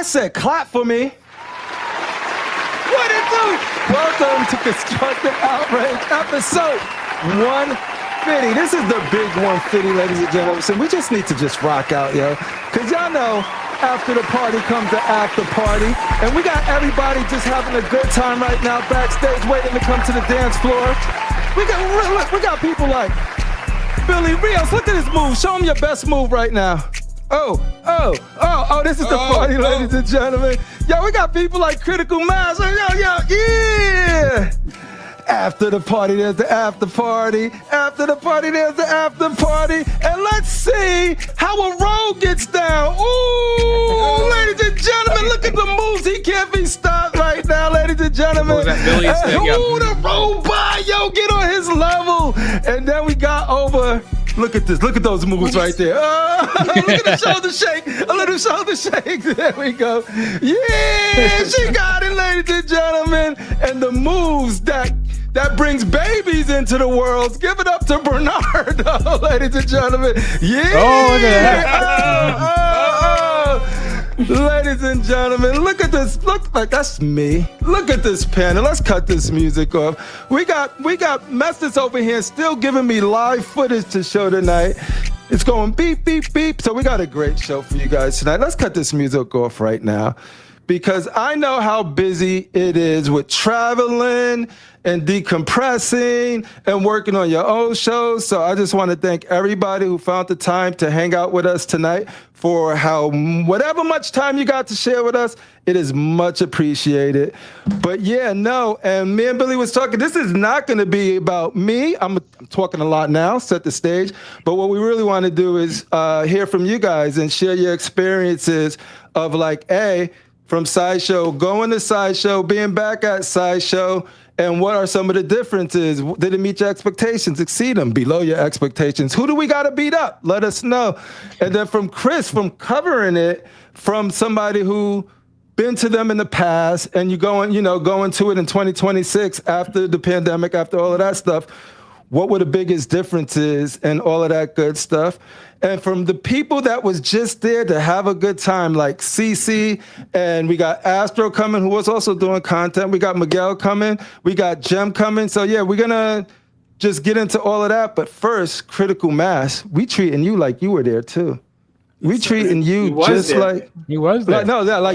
said clap for me. What it do? Welcome to Constructive Outrage, episode 150. This is the big 150, ladies and gentlemen. So we just need to just rock out, yo. Because y'all know, after the party comes the after party. And we got everybody just having a good time right now, backstage, waiting to come to the dance floor. We got people like Billy Rios. Look at this move. Show him your best move right now. Oh, this is the party, ladies and gentlemen. Yo, we got people like Critical Mass. Yo, yeah. After the party, there's the after party. After the party, there's the after party. And let's see how a roll gets down. Ooh, ladies and gentlemen, look at the moves. He can't be stopped right now, ladies and gentlemen. Ooh, the roll by, yo, get on his level. And then we got over. Look at this. Look at those moves right there. Look at the shoulder shake. A little shoulder shake. There we go. Yeah, she got it, ladies and gentlemen. And the moves that brings babies into the world. Give it up to Bernardo, ladies and gentlemen. Yeah. Oh, look at that. Ladies and gentlemen, look at this. Look like that's me. Look at this panel. Let's cut this music off. We got Mestas over here still giving me live footage to show tonight. It's going beep, beep, beep. So we got a great show for you guys tonight. Let's cut this music off right now, because I know how busy it is with traveling and decompressing and working on your own shows. So I just want to thank everybody who found the time to hang out with us tonight for whatever much time you got to share with us. It is much appreciated. But yeah, no, and me and Billy was talking, this is not going to be about me. I'm talking a lot now, set the stage. But what we really want to do is hear from you guys and share your experiences of like, from Sideshow, going to Sideshow, being back at Sideshow, and what are some of the differences? Did it meet your expectations, exceed them, below your expectations? Who do we got to beat up? Let us know. And then from Chris, from covering it, from somebody who been to them in the past, and you going to it in 2026 after the pandemic, after all of that stuff, what were the biggest differences and all of that good stuff? And from the people that was just there to have a good time, like CeeCee, and we got Astro coming, who was also doing content. We got Miguel coming. We got Jem coming. So yeah, we're gonna just get into all of that. But first, Critical Mass, we treating you like you were there too. We treating you just like he was there.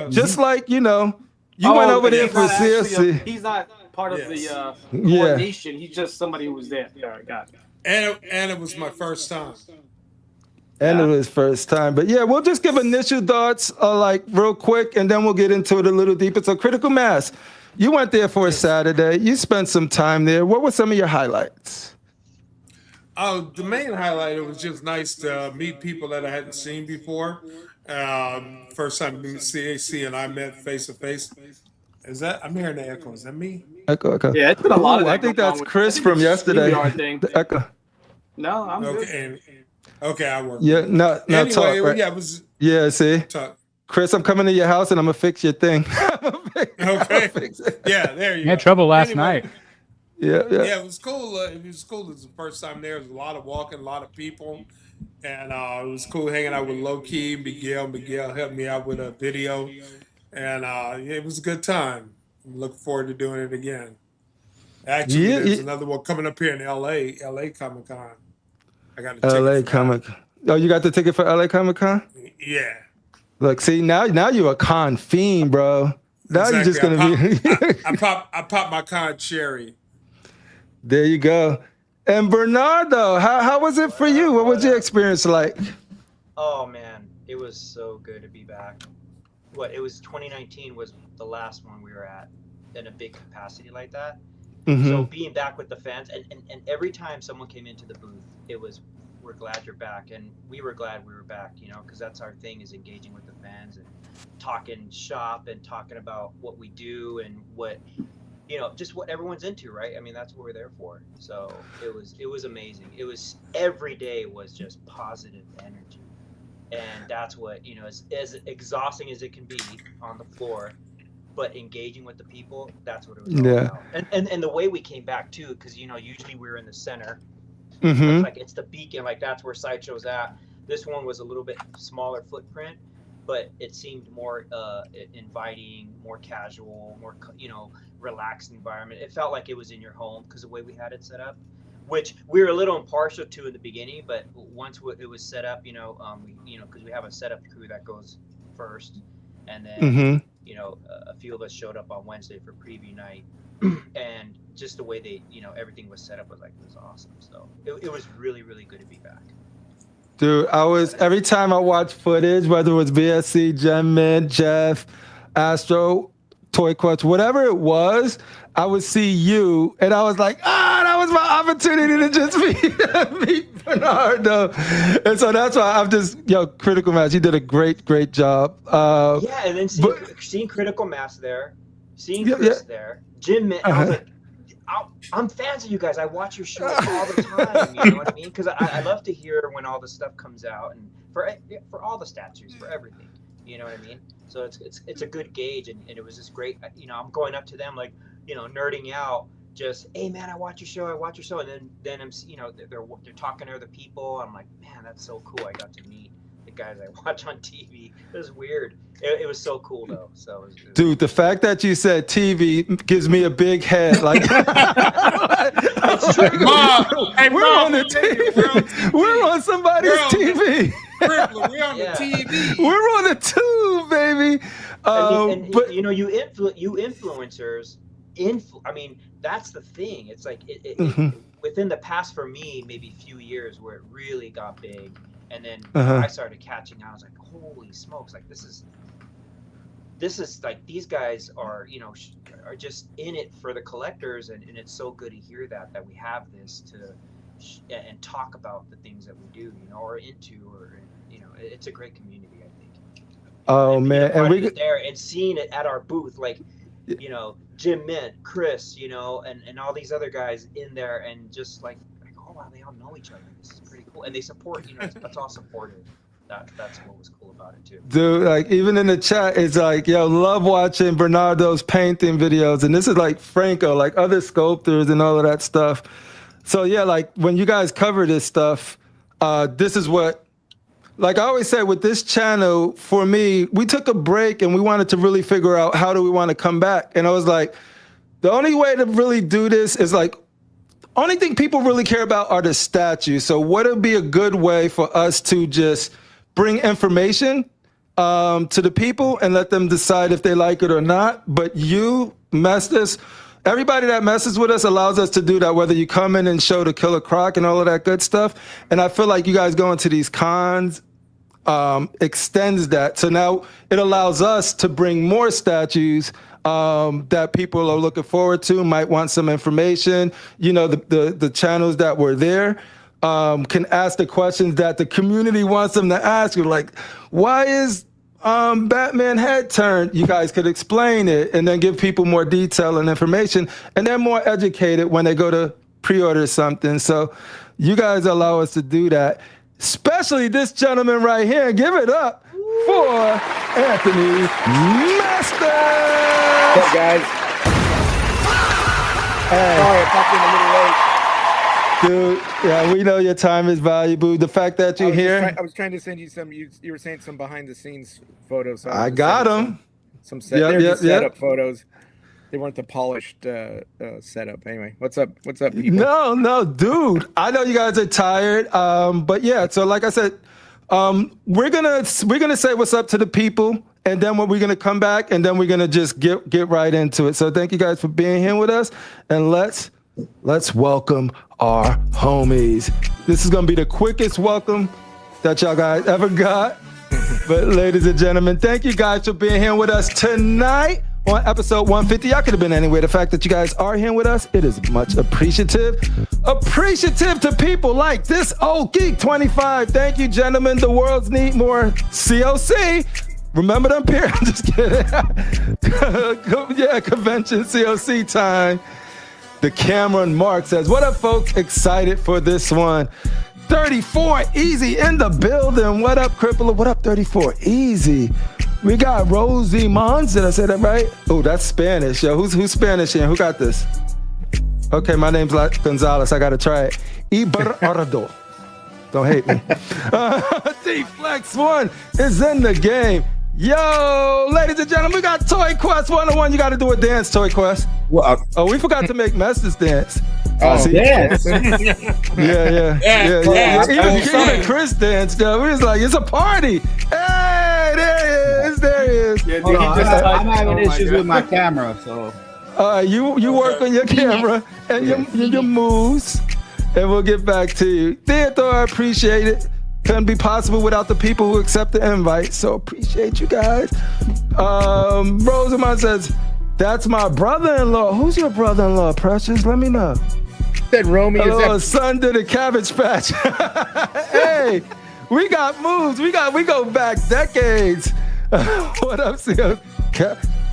Just like you went over there for CeeCee. He's not part of the coordination. He's just somebody who was there. Yeah, I got it. And it was my first time. And it was first time. But yeah, we'll just give initial thoughts real quick, and then we'll get into it a little deeper. So Critical Mass, you went there for a Saturday. You spent some time there. What were some of your highlights? Oh, the main highlight, it was just nice to meet people that I hadn't seen before. First time to meet c.O.c, and I met face to face. I'm hearing the echo. Is that me? Echo. Yeah, it's been a lot of I think that's Chris from yesterday. The echo. No, I'm good. Okay, I work. Yeah, no, anyway, talk. Right? Yeah, it was. Yeah, see, talk. Chris, I'm coming to your house and I'm gonna fix your thing. Okay. Yeah, there you go. Had trouble last night. Yeah. It was cool. It was cool. It was the first time there. There was a lot of walking, a lot of people, and it was cool hanging out with Low Key. Miguel helped me out with a video, and it was a good time. I'm looking forward to doing it again. Actually, there's another one coming up here in LA Comic Con. I got a ticket. LA Comic. Oh, you got the ticket for LA Comic Con? Yeah. Look, see, now you're a con fiend, bro. Now exactly. You're just gonna be. I pop my con cherry. There you go. And Bernardo, how was it for you? What was your experience like? Oh man, it was so good to be back. It was 2019 was the last one we were at in a big capacity like that. Mm-hmm. So being back with the fans, and every time someone came into the booth, it was, we're glad you're back, and we were glad we were back, because that's our thing, is engaging with the fans and talking shop and talking about what we do and what, just what everyone's into, right? I mean, that's what we're there for. So it was amazing. It was, every day was just positive energy, and that's what, as exhausting as it can be on the floor, but engaging with the people, that's what it was all about. And the way we came back too, because usually we're in the center. Mm-hmm. It's the beacon, that's where Sideshow's at. This one was a little bit smaller footprint, but it seemed more inviting, more casual, more, you know, relaxed environment. It felt like it was in your home because the way we had it set up, which we were a little impartial to in the beginning, but once it was set up, you know, because we have a setup crew that goes first, and then you know, a few of us showed up on Wednesday for preview night, and just the way they, you know, everything was set up was awesome. So it was really, really good to be back. Dude, every time I watch footage, whether it was BSC, Gem Mint, Jeff, Astro, ToyQuest, whatever it was, I would see you, and I was like, that was my opportunity to just meet Bernardo. And so that's why I'm just, Critical Mass, you did a great job. Yeah, and then seeing Critical Mass there, seeing Chris there, Jim Mint, I was like, I'm fans of you guys. I watch your show all the time. You know what I mean? Because I love to hear when all the stuff comes out, and for all the statues, for everything. You know what I mean? So it's a good gauge, and it was just great. You know, I'm going up to them like, you know, nerding out. Just, hey man, I watch your show, and then I'm, you know, they're talking to other people. I'm like, man, that's so cool. I got to meet the guys I watch on TV. It was weird. It was so cool though. So it was dude, the fact that you said TV gives me a big head. Like, It's true. Mom, hey, we're on the TV. We're on somebody's TV. We're on the TV. We're on the tube, baby. But you know, you influencers. I mean, that's the thing. It's like within the past, for me, maybe few years where it really got big, and then I started catching on. I was like, holy smokes! Like this is like, these guys are, you know, are just in it for the collectors, and it's so good to hear that we have this to and talk about the things that we do, you know, or into, or, you know, it's a great community, I think. Oh man, and we there and seeing it at our booth, like, you know, Jim Mint, Chris, you know, and all these other guys in there, and just like, oh wow, they all know each other. This is pretty cool, and they support. You know, it's all supportive. That's what was cool about it too. Dude, like even in the chat, it's like, love watching Bernardo's painting videos, and this is like Franco, like other sculptors and all of that stuff. So yeah, like when you guys cover this stuff, this is what, like I always say with this channel, for me, we took a break and we wanted to really figure out how do we want to come back. And I was like, the only way to really do this is like, only thing people really care about are the statues. So what would be a good way for us to just bring information to the people and let them decide if they like it or not. But you, Mestas, everybody that messes with us allows us to do that, whether you come in and show the Killer Croc and all of that good stuff. And I feel like you guys going to these cons extends that. So now it allows us to bring more statues that people are looking forward to, might want some information. You know, the channels that were there can ask the questions that the community wants them to ask. You're like, why is Batman head turned? You guys could explain it and then give people more detail and information, and they're more educated when they go to pre-order something. So you guys allow us to do that, especially this gentleman right here. Give it up for Anthony Mestas. What's up, guys? Hey. Sorry, I popped in a little late. Dude, yeah, we know your time is valuable. The fact that you're here. I was trying to send you some. You were saying some behind the scenes photos. So I got them. Some setup photos. They weren't the polished setup. Anyway, what's up? What's up, people? No, dude. I know you guys are tired. But yeah. So like I said, we're gonna say what's up to the people, and then we're gonna come back, and then we're gonna just get right into it. So thank you guys for being here with us, and let's welcome our homies. This is gonna be the quickest welcome that y'all guys ever got. But ladies and gentlemen, thank you guys for being here with us tonight on episode 150. Y'all could have been anywhere. The fact that you guys are here with us, it is much appreciative. Appreciative to people like this old Geek 25. Thank you, gentlemen. The worlds need more c.o.c. Remember them here? I'm just kidding. Yeah, convention c.o.c time. The Cameron Mark says, what up, folks? Excited for this one. 34 Easy in the building. What up, Crippler? What up, 34 Easy? We got Rosie Mons. Did I say that right? Oh, that's Spanish. Yo, who's Spanish here? Who got this? Okay, my name's Gonzalez. I got to try it. Iberardo. Don't hate me. D-Flex1 is in the game. Yo, ladies and gentlemen, we got ToyQuest101. You got to do a dance, ToyQuest. Oh, we forgot to make Mestas dance. Oh, dance. Yeah. Even Chris danced. We was like, it's a party. Hey, there he is. Yeah, Hold on, I'm having issues with my camera, so. You work on your camera and your moves, and we'll get back to you. Theodore, I appreciate it. Couldn't be possible without the people who accept the invite, so appreciate you guys. Rosamond says, that's my brother-in-law. Who's your brother-in-law, Precious? Let me know. Said Romy. Hello, son to the Cabbage Patch. Hey, we got moves. We go back decades. What up, C.O.c?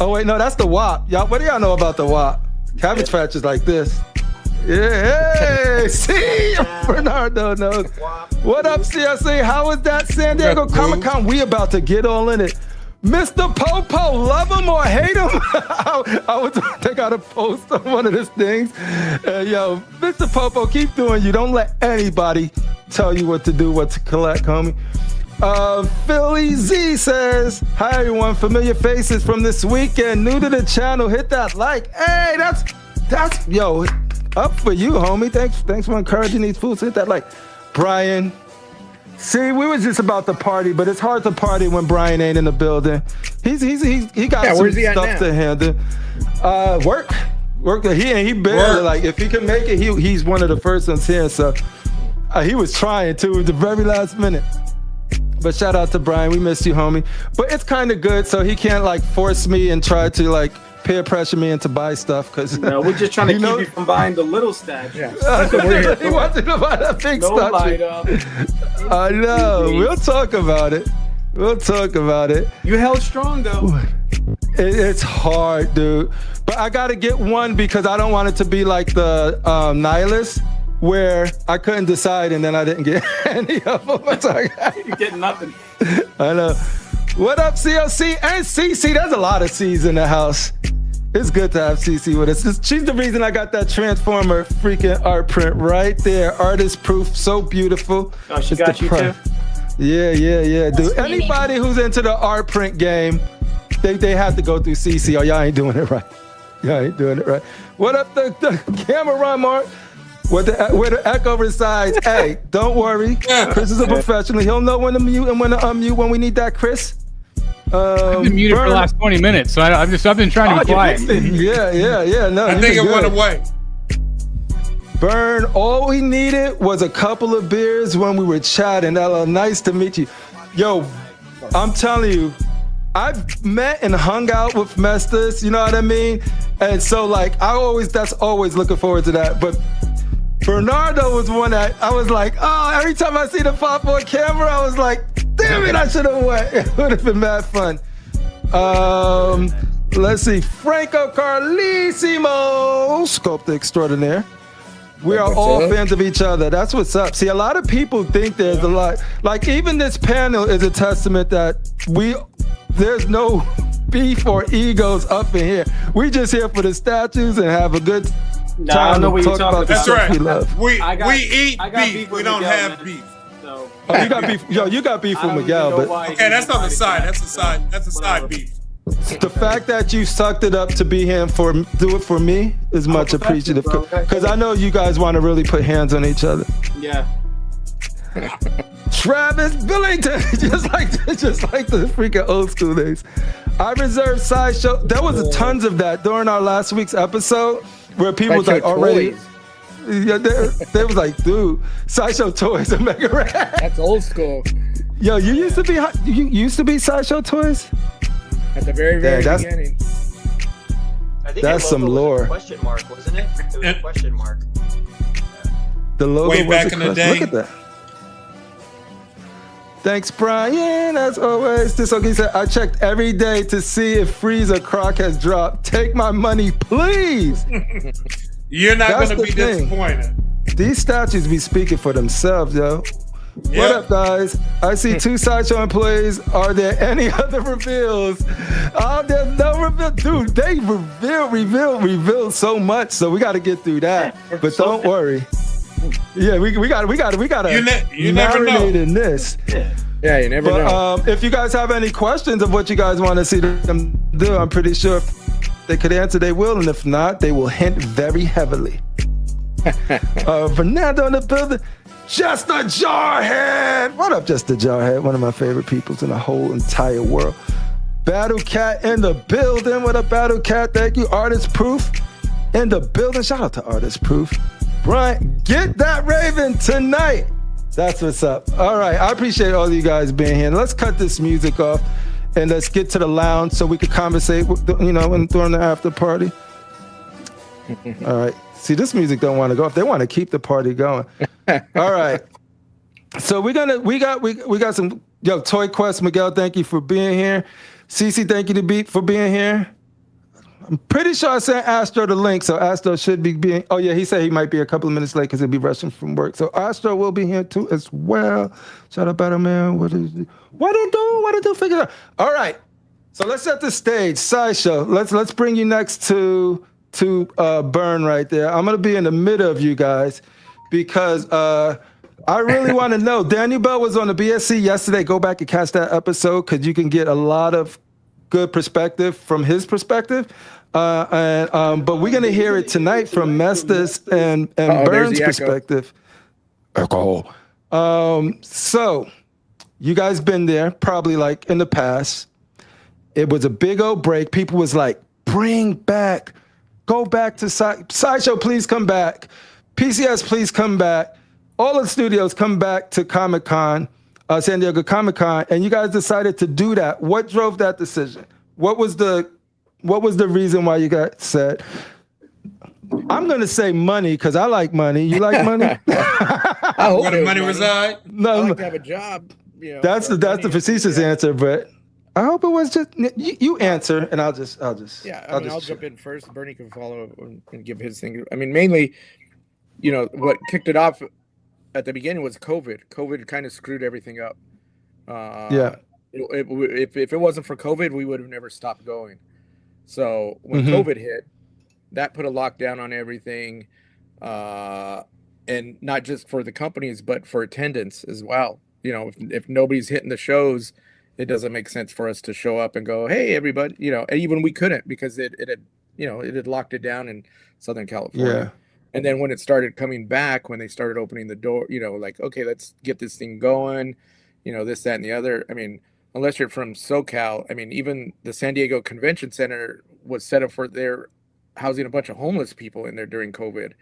Oh wait, no, that's the WAP. Y'all, what do y'all know about the WAP? Cabbage Patch is like this. Yeah, hey, see, Bernardo knows. What up, C.O.c? How was that San Diego Comic-Con? We about to get all in it. Mr. Popo, love him or hate him? They got a post on one of these things. Yo, Mr. Popo, keep doing you. Don't let anybody tell you what to do, what to collect, homie. Philly Z says, hi everyone, familiar faces from this weekend, new to the channel, hit that like. Hey, that's yo, up for you, homie. Thanks for encouraging these fools to hit that like. Brian, see, we was just about to party, but it's hard to party when Brian ain't in the building. He got some stuff to handle. Work. He barely like, if he can make it, he's one of the first ones here. So he was trying to at the very last minute. But shout out to Brian, we missed you, homie. But it's kind of good, so he can't like force me and try to like peer pressure me into buy stuff. Cause no, we're just trying to keep you from buying the little statue. Yeah, that's what we're here for. He wants you to buy that big statue. Light up. I know. We'll talk about it. You held strong though. It's hard, dude. But I gotta get one because I don't want it to be like the Nihilist, where I couldn't decide and then I didn't get any of them. You're getting nothing. I know. What up, C.O.c and CeeCee? There's a lot of C's in the house. It's good to have CeeCee with us. She's the reason I got that Transformer freaking art print right there. Artist proof, so beautiful. Oh, she got you too? Yeah, dude. Anybody who's into the art print game, they have to go through CeeCee or y'all ain't doing it right. What up, the camera run, Mark? Where the echo resides. Hey, don't worry. Chris is a professional. He'll know when to mute and when to unmute when we need that, Chris. I've been muted for the last 20 minutes, so I've been trying to be quiet. Yeah. No, I think it went away. Burn, all we needed was a couple of beers when we were chatting. Ella, nice to meet you. Yo, I'm telling you, I've met and hung out with Mestas, you know what I mean? And so like, that's always looking forward to that. But Bernardo was one that I was like, oh, every time I see the pop on camera, I was like, damn it, I should have went. It would have been mad fun. Let's see, Franco Carlissimo, Sculptor Extraordinaire. We are all fans of each other. That's what's up. See, a lot of people think there's a lot. Like, even this panel is a testament that there's no beef or egos up in here. We just here for the statues and have a good time. I don't know what you're talking about. That's right. We love. We eat beef. We don't have man. beef. So. Oh, you got beef. Yo, you got beef with Miguel, but okay, that's not the side. That's the side. That's the side beef. the fact that you sucked it up to be here for do it for me is much appreciative, because I know you guys want to really put hands on each other. Yeah. Travis Billington, just like the freaking old school days. I reserved Sideshow. There was tons of that during our last week's episode where people was like already. Yeah, they was like, dude, Sideshow Toys and Mega Red. That's old school. Yo, you used to be Sideshow Toys? At the very beginning. I think that's some lore. Was a question mark, wasn't it? It was a question mark. The logo way was back a in the day. Look at that. Thanks, Brian. As always, c.o.c said, I checked every day to see if Freeze or Croc has dropped. Take my money, please. You're not going to be disappointed. These statues be speaking for themselves, yo. Yep. What up, guys? I see 2 Sideshow employees. Are there any other reveals? Oh, there's no reveal. Dude, they reveal so much, so we got to get through that. But don't worry. Yeah, we got You never know. in this. Yeah, you never know. If you guys have any questions of what you guys want to see them do, I'm pretty sure if they could answer, they will, and if not, they will hint very heavily. Bernardo in the building. Just a Jarhead. What up, Just a Jarhead? One of my favorite peoples in the whole entire world. Battle Cat in the building. What up, Battle Cat? Thank you. Artist Proof in the building. Shout out to Artist Proof. Brian, get that Raven tonight. That's what's up. All right. I appreciate all you guys being here. Let's cut this music off and let's get to the lounge so we can conversate, during the after party. All right. See, this music don't want to go off. They want to keep the party going. All right. So we got some, ToyQuest, Miguel, thank you for being here. CeeCee, thank you for being here. I'm pretty sure I sent Astro the link, so Astro should be being, oh yeah, he said he might be a couple of minutes late because he'll be rushing from work. So Astro will be here too as well. Shout out, Battle Man. What it do? Figure it out. All right. So let's set the stage. Sideshow. Let's bring you next to Burn right there. I'm gonna be in the middle of you guys because I really want to know. Daniel Bell was on the BSC yesterday. Go back and catch that episode because you can get a lot of good perspective from his perspective. But we're gonna hear it tonight from Mestas and Burn's perspective. Echo. So you guys been there probably like in the past. It was a big old break. People was like, go back to Sideshow, please come back. PCS, please come back. All the studios come back to Comic-Con, San Diego Comic-Con, and you guys decided to do that. What drove that decision? What was the reason why you got set? I'm gonna say money because I like money. You like money? Where the money reside? No, I like to have a job. That's the facetious answer, but I hope it was just you answer, and I'll just yeah. I'll jump in first. Bernie can follow and give his thing. I mean, mainly, what kicked it off at the beginning was COVID. COVID kind of screwed everything up. Yeah. If it wasn't for COVID, we would have never stopped going. So when COVID hit, that put a lockdown on everything, and not just for the companies, but for attendance as well. If nobody's hitting the shows, it doesn't make sense for us to show up and go, hey, everybody. Even we couldn't because it had locked it down in Southern California. Yeah. And then when it started coming back, when they started opening the door, like, okay, let's get this thing going, this, that, and the other. I mean, unless you're from SoCal, I mean, even the San Diego Convention Center was set up for their housing a bunch of homeless people in there during COVID.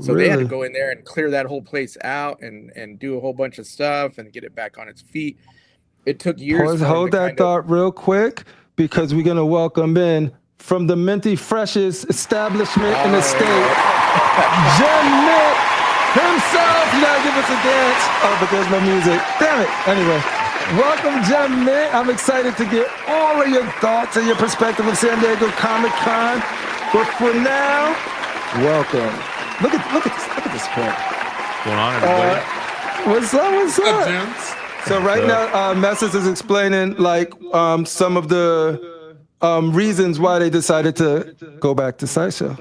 So they had to go in there and clear that whole place out and do a whole bunch of stuff and get it back on its feet. It took years. Hold that thought real quick because we're going to welcome in from the Minty Fresh's establishment in the state, Jim Mint himself. You got to give us a dance. Oh, but there's no music. Damn it. Anyway. Welcome, Jim Mint. I'm excited to get all of your thoughts and your perspective of San Diego Comic-Con. But for now, welcome. Look at this print. What's going on, everybody? What's up? So right now, Mestas is explaining some of the reasons why they decided to go back to Sideshow.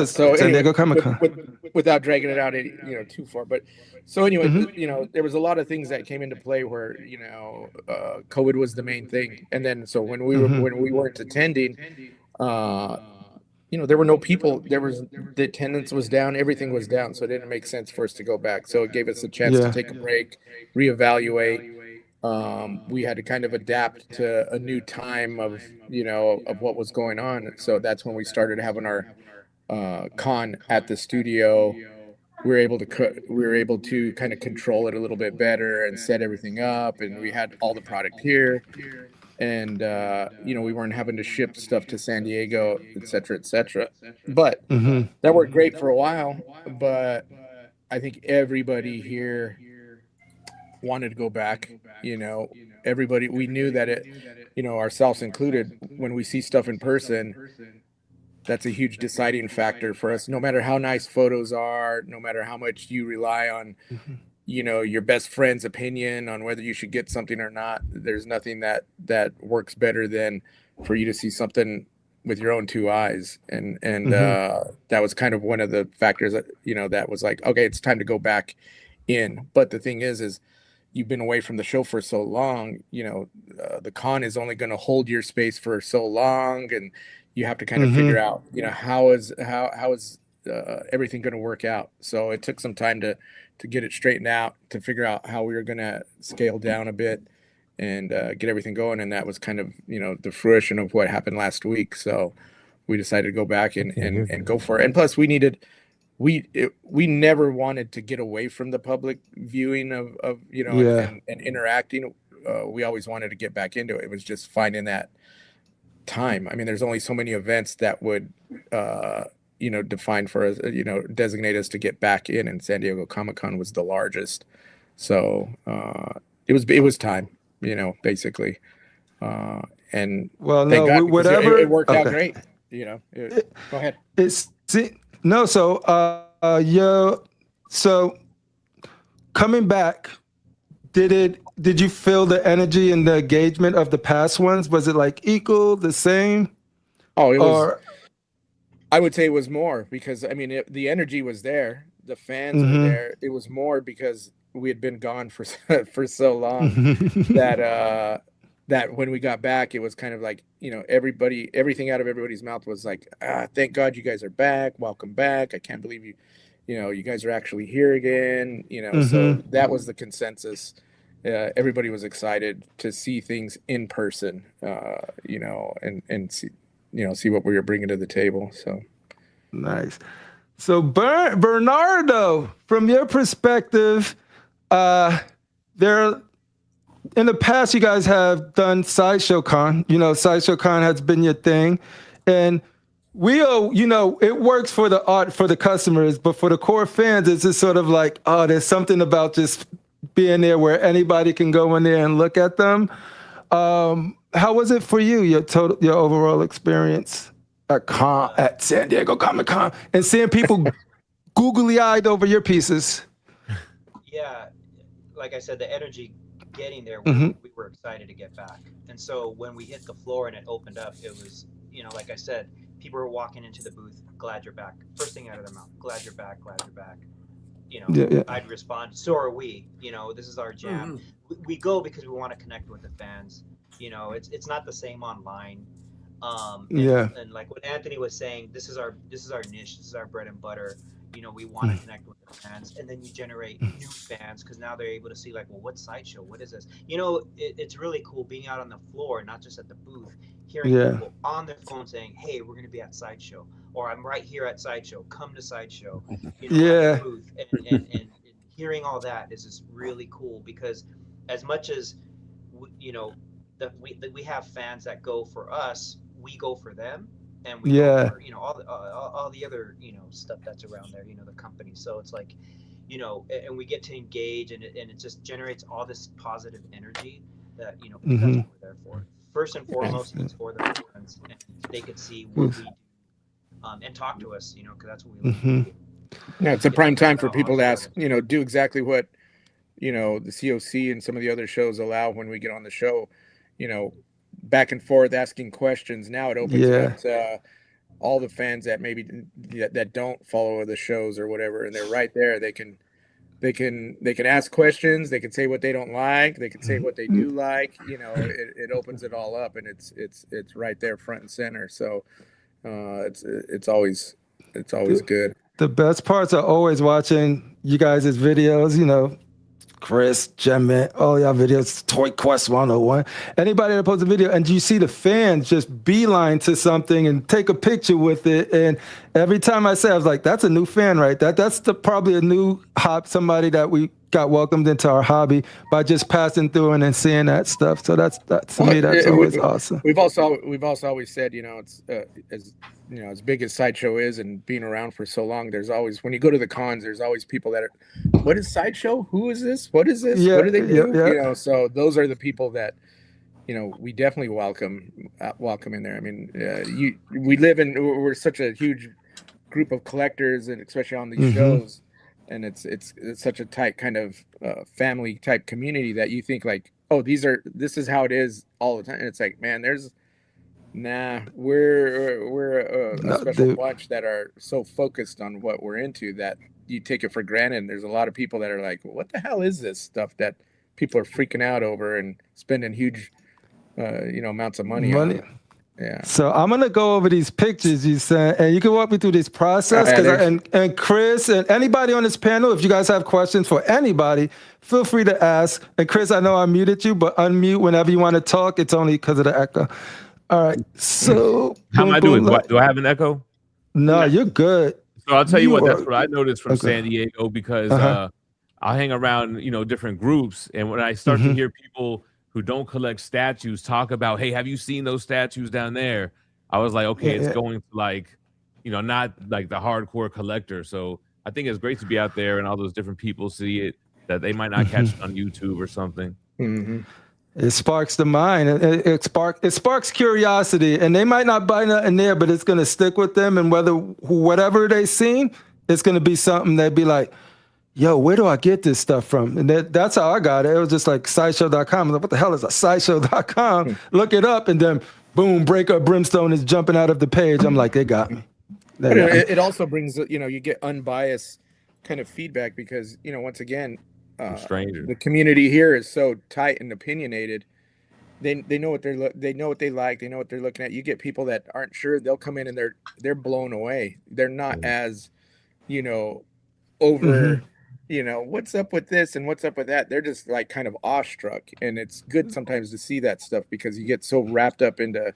San Diego Comic-Con. Without dragging it out, too far, but. So anyway, there was a lot of things that came into play where, COVID was the main thing. And then, so when we weren't attending, there were no people, the attendance was down, everything was down. So it didn't make sense for us to go back. So it gave us a chance to take a break, reevaluate. We had to kind of adapt to a new time of what was going on. So that's when we started having our con at the studio. We were able to kind of control it a little bit better and set everything up, and we had all the product here, and we weren't having to ship stuff to San Diego, et cetera, but that worked great for a while. But I think everybody here wanted to go back. Everybody, we knew that it, ourselves included, when we see stuff in person, that's a huge deciding factor for us. No matter how nice photos are, no matter how much you rely on, your best friend's opinion on whether you should get something or not, there's nothing that works better than for you to see something with your own two eyes, and that was kind of one of the factors that that was like, okay, it's time to go back in. But the thing is you've been away from the show for so long, the con is only going to hold your space for so long, and you have to kind of figure out, how is everything going to work out. So it took some time to get it straightened out, to figure out how we were going to scale down a bit and get everything going. And that was kind of, the fruition of what happened last week. So we decided to go back and go for it. And plus we never wanted to get away from the public viewing of and interacting. We always wanted to get back into it. It was just finding that time. I mean, there's only so many events that would define for us, designate us to get back in, and San Diego Comic-Con was the largest. So it was time, basically. And well, thank God, whatever it worked out great. Go ahead. So coming back, did you feel the energy and the engagement of the past ones? Was it like equal, the same? Oh, it was. I would say it was more, because I mean, the energy was there, the fans were there. It was more because we had been gone for so long that when we got back, it was kind of like, everything out of everybody's mouth was like, thank God you guys are back. Welcome back. I can't believe you guys are actually here again. So that was the consensus. Everybody was excited to see things in person, and see, see what we were bringing to the table. So nice. So Bernardo, from your perspective, in the past, you guys have done SideshowCon. SideshowCon has been your thing, and it works for the art, for the customers, but for the core fans, it's just sort of like, oh, there's something about just being there where anybody can go in there and look at them. How was it for you, your overall experience at San Diego Comic-Con, and seeing people googly-eyed over your pieces? Yeah, like I said, the energy getting there, we were excited to get back. And so when we hit the floor and it opened up, it was, like I said, people were walking into the booth, glad you're back. First thing out of their mouth, glad you're back, glad you're back. I'd respond, so are we. This is our jam. We go because we want to connect with the fans. It's not the same online. And like what Anthony was saying, this is our niche, this is our bread and butter. We want to connect with the fans, and then you generate new fans because now they're able to see, like, well, what's Sideshow? What is this? It's really cool being out on the floor, not just at the booth, hearing people on their phone saying, hey, we're going to be at Sideshow, or I'm right here at Sideshow, come to Sideshow. At the booth. And hearing all that is just really cool, because as much as we have fans that go for us, we go for them. And we go for, all the other, stuff that's around there, the company. So it's like, and we get to engage, and it just generates all this positive energy that, that's what we're there for. First and foremost, it's for the fans, and they could see what we do, and talk to us, because that's what we like. Yeah, it's a prime time for people to ask, do exactly what, the c.o.c and some of the other shows allow when we get on the show, back and forth asking questions. Now it opens up to all the fans that maybe that don't follow the shows or whatever, and they're right there. They can ask questions. They can say what they don't like. They can say what they do like. It opens it all up, and it's right there front and center. So it's always good. The best parts are always watching you guys' videos. Chris, Gem, all y'all videos, ToyQuest101. Anybody that posts a video, and you see the fans just beeline to something and take a picture with it. And every time I say, I was like, that's a new fan, right? That's probably a new somebody that we got welcomed into our hobby by just passing through and seeing that stuff. So that's to me, that's always awesome. We've also always said, it's as big as Sideshow is, and being around for so long, there's always, when you go to the cons, there's always people that are, what is Sideshow? Who is this? What is this? What do they do? So those are the people that, we definitely welcome in there. I mean, we're such a huge group of collectors, and especially on these shows, and it's such a tight kind of family type community that you think like, oh, this is how it is all the time. And it's like, man, there's Nah, we're a special bunch that are so focused on what we're into that you take it for granted. And there's a lot of people that are like, what the hell is this stuff that people are freaking out over and spending huge amounts of money on? Yeah. So I'm gonna go over these pictures you sent, and you can walk me through this process. And Chris and anybody on this panel, if you guys have questions for anybody, feel free to ask. And Chris, I know I muted you, but unmute whenever you want to talk. It's only because of the echo. All right. So how am I doing? Do I have an echo? No, you're good. So I'll tell you what. That's what I noticed from San Diego because I hang around different groups, and when I start to hear people who don't collect statues talk about, hey, have you seen those statues down there? I was like, okay, it's going to not like the hardcore collector. So I think it's great to be out there and all those different people see it that they might not catch it on YouTube or something. It sparks the mind. It sparks curiosity, and they might not buy nothing there, but it's going to stick with them. And whatever they seen, it's going to be something they'd be like, yo, where do I get this stuff from? And that's how I got it. It was just like sideshow.com. I was like, what the hell is a sideshow.com? Look it up, and then boom, Break Up Brimstone is jumping out of the page. I'm like, they got me. It also brings, you get unbiased kind of feedback because, once again, the community here is so tight and opinionated. They know what they know what they like. They know what they're looking at. You get people that aren't sure. They'll come in and they're blown away. They're not as, over. What's up with this and what's up with that? They're just like kind of awestruck, and it's good sometimes to see that stuff because you get so wrapped up into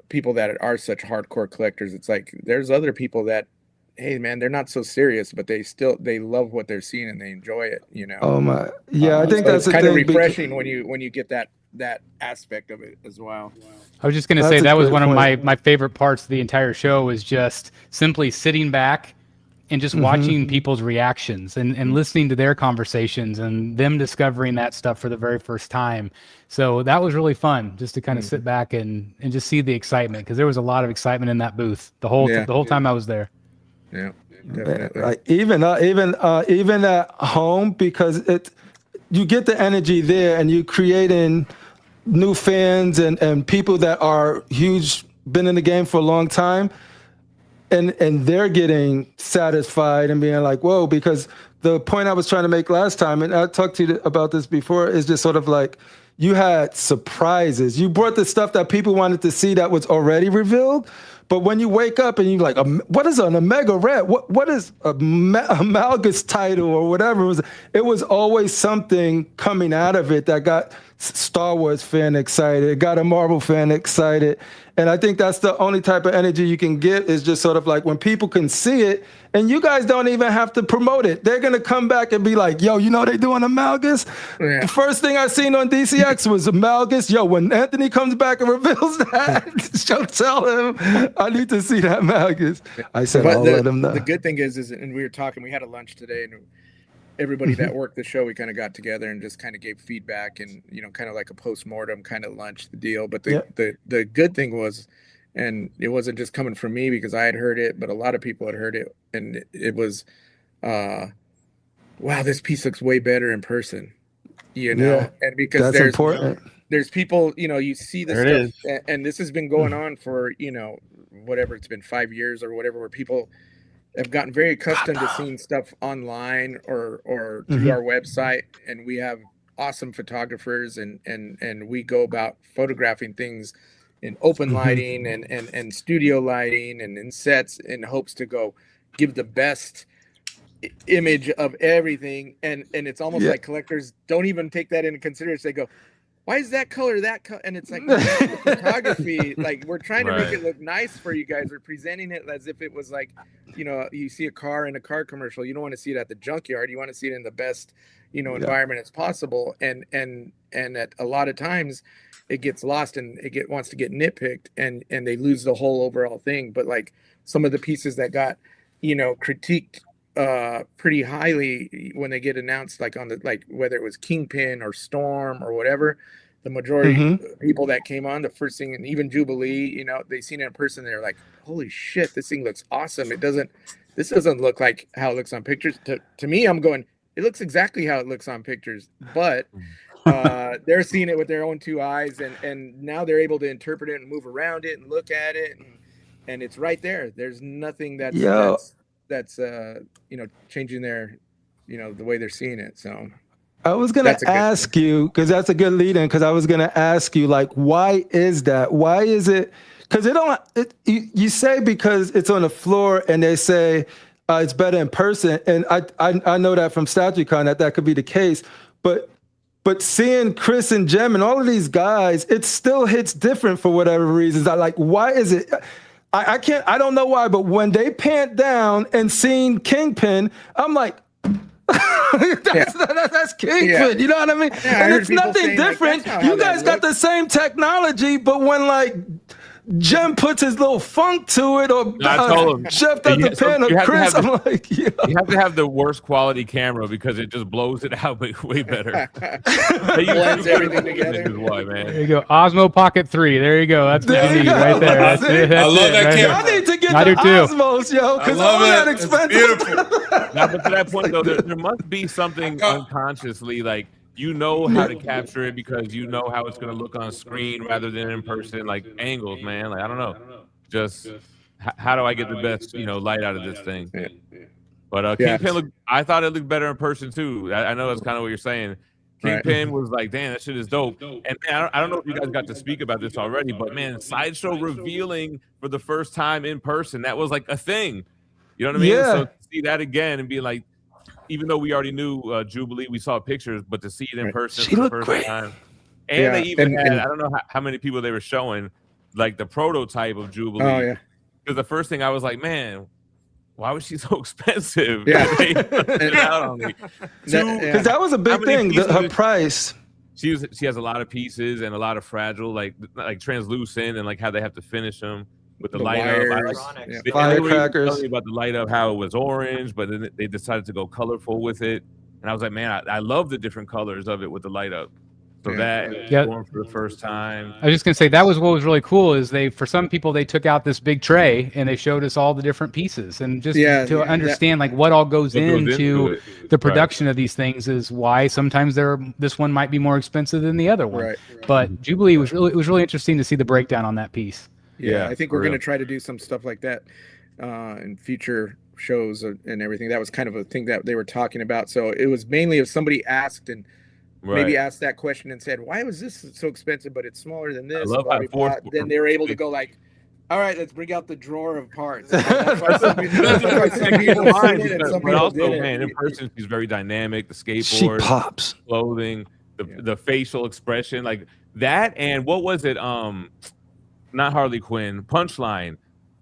people that are such hardcore collectors. It's like there's other people that, hey man, they're not so serious, but they love what they're seeing and they enjoy it. Oh my, yeah, I think so that's kind of refreshing when you get that aspect of it as well. I was just gonna say that was one of my favorite parts of the entire show was just simply sitting back and just watching people's reactions and listening to their conversations and them discovering that stuff for the very first time. So that was really fun just to kind of sit back and just see the excitement, because there was a lot of excitement in that booth the whole time I was there. Yeah, definitely. Like even at home, because you get the energy there and you're creating new fans and people that are huge, been in the game for a long time. And they're getting satisfied and being like, whoa, because the point I was trying to make last time, and I talked to you about this before, is just sort of like you had surprises. You brought the stuff that people wanted to see that was already revealed. But when you wake up and you're like, what is an Omega Red? What is a Malgus title or whatever? It was always something coming out of it that got Star Wars fan excited, it got a Marvel fan excited. And I think that's the only type of energy you can get, is just sort of like when people can see it, and you guys don't even have to promote it. They're going to come back and be like, yo, they doing a Malgus? Yeah. The first thing I seen on DCX was a Malgus. Yo, when Anthony comes back and reveals that, tell him I need to see that Malgus. I said, I'll let him know. The good thing is, and we were talking, we had a lunch today, and everybody that worked the show, we kind of got together and just kind of gave feedback and, kind of like a post-mortem kind of lunch, the deal. But the good thing was, and it wasn't just coming from me because I had heard it, but a lot of people had heard it. And it was, wow, this piece looks way better in person, and because that's important. There's people, you see this stuff, and this has been going on for, whatever, it's been 5 years or whatever, where people have gotten very accustomed to seeing stuff online or through our website, and we have awesome photographers and we go about photographing things in open lighting and studio lighting and in sets in hopes to go give the best image of everything, and it's almost like collectors don't even take that into consideration. They go, why is that color that color? And it's like photography, like we're trying to make it look nice for you guys. We're presenting it as if it was like, you see a car in a car commercial. You don't want to see it at the junkyard. You want to see it in the best, environment as possible. And at a lot of times it gets lost and wants to get nitpicked and they lose the whole overall thing. But like some of the pieces that got, critiqued pretty highly when they get announced, like on the, like whether it was Kingpin or Storm or whatever, the majority of people that came on, the first thing, and even Jubilee, they seen it in person, they're like, holy shit, this thing looks awesome. This doesn't look like how it looks on pictures. To me, I'm going, it looks exactly how it looks on pictures, but they're seeing it with their own two eyes, and now they're able to interpret it and move around it and look at it, and it's right there. There's nothing that's changing their, the way they're seeing it. So I was going to ask you, because that's a good lead in, because I was going to ask you, like, why is that? Why is it? Because you say because it's on the floor, and they say it's better in person. And I know that from STATUECON that could be the case. But seeing Chris and Jem and all of these guys, it still hits different for whatever reasons. Why is it? I don't know why, but when they pant down and seen Kingpin, I'm like, that's Kingpin. Yeah. You know what I mean? Yeah, and it's nothing different. Like, you guys got the same technology, but when like Jem puts his little funk to it, or Chef does the pan of Chris, I'm like, you have to have the worst quality camera because it just blows it out way better. Blends everything together. Is why, man. There you go. Osmo Pocket 3. There you go. That's what you need right there. That's it. I love that camera. I need to get the Osmos, yo, because all that expensive. Now, but to that point, though, there must be something unconsciously, like, you know how to capture it because you know how it's going to look on screen rather than in person, like angles, man. Like, I don't know. Just how do I get the best, light out of this thing? Yeah. But Kingpin, I thought it looked better in person too. I know that's kind of what you're saying. Kingpin was like, damn, that shit is dope. And man, I don't know if you guys got to speak about this already, but man, Sideshow revealing for the first time in person, that was like a thing. You know what I mean? Yeah. So to see that again and be like, even though we already knew Jubilee, we saw pictures, but to see it in person she for the looked first great. time. And they even had, I don't know how many people they were showing, like the prototype of Jubilee. Oh, yeah. Because the first thing I was like, man, why was she so expensive? Yeah. Because that was a big thing, her price. She has a lot of pieces and a lot of fragile, like translucent, and like how they have to finish them. With the light up, firecrackers. Tell me about the light up, how it was orange, but then they decided to go colorful with it, and I was like, man, I love the different colors of it with the light up. So going for the first time. I was just gonna say that was what was really cool is for some people they took out this big tray and they showed us all the different pieces and just to understand like what all goes into the production of these things is why sometimes this one might be more expensive than the other one. Right. But Jubilee was really interesting to see the breakdown on that piece. Yeah, I think we're going to try to do some stuff like that in future shows and everything. That was kind of a thing that they were talking about. So it was mainly if somebody asked and maybe asked that question and said, why was this so expensive, but it's smaller than this? Then they were able to go like, all right, let's bring out the drawer of parts. That's why some people but also, man, in person, she's very dynamic. The skateboard, she pops. Clothing, the facial expression, like that. And what was it? Not Harley Quinn, Punchline.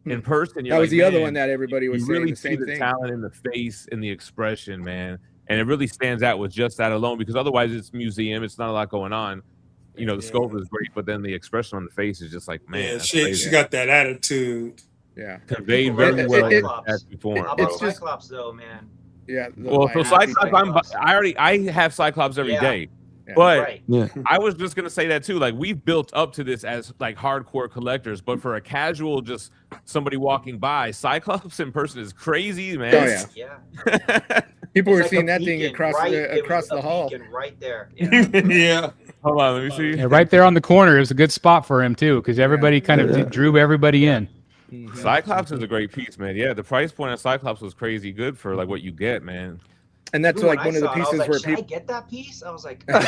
In person, that was the other one that everybody was saying really the same see thing. The talent in the face and the expression, man, and it really stands out with just that alone. Because otherwise, it's museum, it's not a lot going on. The scope is great, but then the expression on the face is just like, man, she got that attitude. Yeah, conveyed very well as before. How about Cyclops, though, man? Yeah. Well, so Cyclops, I have Cyclops every day. But I was just gonna say that too. Like we've built up to this as like hardcore collectors, but for a casual, just somebody walking by, Cyclops in person is crazy, man. Oh yeah. People were seeing that thing across the hall. Right there. Yeah. Hold on, let me see. Yeah, right there on the corner is a good spot for him too, because everybody kind of drew everybody in. Cyclops is a great piece, man. Yeah, the price point of Cyclops was crazy good for like what you get, man. And that's like one of the pieces where people. I get that piece. I was like, there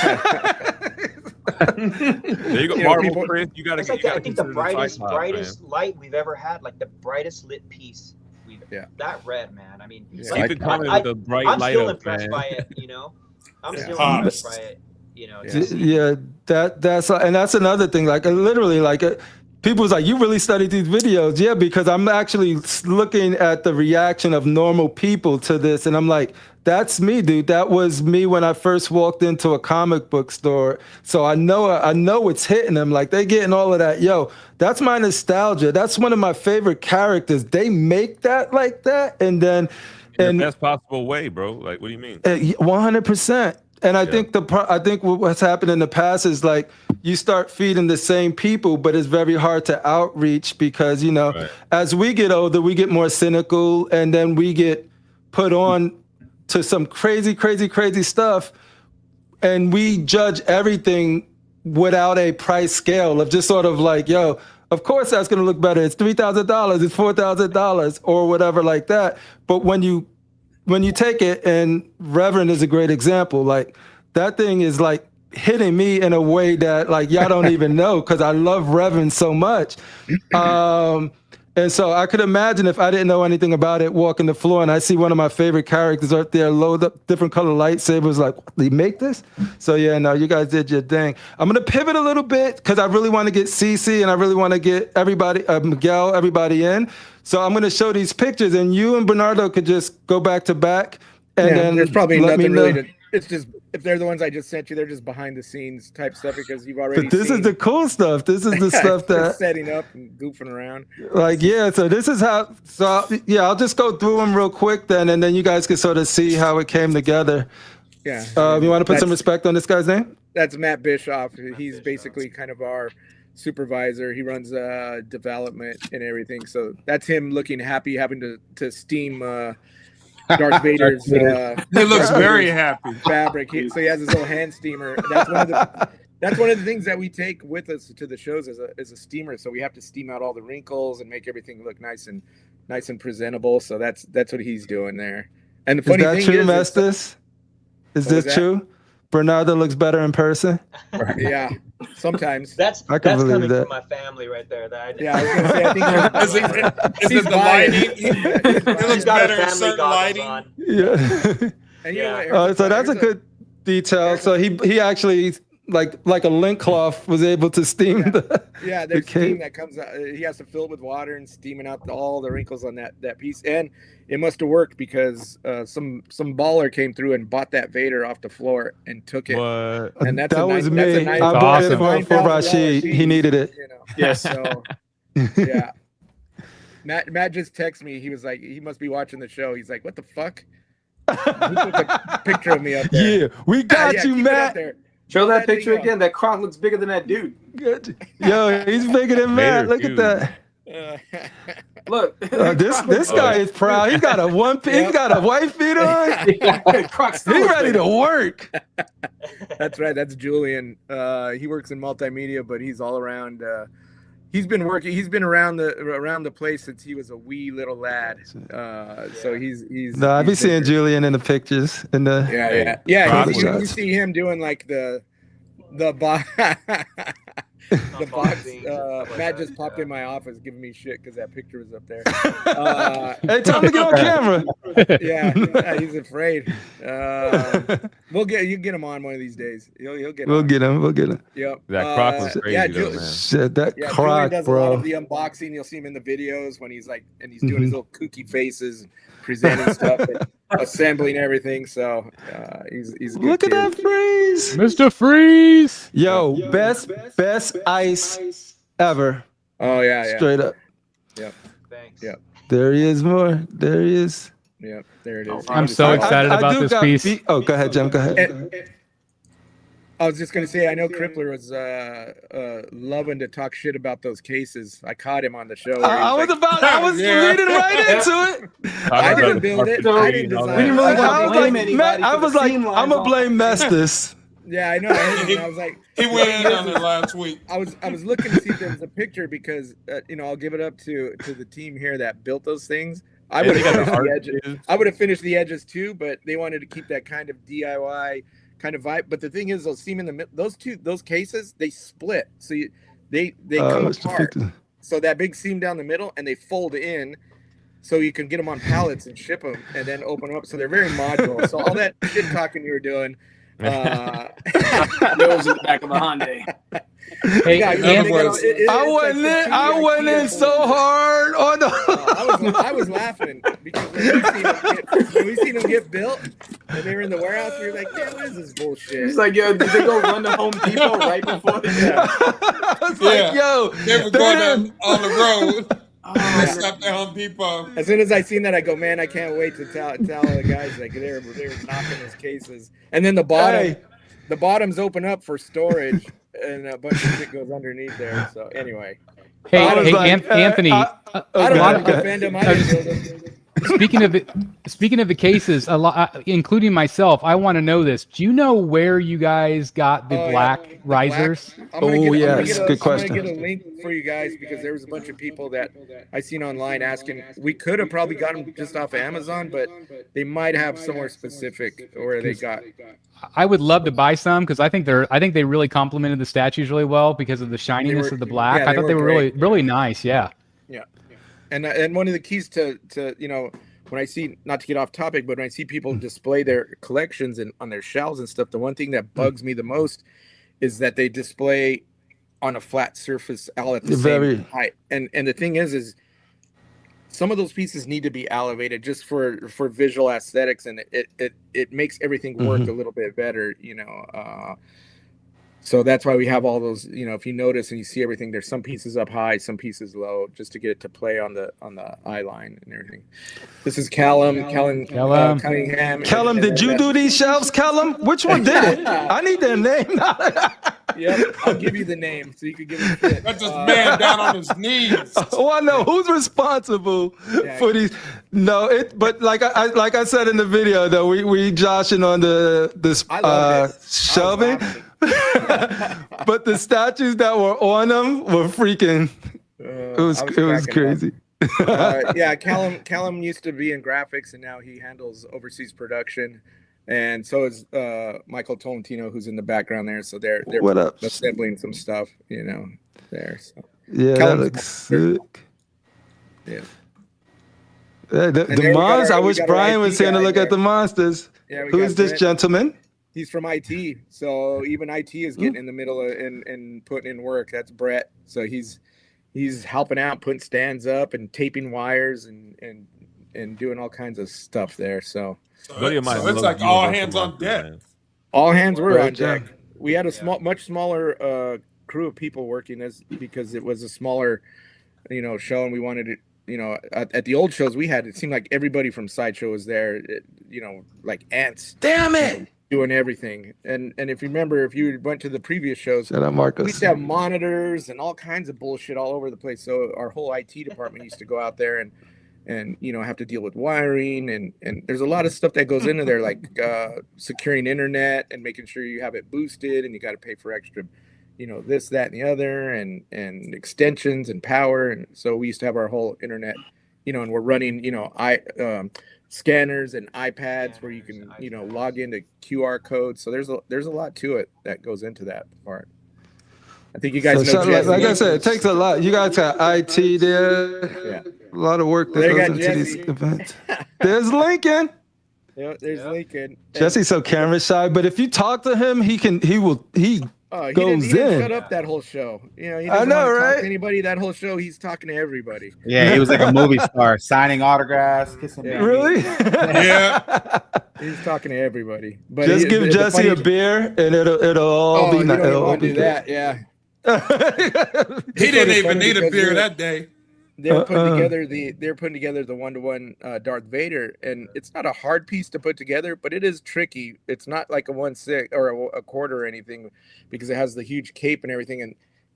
you go, Marvel Chris. You got to. I think the brightest light we've ever had, like the brightest lit piece. That red, man. I mean, like, I'm still impressed by it. I'm still impressed by it. That's another thing. Like literally, like. People was like, you really studied these videos? Yeah, because I'm actually looking at the reaction of normal people to this. And I'm like, that's me, dude. That was me when I first walked into a comic book store. So I know it's hitting them. Like they getting all of that. Yo, that's my nostalgia. That's one of my favorite characters. They make that like that. And then in the best possible way, bro. Like, what do you mean? 100%. And I think what's happened in the past is like you start feeding the same people, but it's very hard to outreach because, as we get older, we get more cynical and then we get put on to some crazy, crazy, crazy stuff. and we judge everything without a price scale of just sort of like, yo, of course that's going to look better. It's $3,000, it's $4,000 or whatever like that. But when you take it, and Reverend is a great example, like that thing is like hitting me in a way that like y'all don't even know, because I love Reverend so much. And so I could imagine if I didn't know anything about it, walking the floor and I see one of my favorite characters up there load up different color lightsabers, like, they make this? So yeah, no, you guys did your thing. I'm going to pivot a little bit because I really want to get CeeCee and I really want to get everybody, Miguel, everybody in. So I'm going to show these pictures and you and Bernardo could just go back to back. And then there's probably let nothing me know. really to, it's just, if they're the ones I just sent you, they're just behind the scenes type stuff because you've already But this is the cool stuff. This is the stuff that setting up and goofing around. Like, yeah, so this is how, so yeah, I'll just go through them real quick then, and then you guys can sort of see how it came together. Yeah. You want to put some respect on this guy's name? That's Matt Bischoff. He's basically kind of our supervisor. He runs development and everything. So that's him looking happy, having to steam Darth Vader's. He looks very happy. Fabric. So he has his little hand steamer. That's one of the things that we take with us to the shows as a steamer. So we have to steam out all the wrinkles and make everything look nice and presentable. So that's what he's doing there. And the funny thing true, is, Mestas? Is this true? Bernardo looks better in person. Yeah, sometimes. That's I can believe coming that. from my family right there. Yeah, I was gonna say, I think is it the lighting? It looks better in certain lighting. On. Yeah. And you know what, So that's a good detail. So he actually, like a lint cloth, was able to steam there's steam that comes out. He has to fill it with water and steaming out all the wrinkles on that piece. And it must have worked because some baller came through and bought that Vader off the floor and took it. What? And that's that was me. That's I bought it for $9,000 Rashid. He needed it. You know. Yes. So yeah. Matt just texted me. He was like, he must be watching the show. He's like, what the fuck? He took a picture of me up there. Yeah, we got you, Matt. Show that picture again. That croc looks bigger than that dude. Yo, he's bigger than Matt. Look dude. at that. Look, this guy is proud. He got a he got a white feet on. Croc's He's ready to work. That's right. That's Julian. He works in multimedia, but he's all around. He's been around the place since he was a wee little lad. So he's. No, I be seeing Julian in the pictures. Yeah. You see him doing like the box. The box. Matt just popped in my office giving me shit because that picture was up there. Hey, time to get on camera. Yeah, he's afraid. You get him on one of these days. He'll get. We'll get him. Yep. That croc was crazy, though, man. Shit, that croc, Julian does bro. a lot of the unboxing. You'll see him in the videos when he's doing his little kooky faces, and presenting stuff, and assembling everything. So he's a good Look at kid. that freeze, Mr. Freeze. Yo, best ice ever. Oh yeah. Straight up. Yep. Thanks. Yep. There he is, more. There he is. Yep. There it is. I'm so excited about do this got piece. Oh, go ahead, Jim. Go ahead. And I was just gonna say, I know Crippler was loving to talk shit about those cases. I caught him on the show. I was leading right into it. I didn't build it. I didn't design We didn't really it. want to blame anybody. I was like, I'm gonna blame Mestas. Yeah, I know. I heard him. I was like, He went in on it last week. I was looking to see if there was a picture because I'll give it up to the team here that built those things. I would have finished the edges. I would have finished the edges too, but they wanted to keep that kind of DIY kind of vibe. But the thing is, those seam in the those cases, they split, so they come apart. So that big seam down the middle, and they fold in, so you can get them on pallets and ship them, and then open them up. So they're very modular. So all that shit talking you were doing. Yours in the back of a Hyundai. Hey, I went in so hard. Oh no! I was laughing because when we seen them get built and they were in the warehouse, we were like, "Yeah, what is this bullshit?" He's like, "Yo, did they go run to Home Depot right before the I was like, "Yo, They were going on the road. They stopped at Home Depot. As soon as I seen that, I go, "Man, I can't wait to tell the guys like they were knocking those cases." And then the bottoms open up for storage, and a bunch of shit goes underneath there. So anyway, Anthony. I don't want to defend him. I didn't build him. Speaking of the cases, a lot, including myself, I want to know this. Do you know where you guys got the black risers? Good question. I'm gonna get a link for you guys because there was a bunch of people that I seen online asking. We could have probably got them just off of Amazon, but they might have somewhere specific where they got. I would love to buy some because I think they really complemented the statues really well because of the shininess of the black. I thought they were really nice. Yeah. Yeah. And one of the keys to when I see, not to get off topic, but when I see people display their collections and on their shelves and stuff, the one thing that bugs me the most is that they display on a flat surface all at the same height. And the thing is some of those pieces need to be elevated just for visual aesthetics, and it makes everything work a little bit better, so that's why we have all those, if you notice and you see everything, there's some pieces up high, some pieces low, just to get it to play on the eye line and everything. This is Callum Cunningham. Callum, did you do these shelves, Callum? Which one did it? I need their name. Yep, I'll give you the name so you can give it a shit. That's this man down on his knees. Oh, I know who's responsible for these. No, but like I said in the video, though, we joshing on this shelving. But the statues that were on them were freaking. It was crazy. Callum used to be in graphics, and now he handles overseas production, and so is Michael Tolentino, who's in the background there. So they're assembling some stuff, there. So yeah, Callum's that looks sick. Yeah. The monsters. I wish Brian was here to look at the monsters. Yeah, who is this gentleman? He's from IT, so even IT is getting in the middle of and putting in work. That's Brett. So he's helping out, putting stands up and taping wires and doing all kinds of stuff there. So it's like all hands on deck. All hands were on deck. We had a much smaller crew of people working this because it was a smaller, show, and we wanted it. At the old shows we had, it seemed like everybody from Sideshow was there. Like ants. Damn it. Doing everything, and if you remember, if you went to the previous shows, shout out Marcus. We used to have monitors and all kinds of bullshit all over the place. So our whole IT department used to go out there and have to deal with wiring and there's a lot of stuff that goes into there, like securing internet and making sure you have it boosted, and you got to pay for extra, this, that, and the other, and extensions and power. And so we used to have our whole internet, and we're running, scanners and iPads where you can log into QR codes. So there's a lot to it that goes into that part. I think you guys know like I said, it takes a lot. You guys got IT there. Yeah. A lot of work that goes into these events. There's Lincoln. Yeah, there's Lincoln. Jesse's so camera shy, but if you talk to him, he didn't shut up that whole show. He doesn't I know, right? Talk to anybody that whole show. He's talking to everybody. Yeah, he was like a movie star, signing autographs, kissing. Yeah. Really? Yeah. He's talking to everybody. But just give Jesse a beer, and it'll all be nice. It'll all do that. Yeah. He didn't even need a beer that day. They're putting together the 1-to-1 Darth Vader, and it's not a hard piece to put together, but it is tricky. It's not like a 1/6 or a quarter or anything, because it has the huge cape and everything,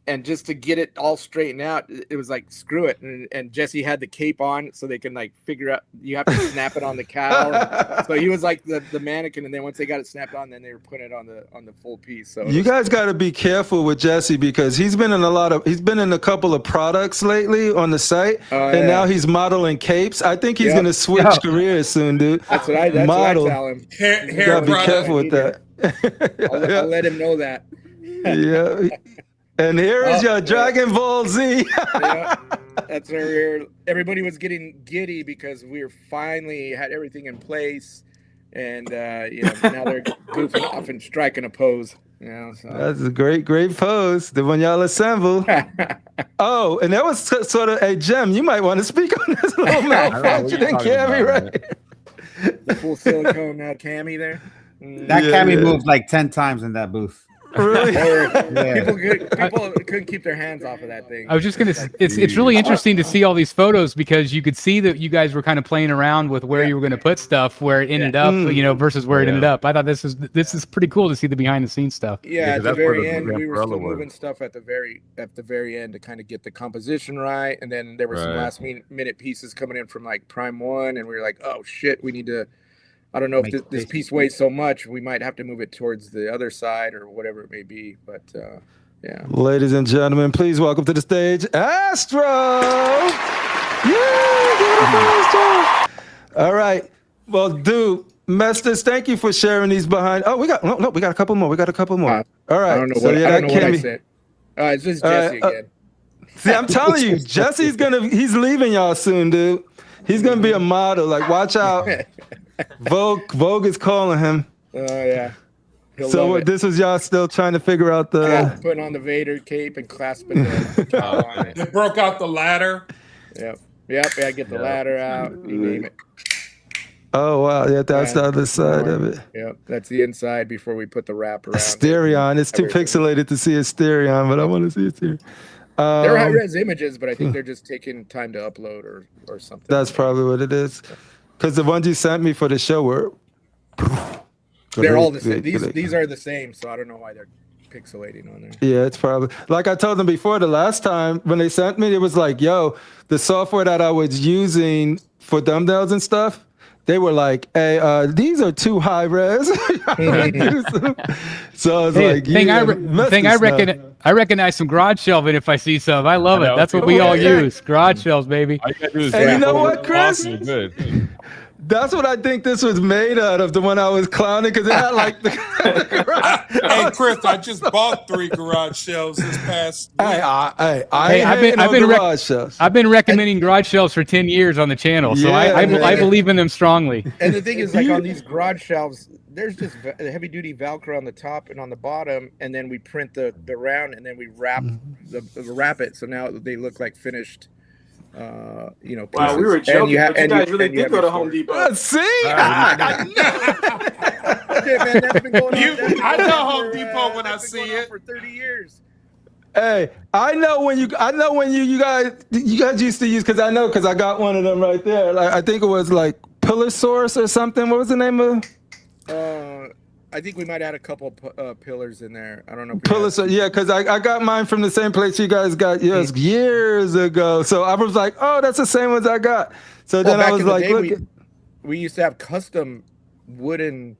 and just to get it all straightened out, it was like, screw it. And Jesse had the cape on so they can like figure out, you have to snap it on the cowl. So he was like the mannequin, and then once they got it snapped on, then they were putting it on the full piece. So you guys got to be careful with Jesse, because he's been in a couple of products lately on the site, and now he's modeling capes. I think he's going to switch careers soon, dude. That's what I tell him. You got to be careful with that. I'll let him know that. Yeah. And here is your Dragon Ball Z. Yeah, that's where everybody was getting giddy because we finally had everything in place, and now they're goofing off and striking a pose. So. That's a great pose. The one y'all assemble. Oh, and that was sort of a gem. You might want to speak on this little malfunction in Cammy, right? The full silicone cami there. That cami moved like 10 times in that booth. Really? People couldn't keep their hands off of that thing. I was just gonna. It's really interesting to see all these photos because you could see that you guys were kind of playing around with where you were going to put stuff, where it ended up, versus where it ended up. I thought this is pretty cool to see the behind the scenes stuff. Yeah, at the very end, we were still moving stuff at the very end to kind of get the composition right, and then there were some last minute pieces coming in from like Prime One, and we were like, oh shit, we need to. I don't know if this piece weighs so much, we might have to move it towards the other side or whatever it may be. But yeah. Ladies and gentlemen, please welcome to the stage, Astro. Yeah, all right. Well, dude, Mestas, thank you for sharing these behind. Oh, we got a couple more. All right. I don't know what I said. It's just Jesse again. See, I'm telling you, Jesse's he's leaving y'all soon, dude. He's gonna be a model. Like, watch out. Vogue is calling him. Oh yeah. So this was y'all still trying to figure out putting on the Vader cape and clasping the towel on it. They broke out the ladder. Yep. Yeah, get the ladder out. You name it. Oh wow, yeah, that's the other side of it. Yep, that's the inside before we put the wrap around. Asterion. It's too pixelated to see Asterion, but I want to see Asterion. They're high-res images, but I think they're just taking time to upload or something. That's probably what it is. Because the ones you sent me for the show were... They're all the same. These are the same, so I don't know why they're pixelating on there. Yeah, it's probably... Like I told them before, the last time when they sent me, it was like, yo, the software that I was using for thumbnails and stuff, they were like, hey, these are too high res. So I was I recognize some garage shelving if I see some. I love it. That's what we all use. Garage shelves, baby. All you gotta do is you know what, Chris? Awesome, good. That's what I think this was made out of, the one I was clowning, because it had like the... Hey, Chris, I just bought 3 garage shelves this past week. I've been recommending garage shelves for 10 years on the channel, so I believe in them strongly. And the thing is, like on these garage shelves, there's just heavy-duty Velcro on the top and on the bottom, and then we print the round, and then we wrap it, so now they look like finished... Wow, we were joking. You guys really did go to Home Depot. See, I know Home Depot when I see it for 30 years. Hey, I know when you guys used to use, because I got one of them right there. Like, I think it was like Pillar Source or something. What was the name of? I think we might add a couple pillars in there. I don't know. Pillars, yeah, because I got mine from the same place you guys got yours years ago. So I was like, oh, that's the same ones I got. So then I was like, look. We used to have custom wooden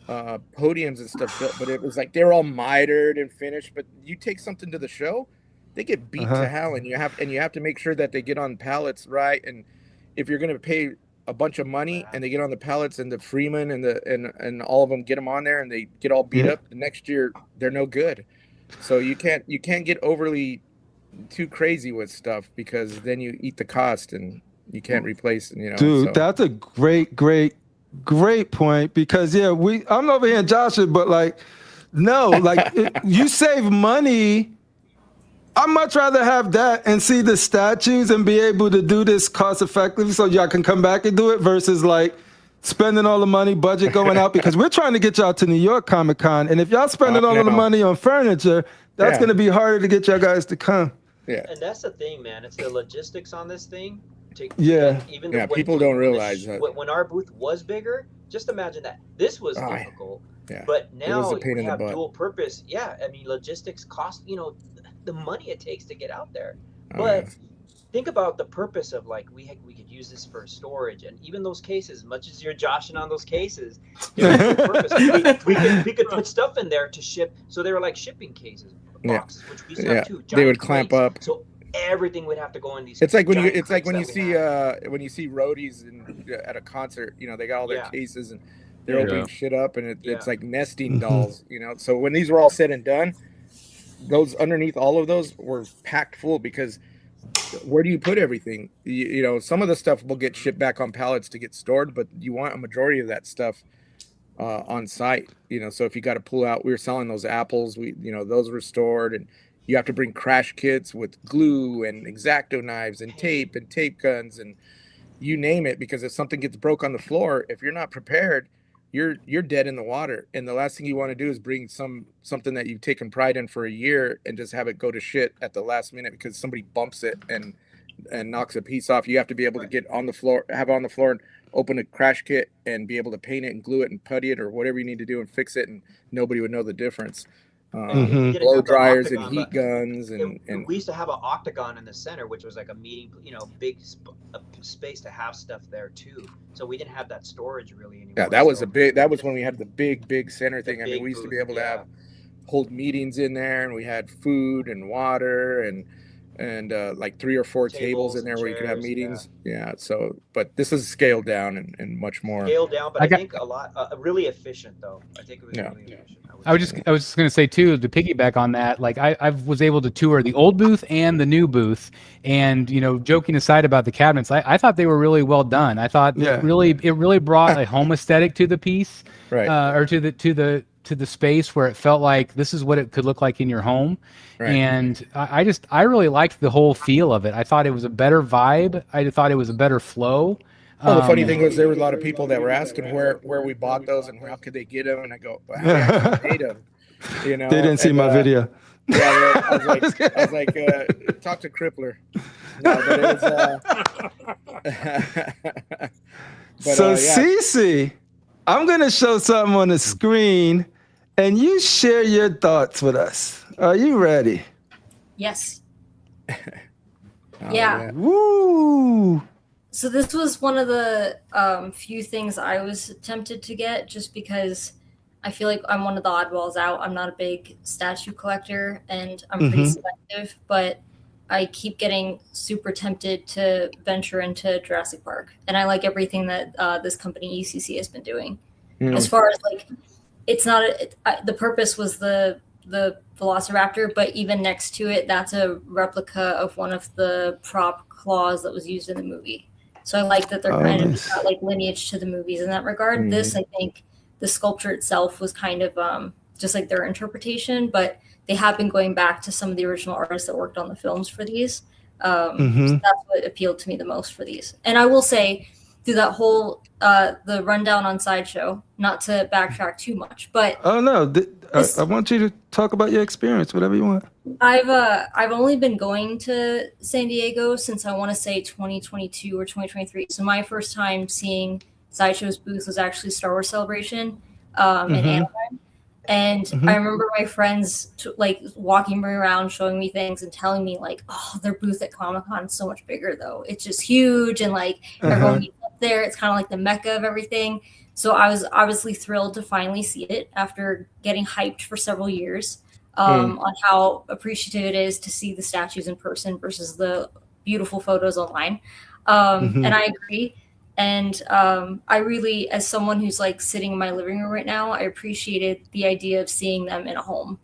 podiums and stuff built, but it was like they were all mitered and finished. But you take something to the show, they get beat to hell, and you have to make sure that they get on pallets right. And if you're gonna pay a bunch of money and they get on the pallets, and the Freeman and all of them get them on there and they get all beat up, the next year they're no good. So you can't get overly too crazy with stuff, because then you eat the cost and you can't replace, Dude, so. That's a great point, because I'm over here in Joshua, but like, no, like you save money. I'd much rather have that and see the statues and be able to do this cost effectively so y'all can come back and do it, versus like spending all the money, budget going out, because we're trying to get y'all to New York Comic Con. And if y'all spending all of the money on furniture, that's going to be harder to get y'all guys to come. Yeah. And that's the thing, man. It's the logistics on this thing. People don't realize that. When our booth was bigger, just imagine that. This was difficult. Yeah. But now we have dual purpose. Yeah, I mean, logistics cost, the money it takes to get out there. But think about the purpose of, like, we could use this for storage, and even those cases, as much as you're joshing on those cases, purpose. we could put stuff in there to ship. So they were like shipping cases, boxes, which we used to have too. They would clamp up. So everything would have to go in these. It's like when you see roadies at a concert, they got all their cases and they're opening shit up, and it's like nesting dolls, So when these were all said and done, those underneath all of those were packed full, because where do you put everything? Some of the stuff will get shipped back on pallets to get stored, but you want a majority of that stuff on site. So if you got to pull out, we were selling those apples, those were stored, and you have to bring crash kits with glue and X-Acto knives and tape guns and you name it, because if something gets broke on the floor, if you're not prepared, you're dead in the water. And the last thing you want to do is bring something that you've taken pride in for a year and just have it go to shit at the last minute because somebody bumps it and knocks a piece off. You have to be able to get on the floor, have it on the floor, and open a crash kit and be able to paint it and glue it and putty it or whatever you need to do and fix it, and nobody would know the difference. Blow dryers and heat guns and we used to have an octagon in the center, which was like a meeting, big space to have stuff there too. So we didn't have that storage really anymore. Yeah, that was when we had the big center thing. I mean, we used to be able to hold meetings in there, and we had food and water and like 3 or 4 tables in there where you could have meetings. Yeah. So, but this is scaled down and much more scaled down, but I think a lot really efficient though. I think it was really efficient. I was just going to say too, to piggyback on that, like I was able to tour the old booth and the new booth, and joking aside about the cabinets, I thought they were really well done. I thought it really brought a home aesthetic to the piece, right? Or to the space where it felt like this is what it could look like in your home. Right. And I really liked the whole feel of it. I thought it was a better vibe. I thought it was a better flow. Well, the funny thing was there were a lot of people that were asking where we bought those and how could they get them, and I go, well, I made them. They didn't see my video. Yeah, I was like, talk to Crippler. No, but it was. So CeeCee, I'm gonna show something on the screen, and you share your thoughts with us. Are you ready? Yes. Yeah. Woo! So this was one of the few things I was tempted to get, just because I feel like I'm one of the oddballs out. I'm not a big statue collector, and I'm pretty selective, but I keep getting super tempted to venture into Jurassic Park. And I like everything that this company ECC has been doing. As far as like, it's not, the purpose was the Velociraptor, but even next to it, that's a replica of one of the prop claws that was used in the movie. So I like that they're kind of got like lineage to the movies in that regard. This, I think the sculpture itself was kind of just like their interpretation, but they have been going back to some of the original artists that worked on the films for these. So that's what appealed to me the most for these. And I will say, through that whole the rundown on Sideshow, not to backtrack too much, but I want you to talk about your experience, whatever you want. I've only been going to San Diego since I want to say 2022 or 2023. So my first time seeing Sideshow's booth was actually Star Wars Celebration in Anaheim. And I remember my friends walking me around, showing me things and telling me like, oh, their booth at Comic-Con is so much bigger though. It's just huge. And like everyone meets up there. It's kind of like the mecca of everything. So I was obviously thrilled to finally see it after getting hyped for several years on how appreciative it is to see the statues in person versus the beautiful photos online. And I agree. And I really, as someone who's like sitting in my living room right now, I appreciated the idea of seeing them in a home.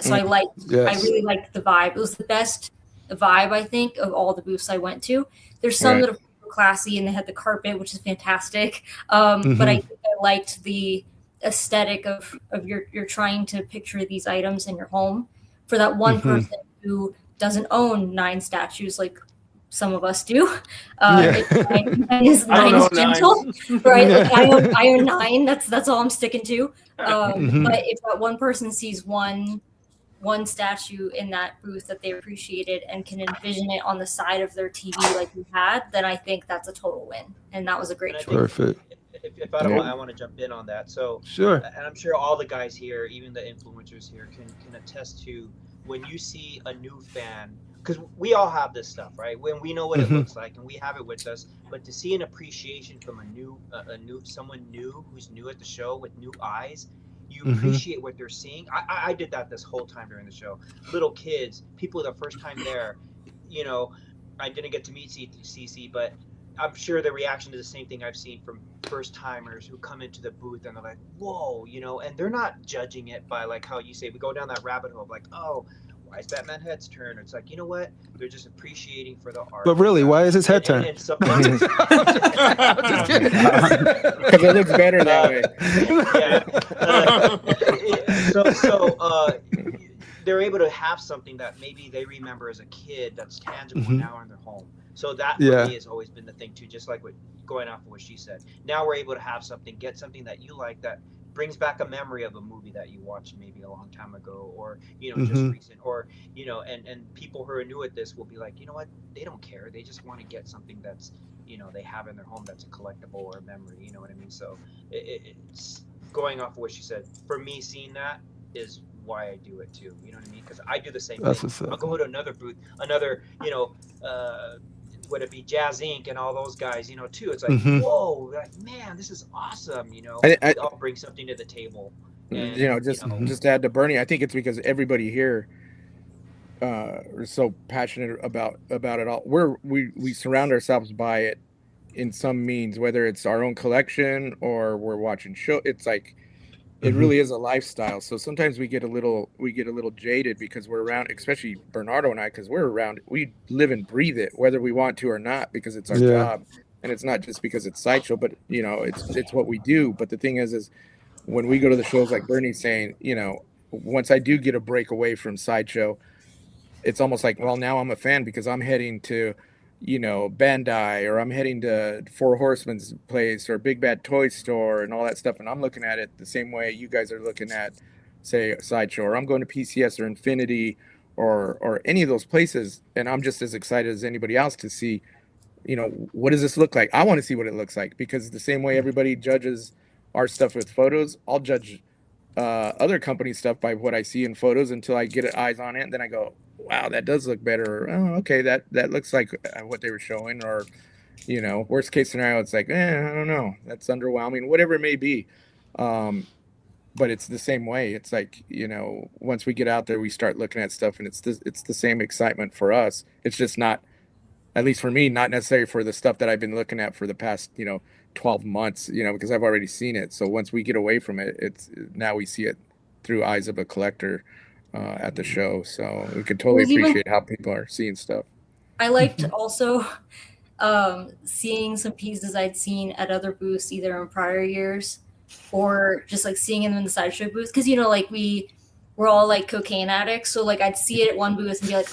So I really liked the vibe. It was the best vibe, I think, of all the booths I went to. There's some that are classy and they had the carpet, which is fantastic. But I think I liked the aesthetic of you're trying to picture these items in your home. For that one person who doesn't own 9 statues like some of us do. Nine is gentle, right? Like I own 9. That's all I'm sticking to. But if that one person sees one statue in that booth that they appreciated and can envision it on the side of their TV like we had, then I think that's a total win. And that was a great choice. Perfect. If I don't want, I want to jump in on that. So sure. And I'm sure all the guys here, even the influencers here, can attest to when you see a new fan, because we all have this stuff, right? When we know what it looks like and we have it with us, but to see an appreciation from someone new who's new at the show with new eyes, you appreciate what they're seeing. I did that this whole time during the show. Little kids, people the first time there, I didn't get to meet CeeCee, but I'm sure the reaction is the same thing I've seen from first timers who come into the booth and they're like, whoa, and they're not judging it by like how you say, we go down that rabbit hole of like, oh, why is Batman head's turn? It's like, you know what? They're just appreciating for the art. But really, why is his head turned? I'm just kidding. Because it looks better that way. So they're able to have something that maybe they remember as a kid that's tangible now in their home. So that for me has always been the thing too, just like what going off of what she said. Now we're able to have something, get something that you like that brings back a memory of a movie that you watched maybe a long time ago, or just recent, or and people who are new at this will be like, you know what, they don't care, they just want to get something that's they have in their home that's a collectible or a memory, you know what I mean? So it's going off of what she said. For me, seeing that is why I do it too, you know what I mean? Because I do the same thing. I'll go to another booth, another would it be Jazz Inc. and all those guys, too. It's like, whoa, like, man, this is awesome, I all bring something to the table. And, just to add to Bernie, I think it's because everybody here are so passionate about it all. We surround ourselves by it in some means, whether it's our own collection or we're watching show. It's like it really is a lifestyle. So sometimes we get a little jaded because we're around, especially Bernardo and I, because we're around, we live and breathe it, whether we want to or not, because it's our job. And it's not just because it's Sideshow, but it's what we do. But the thing is when we go to the shows, like Bernie's saying, once I do get a break away from Sideshow, it's almost like, well, now I'm a fan because I'm heading to Bandai, or I'm heading to Four Horsemen's place or Big Bad Toy Store and all that stuff, and I'm looking at it the same way you guys are looking at, say, Sideshow, or I'm going to PCS or Infinity or any of those places, and I'm just as excited as anybody else to see, what does this look like? I want to see what it looks like, because the same way everybody judges our stuff with photos, I'll judge other company stuff by what I see in photos until I get eyes on it, and then I go, wow, that does look better. Or, oh, okay, that looks like what they were showing. Or, worst case scenario, it's like, I don't know, that's underwhelming, whatever it may be. But it's the same way. It's like, once we get out there, we start looking at stuff, and it's the same excitement for us. It's just not, at least for me, not necessarily for the stuff that I've been looking at for the past 12 months, because I've already seen it. So once we get away from it, now we see it through eyes of a collector at the show. So we can totally appreciate how people are seeing stuff. I liked also seeing some pieces I'd seen at other booths, either in prior years or just like seeing them in the Sideshow booth. Because we're all like cocaine addicts, so like I'd see it at one booth and be like,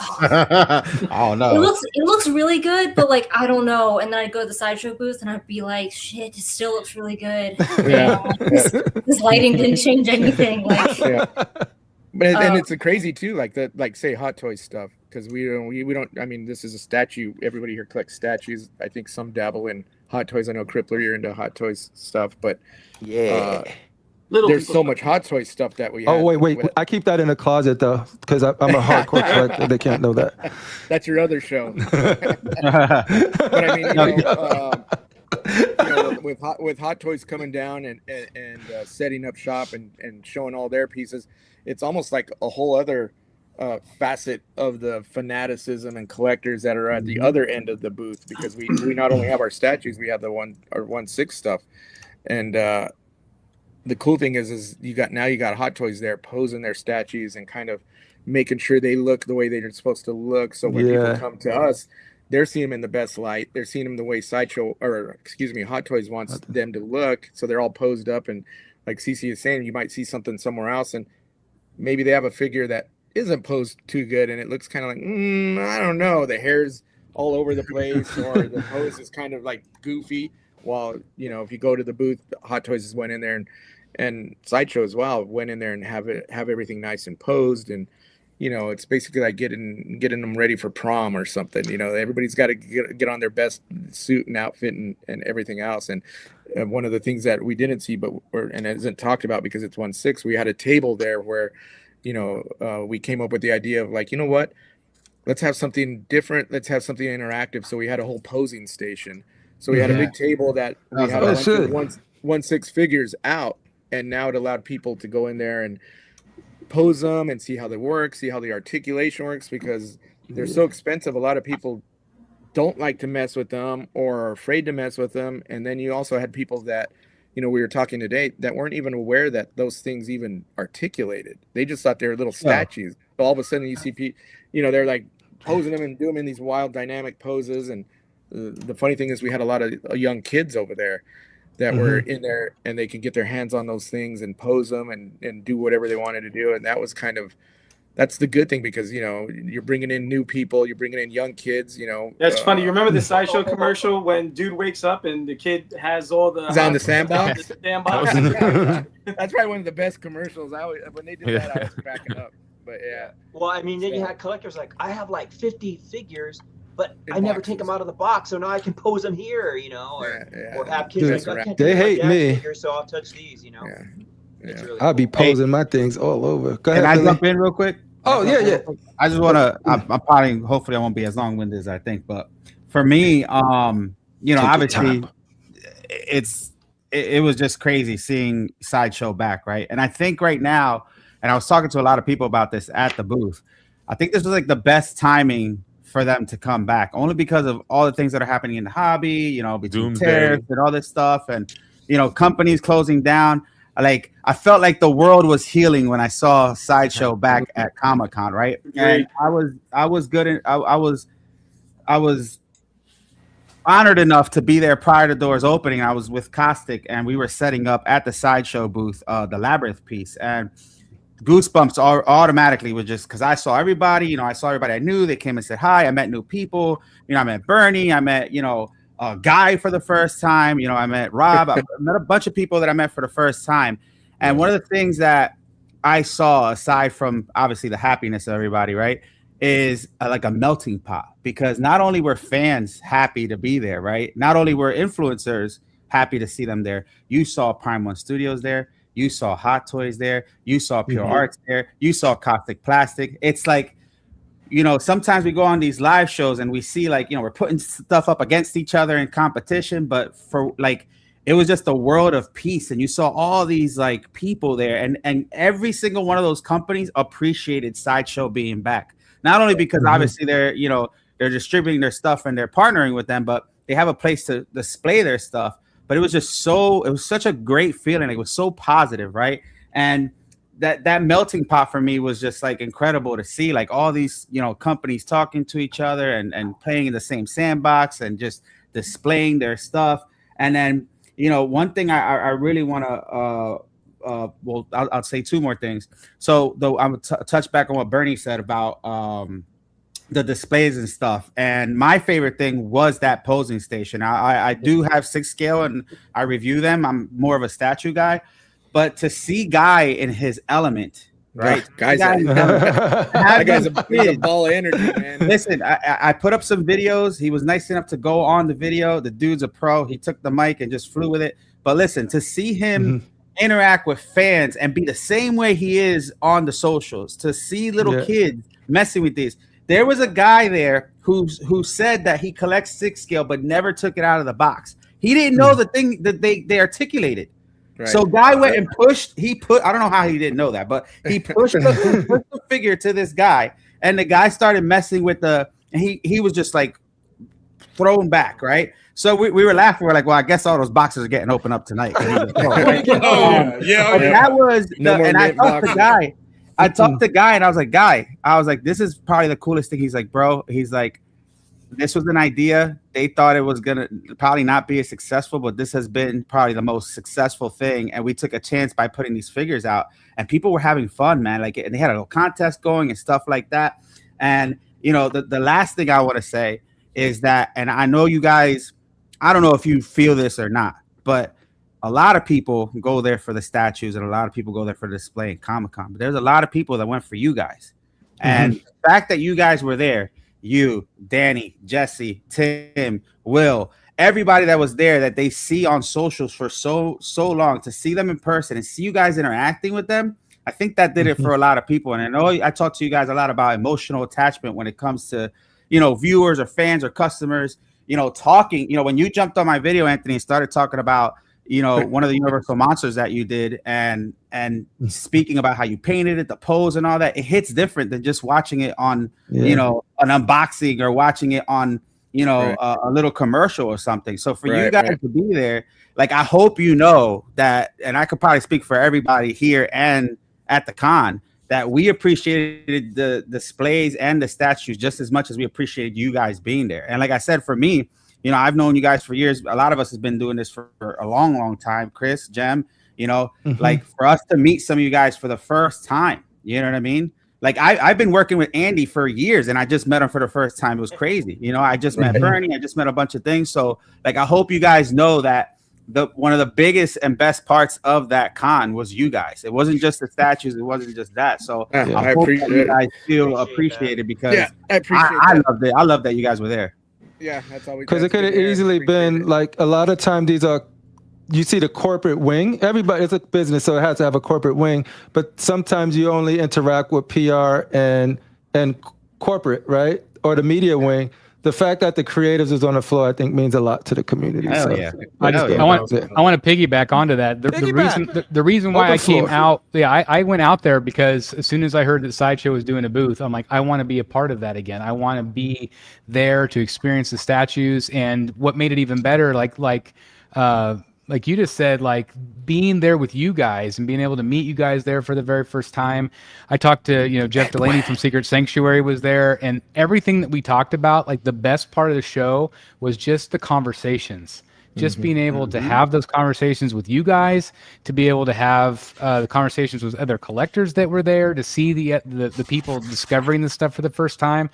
oh no, it looks really good, but like I don't know. And then I'd go to the Sideshow booth and I'd be like, shit, it still looks really good. This lighting didn't change anything. But and it's crazy too, like say Hot Toys stuff, because we don't. I mean, this is a statue. Everybody here collects statues. I think some dabble in Hot Toys. I know Crippler, you're into Hot Toys stuff, but there's so much Hot Toys stuff that we have. Oh, wait. I keep that in a closet, though, because I'm a hardcore collector. They can't know that. That's your other show. But I mean, with Hot Toys coming down and setting up shop and showing all their pieces, it's almost like a whole other facet of the fanaticism and collectors that are at the other end of the booth, because we not only have our statues, we have our 1/6 stuff. And the cool thing is you got Hot Toys there posing their statues and kind of making sure they look the way they're supposed to look. So when people come to us, they're seeing them in the best light. They're seeing them the way Hot Toys wants them to look. So they're all posed up, and like CeeCee is saying, you might see something somewhere else, and maybe they have a figure that isn't posed too good, and it looks kind of like, I don't know, the hair's all over the place, or the pose is kind of like goofy. While if you go to the booth, Hot Toys just went in there, and Sideshow as well went in there and have everything nice and posed, and it's basically like getting them ready for prom or something. Everybody's got to get on their best suit and outfit and everything else. And one of the things that we didn't see, and it isn't talked about because it's 1/6, we had a table there where we came up with the idea of like, what, let's have something different, let's have something interactive. So we had a whole posing station. So we had a big table that we had a bunch of 1/6 figures out, and now it allowed people to go in there and pose them and see how they work, see how the articulation works, because they're so expensive. A lot of people don't like to mess with them or are afraid to mess with them. And then you also had people that, we were talking today, that weren't even aware that those things even articulated. They just thought they were little statues. So all of a sudden you see they're like posing them and doing them in these wild dynamic poses. And the funny thing is we had a lot of young kids over there that were in there, and they could get their hands on those things and pose them and do whatever they wanted to do. And that was kind of that's the good thing, because you're bringing in new people, you're bringing in young kids. That's funny. You remember the Sideshow commercial when dude wakes up and the kid has all the He's on the sandbox. sandbox. That's probably one of the best commercials. When they did that, I was cracking up. But yeah. Well, I mean, then you had collectors like, I have like 50 figures, but I never take them out of the box, so now I can pose them here, or have kids like, I can't they hate me, figures, so I'll touch these, Yeah. It's really I'll be posing my things all over. Go ahead, Can I Billy. jump in real quick? Oh yeah. I just want to. I'm probably, hopefully, I won't be as long-winded as I think. But for me, obviously, it was just crazy seeing Sideshow back, right? And I think right now, and I was talking to a lot of people about this at the booth. I think this was like the best timing for them to come back, only because of all the things that are happening in the hobby, between tariffs and all this stuff, and companies closing down. Like, I felt like the world was healing when I saw Sideshow back at Comic-Con, right? And I was honored enough to be there prior to doors opening. I was with Caustic, and we were setting up at the Sideshow booth, the Labyrinth piece, and goosebumps automatically was just because I saw everybody. I saw everybody I knew. They came and said hi. I met new people. I met Bernie. I met Guy for the first time. I met Rob. I met a bunch of people that I met for the first time. And one of the things that I saw, aside from obviously the happiness of everybody, right, is like a melting pot, because not only were fans happy to be there, right? Not only were influencers happy to see them there. You saw Prime One Studios there. You saw Hot Toys there. You saw Pure Arts there. You saw Caustic Plastic. It's like, sometimes we go on these live shows and we see like, we're putting stuff up against each other in competition, but for like, it was just a world of peace. And you saw all these like people there, and every single one of those companies appreciated Sideshow being back. Not only because obviously they're distributing their stuff and they're partnering with them, but they have a place to display their stuff. But it was just it was such a great feeling. It was so positive, right? And that melting pot for me was just like incredible to see, like all these companies talking to each other and playing in the same sandbox and just displaying their stuff. And then one thing I really want to I'll say two more things. So though I'm gonna touch back on what Bernie said about the displays and stuff. And my favorite thing was that posing station. I do have 6 scale and I review them. I'm more of a statue guy. But to see Guy in his element, right? That guy's a ball of energy, man. Listen, I put up some videos. He was nice enough to go on the video. The dude's a pro. He took the mic and just flew with it. But listen, to see him interact with fans and be the same way he is on the socials, to see little kids messing with these. There was a guy there who said that he collects 6 scale but never took it out of the box. He didn't know the thing that they articulated. Right. So Guy went and pushed. I don't know how he didn't know that, but he pushed the figure to this guy, and the guy started messing with and he was just like thrown back, right? So we were laughing. We're like, well, I guess all those boxes are getting opened up tonight. That was and I talked to Guy. I talked to Guy, and I was like, Guy, this is probably the coolest thing. He's like, bro, this was an idea. They thought it was gonna probably not be as successful, but this has been probably the most successful thing. And we took a chance by putting these figures out, and people were having fun, man. Like, and they had a little contest going and stuff like that. And the last thing I want to say is that, and I know you guys, I don't know if you feel this or not, but a lot of people go there for the statues, and a lot of people go there for the display in Comic-Con. But there's a lot of people that went for you guys, and the fact that you guys were there. You, Danny, Jesse, Tim, Will, everybody that was there that they see on socials for so long, to see them in person and see you guys interacting with them, I think that did it for a lot of people. And I know I talked to you guys a lot about emotional attachment when it comes to, viewers or fans or customers, talking, when you jumped on my video, Anthony, and started talking about, one of the Universal Monsters that you did and speaking about how you painted it, the pose and all that, it hits different than just watching it on, an unboxing or watching it on, a little commercial or something. So for you guys to be there, like, I hope that, and I could probably speak for everybody here and at the con, that we appreciated the displays and the statues just as much as we appreciated you guys being there. And like I said, for me, I've known you guys for years. A lot of us has been doing this for a long, long time. Chris, Jem, like for us to meet some of you guys for the first time, you know what I mean? like I've been working with Andy for years, and I just met him for the first time. It was crazy. You know, I just met Bernie. I just met a bunch of things. So like, I hope you guys know that one of the biggest and best parts of that con was you guys. It wasn't just the statues. It wasn't just that. So I hope that you guys feel appreciated because I appreciate I loved it. I love that you guys were there. Yeah, that's always because it could have easily been like a lot of time these are. You see the corporate wing. Everybody, it's a business, so it has to have a corporate wing. But sometimes you only interact with PR and corporate, right? Or the media wing. The fact that the creatives is on the floor, I think, means a lot to the community. Hell so. yeah. I want to piggyback onto that. The reason why I came out, I went out there because as soon as I heard that Sideshow was doing a booth, I'm like, I want to be a part of that again. I want to be there to experience the statues. And what made it even better, like you just said, like being there with you guys and being able to meet you guys there for the very first time. I talked to, Jeff Delaney from Secret Sanctuary was there, and everything that we talked about, like the best part of the show was just the conversations, just being able to have those conversations with you guys, to be able to have the conversations with other collectors that were there, to see the people discovering this stuff for the first time.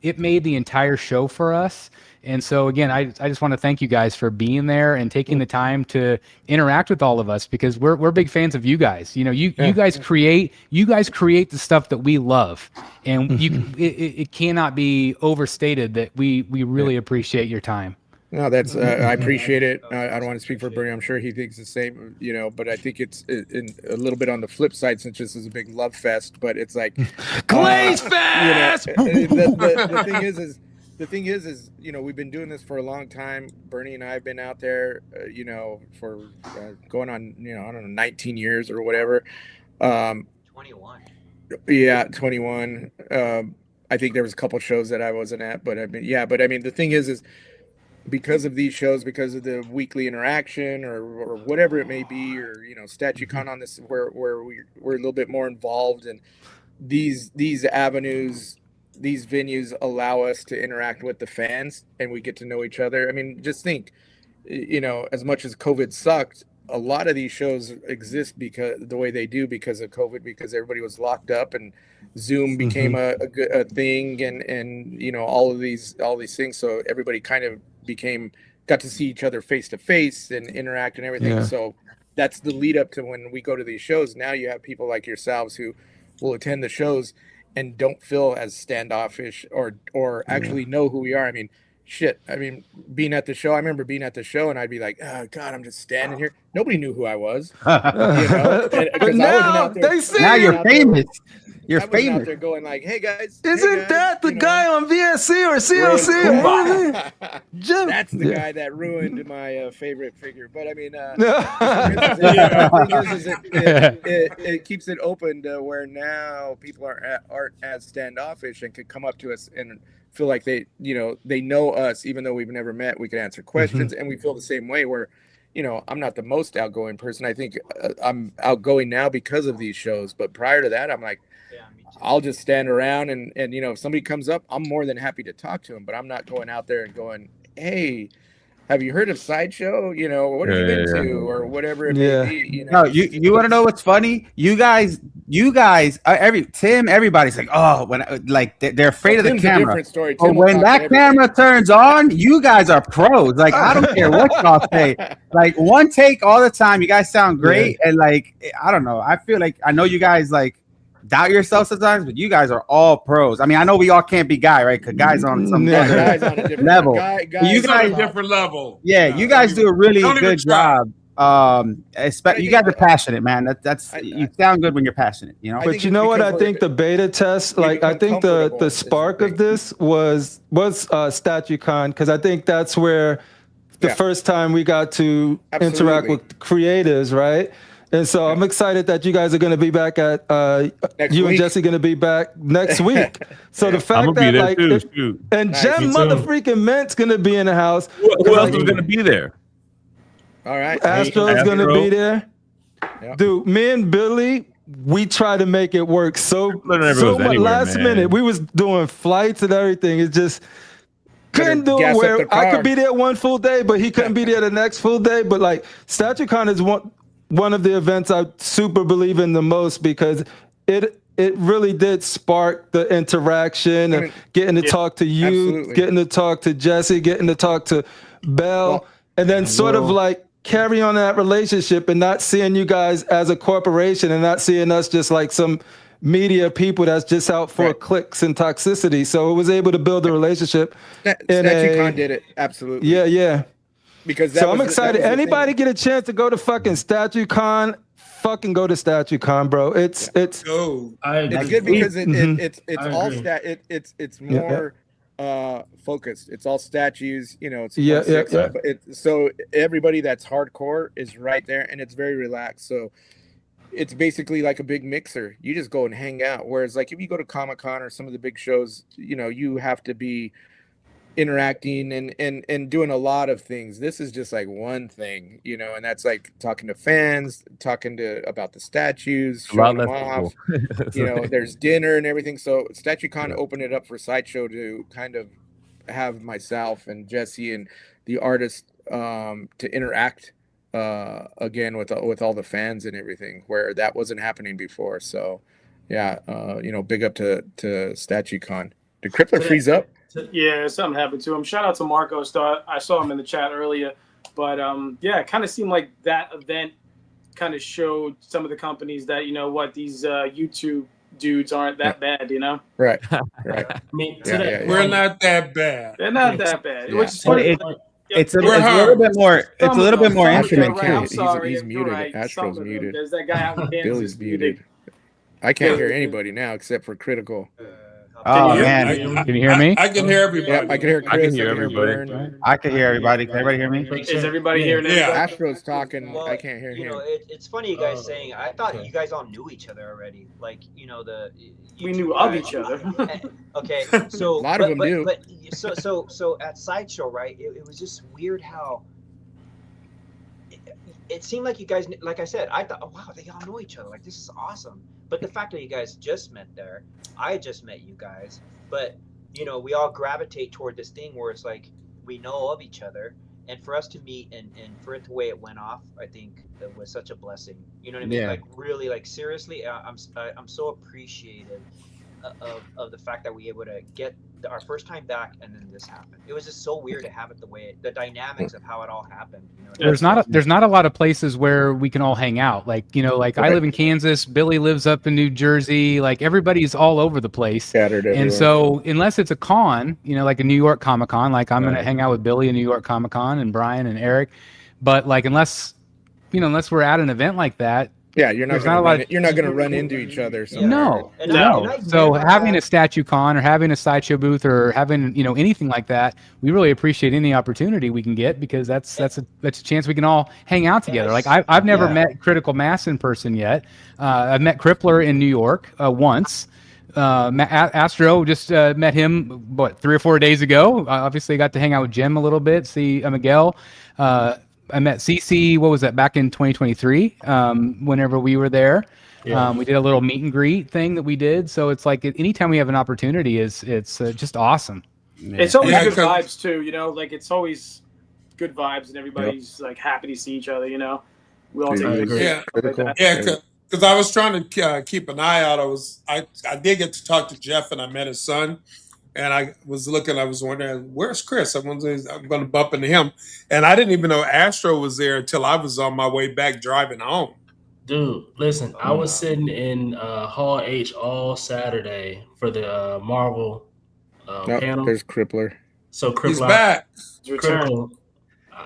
It made the entire show for us. And so again, I just want to thank you guys for being there and taking the time to interact with all of us, because we're big fans of you guys. You guys create the stuff that we love, and it cannot be overstated that we really appreciate your time. No, that's I appreciate it. I don't want to speak for Bernie. I'm sure he thinks the same, but I think it's a little bit on the flip side, since this is a big love fest. But it's like Glaze fest. The thing is, we've been doing this for a long time. Bernie and I have been out there, for going on, I don't know, 19 years or whatever. 21. Yeah, 21. I think there was a couple shows that I wasn't at, but the thing is because of these shows, because of the weekly interaction or whatever it may be, or STATUECON on this, where we're a little bit more involved, and these avenues, these venues allow us to interact with the fans, and we get to know each other. I mean, just think, as much as COVID sucked, a lot of these shows exist because the way they do because of COVID, because everybody was locked up and Zoom became a thing, and all these things. So everybody kind of got to see each other face to face and interact and everything. Yeah. So that's the lead up to when we go to these shows. Now you have people like yourselves who will attend the shows and don't feel as standoffish or actually know who we are. I mean, being at the show, I remember being at the show and I'd be like, oh God, I'm just standing here. Nobody knew who I was. But now they see. Now you're famous. You're famous. Out there going like, hey guys. Isn't that the guy on VSC or c.o.c? That's the guy that ruined my favorite figure. But I mean, it keeps it open to where now people aren't as standoffish and can come up to us and feel like they know us, even though we've never met. We can answer questions, and we feel the same way where, I'm not the most outgoing person. I think I'm outgoing now because of these shows. But prior to that, I'm like, I'll just stand around and if somebody comes up, I'm more than happy to talk to them, but I'm not going out there and going, hey, have you heard of Sideshow? What have you been to, or whatever it may be. No, you want to know what's funny? You guys, everybody's like, oh, when they're afraid of the camera. But when that camera turns on, you guys are pros. Like, I don't care what y'all say. Like, one take all the time. You guys sound great, and I don't know. I feel like I know you guys doubt yourself sometimes, but you guys are all pros. I mean, I know we all can't be Guy, right? Because Guy's on some guys on a different level. You guys on a different level. Yeah, you guys do a really good job. You guys are passionate, man. That's you sound good when you're passionate, But you know what? I think the beta test, I think the spark of this was STATUECON, because I think that's where the first time we got to interact with creatives, right? And so I'm excited that you guys are going to be back at and Jesse going to be back next week. So the fact that and Jem motherfucking Mint's going to be in the house. Who else is going to be there? All right, Astro is going to be there. Yep. Dude, me and Billy, we try to make it work so much last minute. We was doing flights and everything. It just couldn't do it where I could be there one full day, but he couldn't be there the next full day. But STATUECON is one of the events I super believe in the most, because it it really did spark the interaction and getting to talk to you, absolutely. getting to talk to Jesse, getting to talk to Bell, and then sort of like carry on that relationship and not seeing you guys as a corporation and not seeing us just like some media people that's just out for clicks and toxicity. So it was able to build a relationship. StatueCon did it, absolutely. Yeah. Because so I'm excited. Anybody get a chance to go to fucking StatueCon? Fucking go to StatueCon, bro. It's it's good because it's more focused. It's all statues, you know. It's so everybody that's hardcore is right there, and it's very relaxed. So it's basically like a big mixer. You just go and hang out. Whereas like if you go to Comic-Con or some of the big shows, you know, you have to be interacting and doing a lot of things. This is just like one thing, you know, and that's like talking to fans, talking about the statues, showing them off. You know, there's dinner and everything. So StatueCon opened it up for Sideshow to kind of have myself and Jesse and the artist to interact again with all the fans and everything, where that wasn't happening before. So yeah, you know, big up to StatueCon. Did Crippler freeze up? Yeah, something happened to him. Shout out to Marcos. I saw him in the chat earlier, but yeah, it kind of seemed like that event kind of showed some of the companies that, you know what, these YouTube dudes aren't that bad, you know? Right. I mean, we're not that bad. They're not that bad. Which is funny. It's a little bit more. It's a little bit more intimate. I'm sorry, he's muted. Right. Astro's muted. There's that guy out in Kansas. Billy's muted. I can't hear anybody now except for Critical. Oh man, can you hear me? I can hear everybody. Yeah, I can hear Chris. I can hear everybody. I can hear everybody. Can everybody hear me? Is everybody hearing Yeah. Astro's talking. Well, I can't hear you him. know, it's funny you guys saying. I thought you guys all knew each other already. Like, you know, we knew of each other. Okay, so a lot of them knew. But so at Sideshow, right? It was just weird how it seemed like you guys. Like I said, I thought, oh wow, they all know each other. Like, this is awesome. But the fact that you guys just met there, I just met you guys. But, you know, we all gravitate toward this thing where it's like we know of each other. And for us to meet and for it the way it went off, I think it was such a blessing. You know what I mean? Yeah. Like, really, like, seriously, I'm so appreciative of the fact that we were able to get our first time back, and then this happened. It was just so weird to have it the dynamics of how it all happened. You know, there's not a lot of places where we can all hang out. Like, you know, like I live in Kansas, Billy lives up in New Jersey, like everybody's all over the place. Scattered everywhere. And so unless it's a con, you know, like a New York Comic-Con, like I'm going to hang out with Billy in New York Comic-Con and Brian and Eric. But like, unless we're at an event like that, yeah, you're not going to run into each other. No. So having a StatueCon or having a Sideshow booth or having, you know, anything like that, we really appreciate any opportunity we can get, because that's a chance we can all hang out together. Like I've never met Critical Mass in person yet. I've met Crippler in New York once. Astro, just met him 3 or 4 days ago. Obviously got to hang out with Jim a little bit, see Miguel. I met CeeCee, what was that, back in 2023, whenever we were there. Yeah. We did a little meet and greet thing that we did. So it's like anytime we have an opportunity, it's just awesome. Yeah. It's always good vibes too, you know, like it's always good vibes and everybody's like happy to see each other, you know. We all take it. Because I was trying to keep an eye out. I did get to talk to Jeff, and I met his son. And I was wondering, where's Chris? I'm going to bump into him. And I didn't even know Astro was there until I was on my way back driving home. Dude, listen, I was sitting in Hall H all Saturday for the Marvel panel. There's Crippler. So Crippler. He's back. Crippler.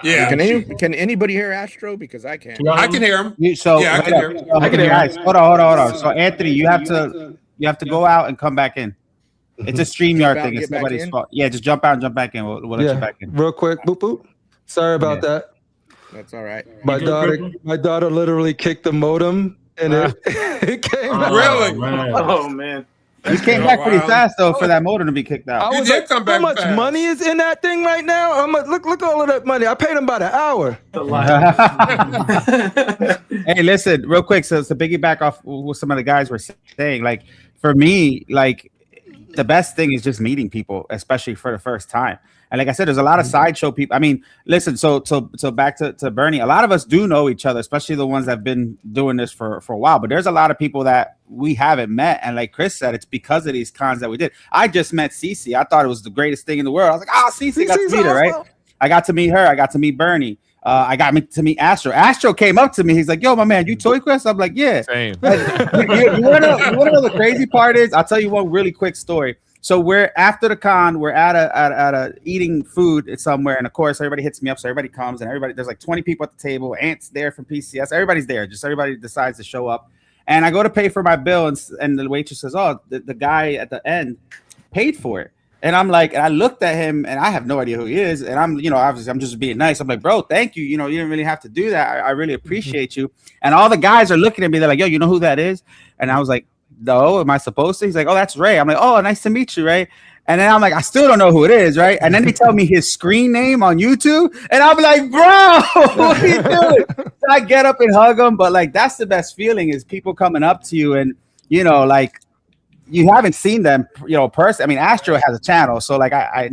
Yeah. Can anybody hear Astro? Because I can. I can hear him. I can hear him. I can hear him. Hold on. So Anthony, you have to go out and come back in. It's a StreamYard thing. It's nobody's fault. Yeah, just jump out and jump back in. We'll let you back in. Real quick. Boop, boop. Sorry about that. That's all right. My daughter literally kicked the modem, and it came out. Really? Oh, man. You came back pretty fast, though, for that modem to be kicked out. I was like, how much money is in that thing right now? Look all of that money. I paid him about an hour. Hey, listen, real quick. So to piggyback off what some of the guys were saying, like, for me, like, the best thing is just meeting people, especially for the first time. And like I said, there's a lot of sideshow people. I mean, listen, so back to Bernie, a lot of us do know each other, especially the ones that have been doing this for a while. But there's a lot of people that we haven't met. And like Chris said, it's because of these cons that we did. I just met CeeCee. I thought it was the greatest thing in the world. I was like, oh, CeeCee, got to meet her, right? I got to meet her. I got to meet Bernie. I got to meet Astro. Astro came up to me. He's like, yo, my man, you ToyQuest? I'm like, yeah. Same. You want to know the crazy part is? I'll tell you one really quick story. So we're after the con, we're at a eating food somewhere, and of course everybody hits me up. So everybody comes, and there's like 20 people at the table. Ant's there from PCS. Everybody's there. Just everybody decides to show up. And I go to pay for my bill, and the waitress says, "Oh, the guy at the end paid for it." And I'm like, and I looked at him, and I have no idea who he is. And I'm, obviously I'm just being nice. I'm like, bro, thank you. You didn't really have to do that. I really appreciate you. And all the guys are looking at me. They're like, yo, you know who that is? And I was like, no, am I supposed to? He's like, oh, that's Ray. I'm like, oh, nice to meet you, Ray. And then I'm like, I still don't know who it is, right? And then they tell me his screen name on YouTube, and I'm like, bro, what are you doing? So I get up and hug him, but like that's the best feeling is people coming up to you, and like you haven't seen them, person. I mean, Astro has a channel, so like I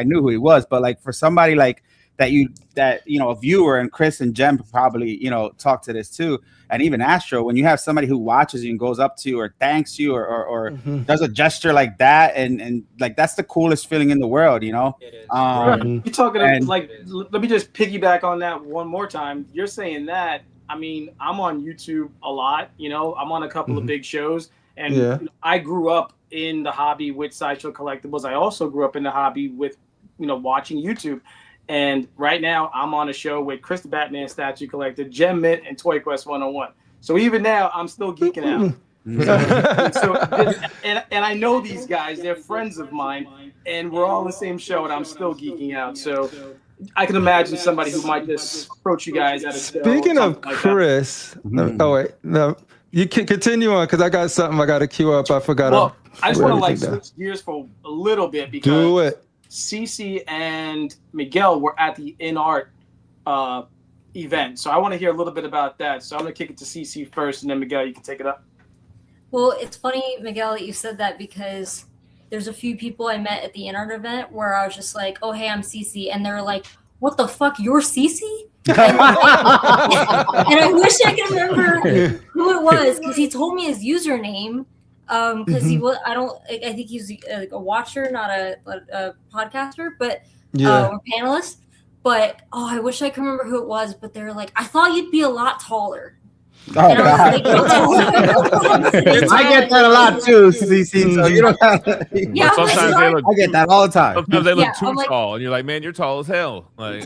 knew who he was, but like for somebody like that, a viewer, and Chris and Jem probably talk to this too. And even Astro, when you have somebody who watches you and goes up to you or thanks you or does a gesture like that, and like that's the coolest feeling in the world, It is. You're talking like, let me just piggyback on that one more time. You're saying that. I mean, I'm on YouTube a lot. I'm on a couple of big shows, and I grew up in the hobby with Sideshow Collectibles. I also grew up in the hobby with watching YouTube. And right now, I'm on a show with Chris the Batman statue collector, Jem Mint, and ToyQuest101. So even now, I'm still geeking out. and I know these guys; they're friends of mine, and we're all on the same show, and I'm still geeking out. So I can imagine somebody who might just approach you guys at a show. Speaking of Chris, oh wait, no, you can continue on because I got something I got to queue up. I forgot. Well, I just want to switch gears for a little bit because do it. CeeCee and Miguel were at the InArt event. So I want to hear a little bit about that. So I'm going to kick it to CeeCee first, and then Miguel, you can take it up. Well, it's funny, Miguel, that you said that because there's a few people I met at the InArt event where I was just like, oh, hey, I'm CeeCee. And they're like, what the fuck, you're CeeCee? And I wish I could remember who it was because he told me his username. Because he was, I think he's like a watcher, not a podcaster, but or panelist. But I wish I could remember who it was. But they're like, I thought you'd be a lot taller. Oh, God. I get that a lot too, CeeCee. So you don't have to. Yeah, sometimes I get that all the time. Sometimes they look too tall, and you're like, man, you're tall as hell. Like,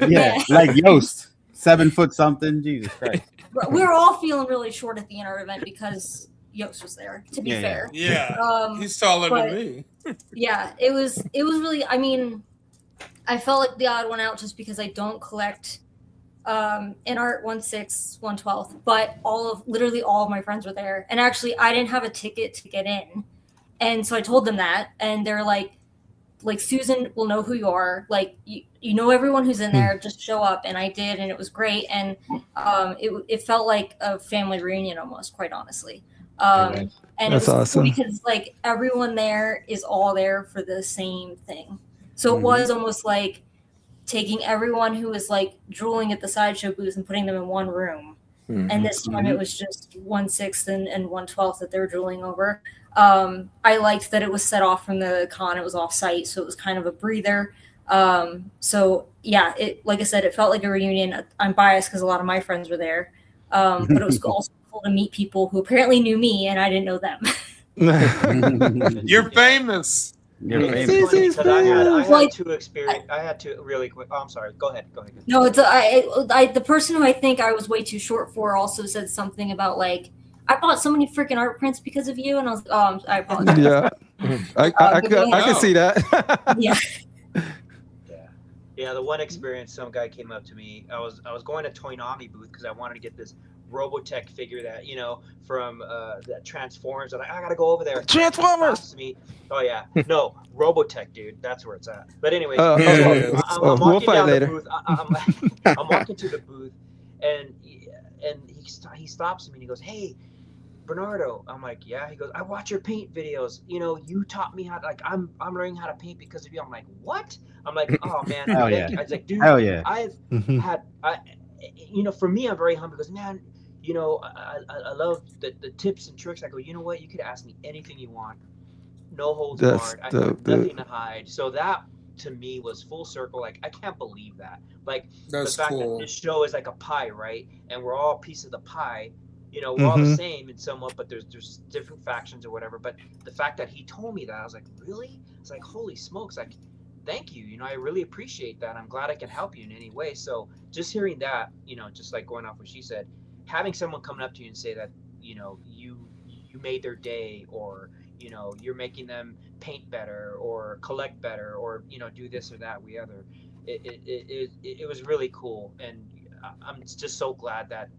like Yost, 7 foot something. Jesus Christ. We were all feeling really short at the InArt event because Yost was there, to be fair. Yeah. He's taller than me. Yeah, it was really, I mean, I felt like the odd one out just because I don't collect InArt 1/6, 1/12, but literally all of my friends were there. And actually I didn't have a ticket to get in. And so I told them that, and they're like Susan will know who you are. Like you know everyone who's in there, just show up. And I did, and it was great. And it felt like a family reunion almost, quite honestly. And that's it was awesome because like everyone there is all there for the same thing. So it was almost like taking everyone who was like drooling at the Sideshow booth and putting them in one room. And this time it was just 1/6 and 1/12 that they were drooling over. I liked that it was set off from the con. It was off site, so it was kind of a breather. So yeah, like I said, it felt like a reunion. I'm biased because a lot of my friends were there, but it was also cool to meet people who apparently knew me and I didn't know them. You're famous. I had two really quick. Oh, I'm sorry. Go ahead. No, it's the person who I think I was way too short for also said something about like, I bought so many freaking art prints because of you, and I was I apologize. Yeah, I can see that. Yeah. The one experience, some guy came up to me. I was going to Toynami booth because I wanted to get this Robotech figure that from that Transformers. And I gotta go over there. Transformers. Me. Oh yeah, no Robotech, dude. That's where it's at. But anyway, we'll fight later. I'm walking to the booth, and he stops me and he goes, "Hey, Bernardo. I'm like, yeah. He goes, I watch your paint videos. You know, you taught me how to, like, I'm learning how to paint because of you. I'm like, what? I'm like, oh man, thank you. I was like, dude, I've had, you know, for me, I'm very humble because, man, you know, I love the tips and tricks. I go, you know what? You could ask me anything you want. No holds barred. I have nothing to hide. So that to me was full circle. Like, I can't believe that. Like, That's the fact cool. that this show is like a pie, right? And we're all a piece of the pie. You know, we're all the same in somewhat, but there's different factions or whatever. But the fact that he told me that, I was like, really? It's like, holy smokes! Like, thank you. You know, I really appreciate that. I'm glad I can help you in any way. So just hearing that, you know, just like going off what she said, having someone coming up to you and say that, you know, you made their day, or, you know, you're making them paint better or collect better, or, you know, do this or that, other. It was really cool, and I'm just so glad that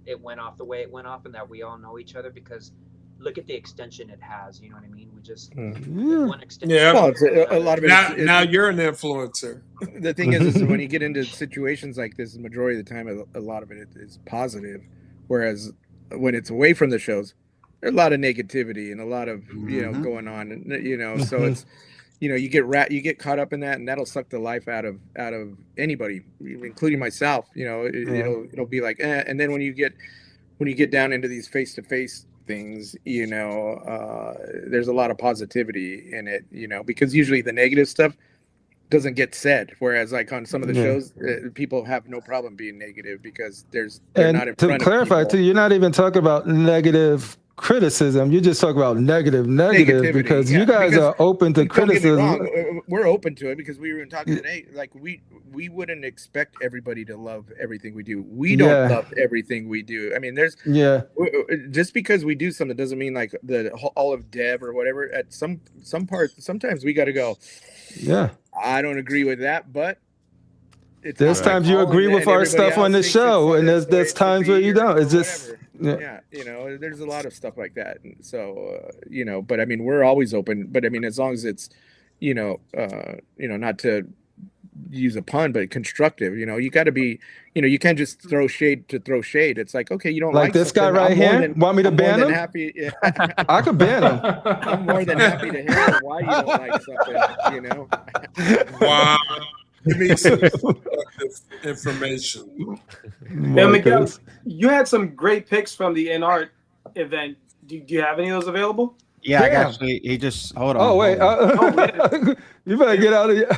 it went off the way it went off, and that we all know each other, because look at the extension it has. You know what I mean? We just one extension. Yeah, well, it's a lot of it. Now you're an influencer. The thing is when you get into situations like this, the majority of the time, a lot of it is positive, whereas when it's away from the shows, there's a lot of negativity and a lot of, you know, going on, and, you know, so it's, you know, you get caught up in that, and that'll suck the life out of anybody, including myself. You know, it'll be like, and then when you get down into these face-to-face things, you know, there's a lot of positivity in it, you know, because usually the negative stuff doesn't get said, whereas like on some of the shows, people have no problem being negative because they're not in front of people. To clarify too, you're not even talking about negative criticism. You just talk about negative because you guys are open to criticism. Don't get me wrong, we're open to it, because we were even talking today, like we wouldn't expect everybody to love everything we do. We don't love everything we do. I mean, there's just because we do something doesn't mean like all of dev or whatever. At some parts, sometimes we got to go, I don't agree with that, but there's times you agree with our stuff on the show, and there's times where you don't. It's just you know, there's a lot of stuff like that. And so you know, but I mean, we're always open. But I mean, as long as it's, you know, not to use a pun, but constructive. You know, you got to be, you know, you can't just throw shade to throw shade. It's like, okay, you don't like this guy right here. Want me to ban him? Happy, I could ban him. I'm more than happy to hear why you don't like something. You know. Wow. Give me some information. Yeah, Miguel, you had some great picks from the InArt event. Do you have any of those available? Yeah, actually, he just hold on. Oh wait, you better get out of here.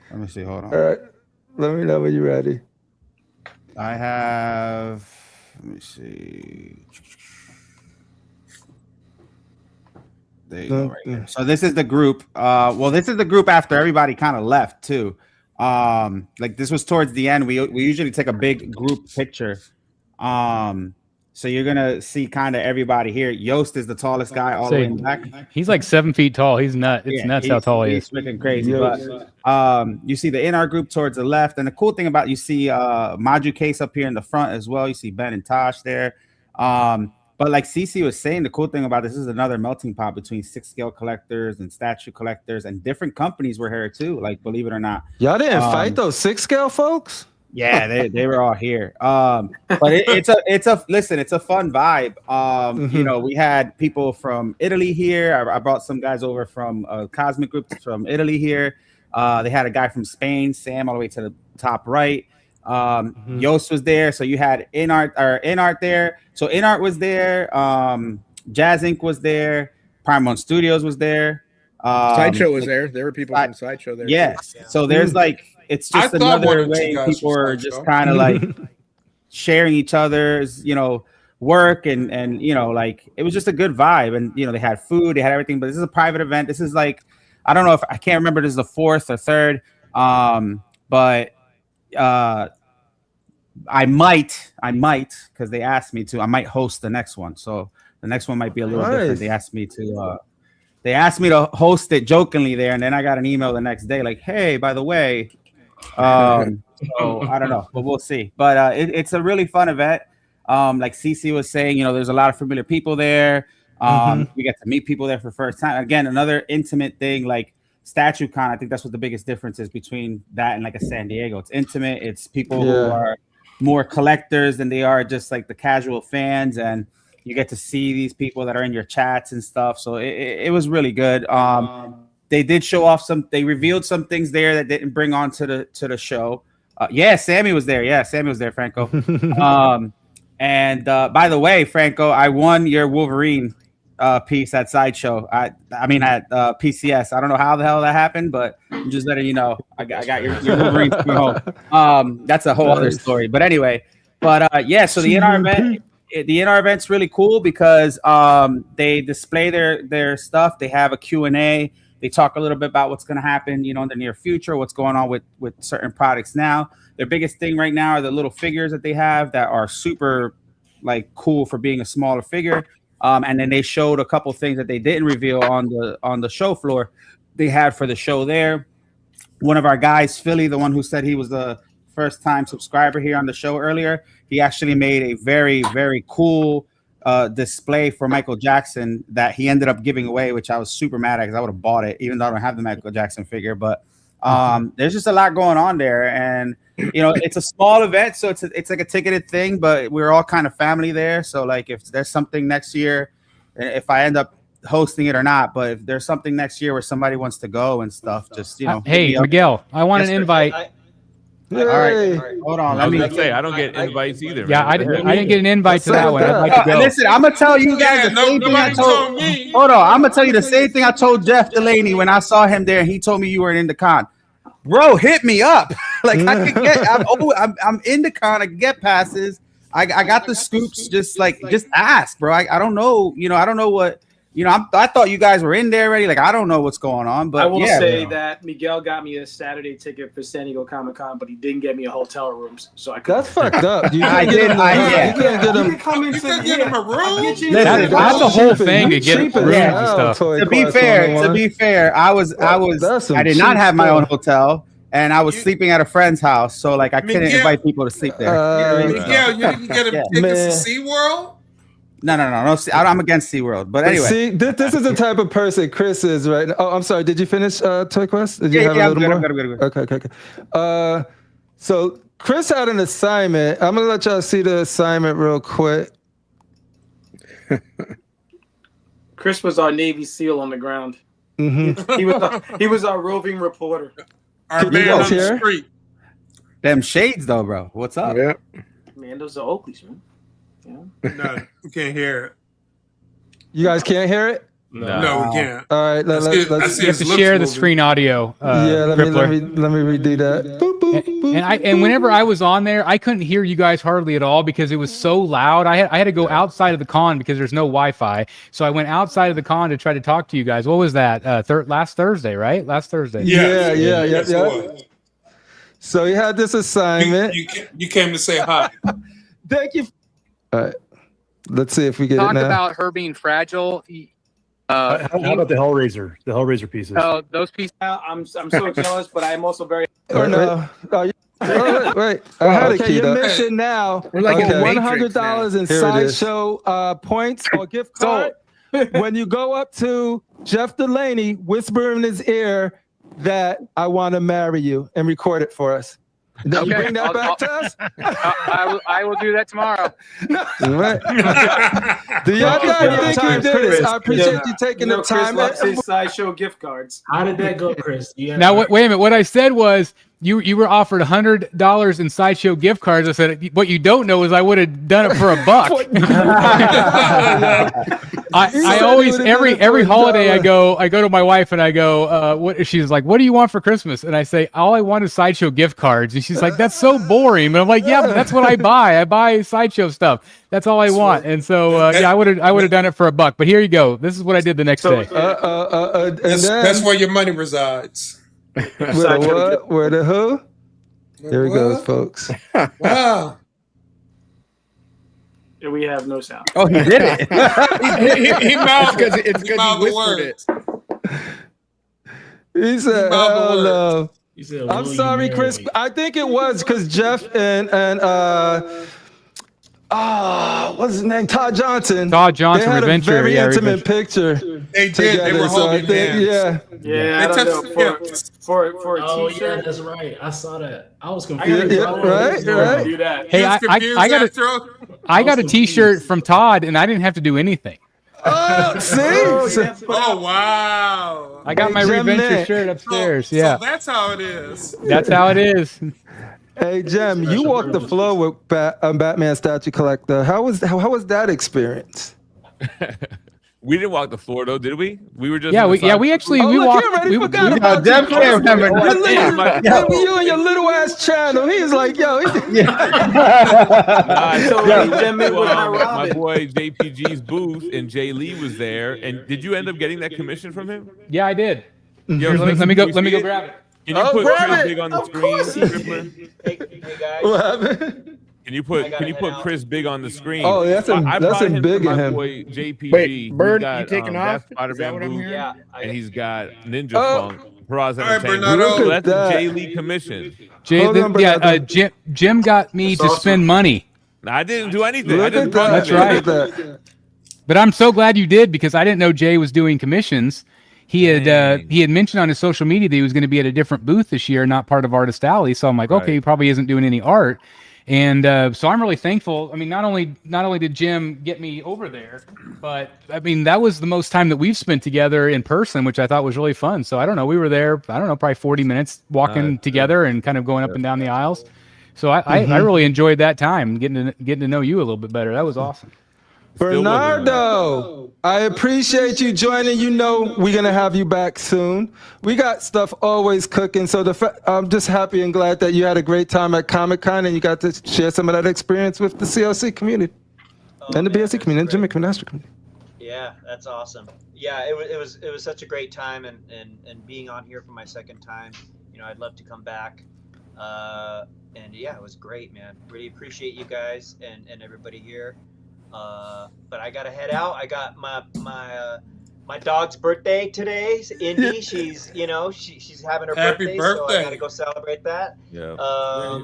Let me see. Hold on. All right, let me know when you're ready. I have. Let me see. There you go, right here. So this is the group. Well, this is the group after everybody kind of left too. Like this was towards the end. We usually take a big group picture. So you're gonna see kind of everybody here. Yost is the tallest guy all the way in the back. He's like 7 feet tall. He's nuts. It's nuts how tall he is. He's freaking crazy. But you see the InArt group towards the left, and the cool thing about you see Maju Case up here in the front as well. You see Ben and Tosh there. But like CeeCee was saying, the cool thing about this is another melting pot between 6-scale collectors and statue collectors, and different companies were here too. Like, believe it or not, y'all didn't fight those 6-scale folks. Yeah, they were all here. But it's a fun vibe. You know, we had people from Italy here. I brought some guys over from Cosmic Group from Italy here. They had a guy from Spain, Sam, all the way to the top right. Yost was there, so you had InArt there. So InArt was there. Jazz Inc. was there. Paramount Studios was there. Sideshow was there. There were people from Sideshow there. Yes. So there's like, it's just another way people are just kind of like sharing each other's, you know, work and you know, like it was just a good vibe. And you know, they had food, they had everything. But this is a private event. This is like, I don't know if I can't remember. This is the 4th or 3rd. But I might, because they asked me to. I might host the next one, so the next one might be a little different. They asked me to host it jokingly there, and then I got an email the next day like, "Hey, by the way," so I don't know, but we'll see. But it's a really fun event. Like CeeCee was saying, you know, there's a lot of familiar people there. We get to meet people there for the first time. Again, another intimate thing, like STATUECON. I think that's what the biggest difference is between that and like a San Diego. It's intimate. It's people who are more collectors than they are just like the casual fans. And you get to see these people that are in your chats and stuff. So it was really good. They did show off they revealed some things there that didn't bring on to the show. Yeah, Sammy was there. Yeah, Sammy was there, Franco. And by the way, Franco, I won your Wolverine piece at Sideshow. I mean at PCS. I don't know how the hell that happened, but I'm just letting you know. I got your Wolverine home. That's a whole other story. But anyway, yeah. So the NR event's really cool because they display their stuff. They have a Q&A. They talk a little bit about what's going to happen, in the near future, what's going on with certain products now. Their biggest thing right now are the little figures that they have that are super cool for being a smaller figure. And then they showed a couple things that they didn't reveal on the show floor. They had for the show there. One of our guys, Philly, the one who said he was the first-time subscriber here on the show earlier, he actually made a very, very cool display for Michael Jackson that he ended up giving away, which I was super mad at because I would have bought it, even though I don't have the Michael Jackson figure. But there's just a lot going on there, and it's a small event, so it's like a ticketed thing, but we're all kind of family there. So if there's something next year, if I end up hosting it or not, but if there's something next year where somebody wants to go and stuff, just hey, Miguel, I want an invite. All right, hold on. I was gonna say I don't get invites either. Yeah, I didn't get an invite to that one. I'd like to go. Listen, I'm gonna tell you guys the same thing I told me. Hold on, I'm gonna tell you the same thing I told Jeff Delaney when I saw him there. He told me you were in the con. Bro, hit me up. I can get. I'm in the con. I can get passes. I got the scoops. Just ask, bro. I don't know. I don't know what. I thought you guys were in there already. I don't know what's going on, but I will say that Miguel got me a Saturday ticket for San Diego Comic-Con, but he didn't get me a hotel room, so I couldn't. That's fucked up. You I can't did. get You can't get him. Get him a room. That's a whole thing to get rooms and stuff. To be fair, I did not have my own hotel, and I was sleeping at a friend's house, so I couldn't invite people to sleep there. Miguel, you didn't get him tickets to SeaWorld? No. I'm against SeaWorld, but anyway. See, this is the type of person Chris is, right? Oh, I'm sorry. Did you finish ToyQuest? Did you have a little more? I'm good. Okay. So Chris had an assignment. I'm gonna let y'all see the assignment real quick. Chris was our Navy SEAL on the ground. Mm-hmm. He was our roving reporter. Our man on the street. Them shades, though, bro. What's up? Yeah. Man, those are Oakleys, man. Yeah. No, we can't hear it. You guys can't hear it? No, we can't. All right, let's you have to share the screen audio. Let me redo that. Boop, boop, boop, and whenever I was on there, I couldn't hear you guys hardly at all because it was so loud. I had to go outside of the con because there's no Wi-Fi. So I went outside of the con to try to talk to you guys. What was that? Last Thursday, right? Last Thursday. Yeah. So he had this assignment. You came to say hi. Thank you. All right. Let's see if we get it now. Talk about her being fragile. How about the Hellraiser? The Hellraiser pieces. Oh, those pieces. I'm so jealous, but I'm also very. Or no. Wait. I had a key. Your mission now. We're like $100 in Sideshow points or gift card. When you go up to Jeff Delaney, whisper in his ear that I want to marry you and record it for us. Then you bring that back to us? I will do that tomorrow. Right. Do y'all guys think you did it? I appreciate you taking the time. Chris loves his Sideshow gift cards. How did that go, Chris? Now, wait a minute. What I said was you were offered $100 in Sideshow gift cards. I said, what you don't know is I would have done it for $1. I always every holiday I go to my wife and I go, what? She's like, what do you want for Christmas? And I say, all I want is Sideshow gift cards. And she's like, that's so boring. And I'm like, yeah, but that's what I buy. I buy Sideshow stuff. That's all I want. And so I would have done it for $1. But here you go. This is what I did the next day. That's where your money resides. Where the what? Where the who? There it goes, folks. Wow. Yeah, we have no sound. Oh, he did it. he mouthed because he whispered it. He said, "Oh no." He said, I'm sorry, Chris. I think it was because Jeff and what's his name? Todd Johnson. Todd Johnson, they had Reventure. a very intimate picture. They did. They were holding hands. Yeah, I don't know. For a t-shirt. Yeah, that's right. I saw that. I was confused. Right. Do that. Hey, I got to. I got a T-shirt from Todd, and I didn't have to do anything. Oh, see? Oh, wow. I got my Reventure shirt upstairs. So that's how it is. That's how it is. Hey, Jem, you walked the floor with Batman Statue Collector. How was that experience? We didn't walk the floor though, did we? We were just we actually we walked. You and your little ass channel. He was like, yo. My boy JPG's booth and Jay Lee was there. And did you end up getting that commission from him? Yeah, I did. Yo, let me go grab it. Can you put Chris Big on the screen? Hey guys. What happened? Can you put Chris Big on the screen? Oh, that's a big in him. Boy JPG. Wait, Bird, you taking off? Spider-Man booth, Yeah, and he's got Ninja Funk. Horizon All right, Entertainment. Bernardo. So that's a Jay Lee commission. Jim got me to spend money. I didn't do anything. That's right. But I'm so glad you did, because I didn't know Jay was doing commissions. He had mentioned on his social media that he was going to be at a different booth this year, not part of Artist Alley. So I'm like, okay, he probably isn't doing any art. And so I'm really thankful. I mean, not only did Jim get me over there, but I mean, that was the most time that we've spent together in person, which I thought was really fun. So I don't know, we were there, probably 40 minutes walking together and kind of going up and down the aisles. So I really enjoyed that time, getting to know you a little bit better. That was awesome. Bernardo, I appreciate you joining. You know we're going to have you back soon. We got stuff always cooking. So I'm just happy and glad that you had a great time at Comic-Con and you got to share some of that experience with the C.O.C. community and the BSC community, and Jimmy Astro community. Yeah, that's awesome. Yeah, it was such a great time, and being on here for my second time, I'd love to come back. And yeah, it was great, man. Really appreciate you guys and everybody here. But I gotta head out. I got my dog's birthday today. Indy, she's she's having her birthday, so I gotta go celebrate that. Yeah.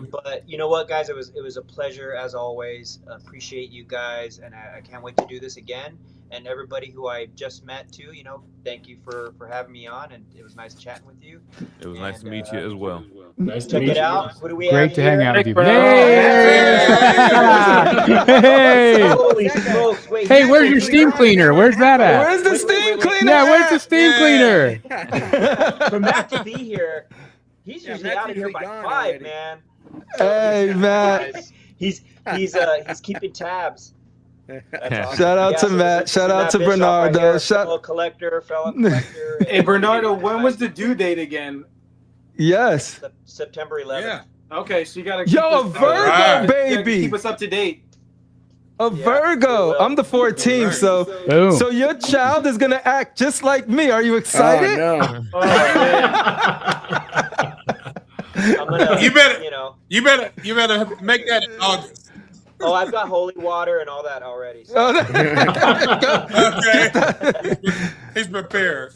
But you know what, guys, it was a pleasure as always. Appreciate you guys, and I can't wait to do this again. And everybody who I just met too, thank you for having me on, and it was nice chatting with you. It was nice to meet you as well. Nice to Check meet it you. out. What do we Great have to here? hang out with you. Hey! Holy smokes! Wait, Hey, where's your steam cleaner? Where's that at? Where's the steam cleaner? Yeah, where's the steam cleaner? For Matt to be here, he's usually out of here by 5, man. Hey, Matt. He's keeping tabs. Awesome. Shout out to Matt. Shout out to Bernardo. Fellow collector. Hey, Bernardo, when was the due date again? Yes. September 11th. Yeah. Okay, so you gotta Yo, Virgo, baby. Keep us up to date. A Virgo. I'm the 14th, so your child is gonna act just like me. Are you excited? Oh, no. Oh, man. I'm gonna, you better make that in August. Oh, I've got holy water and all that already. So. Okay. He's prepared.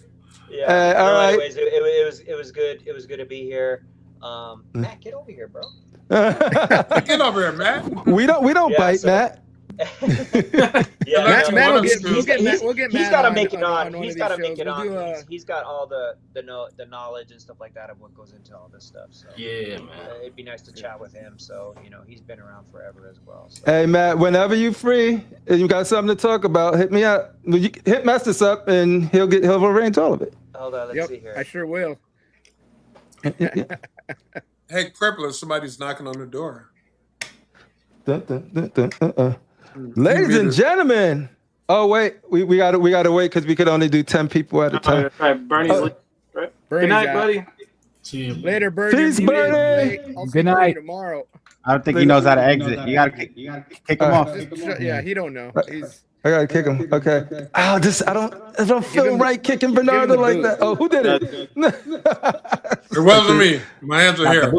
Yeah. All right. Anyways, it was good. It was good to be here. Matt, get over here, bro. Get over here, Matt. We don't bite, Matt. Yeah, Matt will get he's Matt got to on- make it on. one He's of got to these make it shows. on. We'll do, He's got all the knowledge and stuff like that of what goes into all this stuff. So Yeah, man. it'd be nice to chat with him. So he's been around forever as well. So. Hey, Matt, whenever you free and you got something to talk about, hit me up. You hit Mestas up and he'll arrange all of it. Hold on, let's see here. I sure will. Hey, Crippler, somebody's knocking on the door. Ladies and gentlemen. Oh wait, we gotta wait because we could only do 10 people at a time. All right, Bernie's right. Good night, buddy. See you. Later, Bernie. Peace, Bernie. Good night. Tomorrow. I don't think he knows how to exit. You gotta kick him off. Yeah, he don't know. I gotta kick him. Okay. I don't feel right kicking Bernardo like that. Oh, who did it? It wasn't me. My hands are here.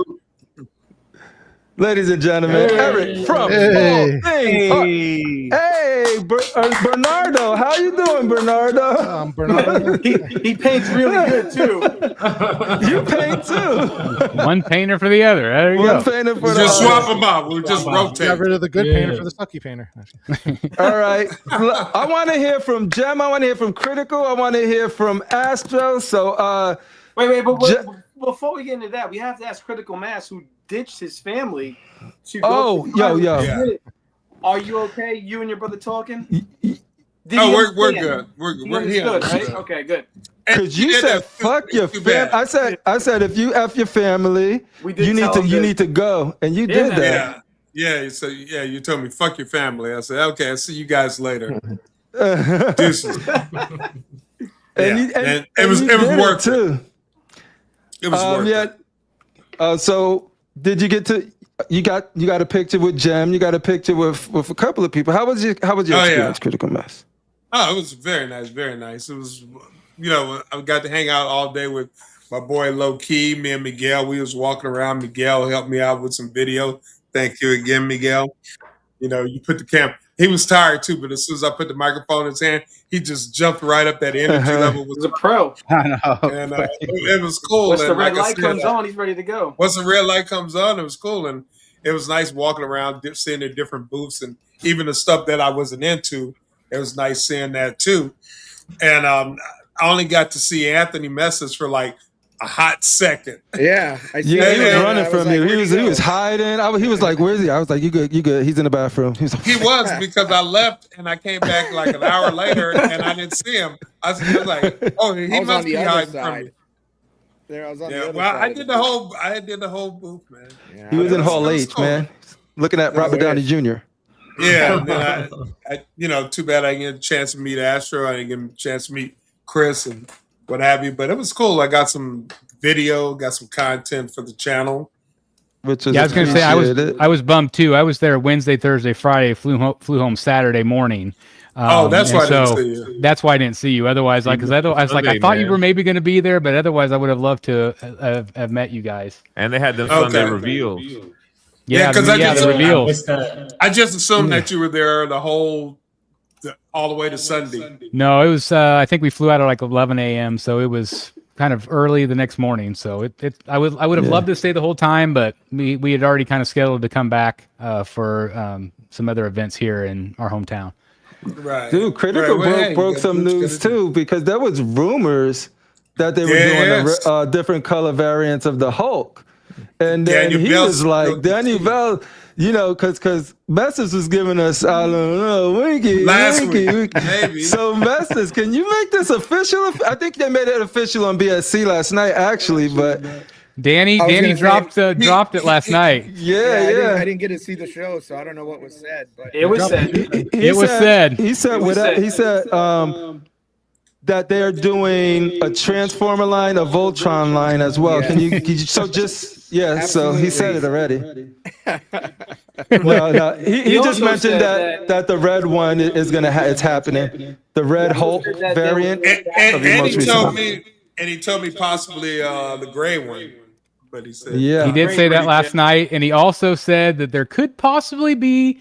Ladies and gentlemen, Eric from All Things. Hey, Bernardo, how you doing, Bernardo? Bernardo. He paints really good too. You paint too. One painter for the other. There you One go. painter for Just the swap them out. We'll just rotate. Got rid of the good painter for the sucky painter. All right. I want to hear from Jem. I want to hear from Critical. I want to hear from Astro. So, wait, but before we get into that, we have to ask Critical Mass, who ditched his family to go to yo. Are you okay? You and your brother talking? We're good. We're good, right? Okay, good. Because you said fuck your family. I said if you F your family, you need to go, and you did that. Yeah. So you told me fuck your family. I said okay. I'll see you guys later. Deuces. And it was worth it. It was worth it. So did you get to? You got a picture with Jem. You got a picture with a couple of people. How was your experience, Critical Mass? Oh, it was very nice, very nice. It was, I got to hang out all day with my boy Low Key, me and Miguel. We was walking around. Miguel helped me out with some video. Thank you again, Miguel. You put the camera. He was tired too, but as soon as I put the microphone in his hand, he just jumped right up. That energy level was a pro. I know. And it was cool. Once the red light comes on, he's ready to go. Once the red light comes on, it was cool. And it was nice walking around, seeing the different booths and even the stuff that I wasn't into. It was nice seeing that too. And I only got to see Anthony Mestas for like a hot second. Yeah. He was running from you. He was hiding. He was like, "Where is he?" I was like, "You good? You good?" He's in the bathroom. He was because I left and I came back like an hour later and I didn't see him. I was like, "Oh, he must be hiding from me." There, I was on the other well, side I did the whole booth, man. Yeah, he was in Hall H, cool. Man, looking at Robert Downey Jr. Yeah, and then I too bad I didn't get a chance to meet Astro. I didn't get a chance to meet Chris and what have you. But it was cool. I got some video, got some content for the channel. Which is I was going to say I was bummed too. I was there Wednesday, Thursday, Friday. Flew home Saturday morning. That's why I didn't see you. That's why I didn't see you. Otherwise, because I was like, I thought you were maybe going to be there, but otherwise, I would have loved to have met you guys. And they had the Sunday reveals. Yeah, because the reveals. I just assumed that you were there all the way to Sunday. No, it was. I think we flew out at like 11 a.m. So it was kind of early the next morning. So I would have loved to stay the whole time, but we had already kind of scheduled to come back for some other events here in our hometown. Right. Dude, Critical broke some news too, because there was rumors that they were doing different color variants of the Hulk. And then he was like, Danny Bell, because Mestas was giving us, I don't know, Winky. Maybe. So Mestas, can you make this official? I think they made it official on BSC last night, actually, but... Danny dropped it last night. Yeah. I didn't get to see the show, so I don't know what was said. But it was said. He said that they're doing a Transformer line, a Voltron line as well. Yeah. So he said it already. Well, no, he just mentioned that the red one is it's happening. The red Hulk variant. And he told me possibly the gray one. But he said, he did say that last night, and he also said that there could possibly be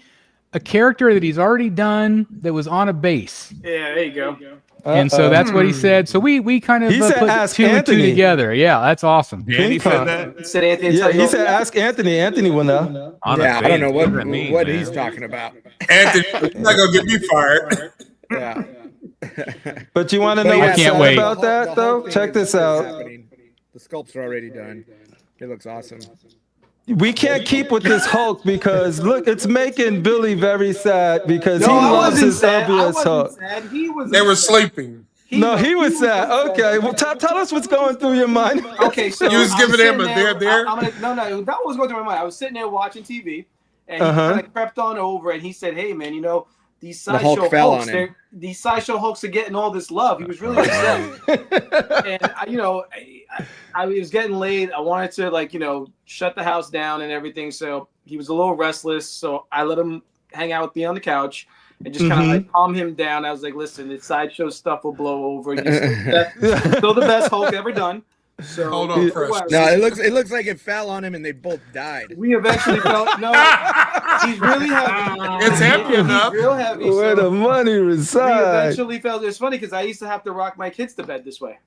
a character that he's already done that was on a base. Yeah, there you go. And so that's what he said. So we kind of put two and two together. Yeah, that's awesome. Danny said that. He said Anthony. Yeah, he said ask Anthony. Anthony will know. I don't know what he's talking about. Anthony, he's not gonna get me fired. Yeah. But you want to know what's sad about that, though? Check this out. The sculpts are already done. It looks awesome. We can't keep with this Hulk because, look, it's making Billy very sad because he loves his obvious Hulk. They were sleeping. He was sad. Okay, well, tell us what's going through your mind. Okay, so you was giving him a there. No, that was going through my mind. I was sitting there watching TV, and he kind of crept on over, and he said, "Hey, man, these Sideshow Hulks, these Sideshow Hulks are getting all this love." He was really upset. And I was getting late. I wanted to shut the house down and everything. So he was a little restless. So I let him hang out with me on the couch and just kind of calm him down. I was like, "Listen, the Sideshow stuff will blow over. You're still the best Hulk ever done." So hold on first. No, it looks like it fell on him and they both died. We eventually felt he's really heavy. It's heavy enough. Real heavy. Where the money resides. We eventually felt it's funny because I used to have to rock my kids to bed this way.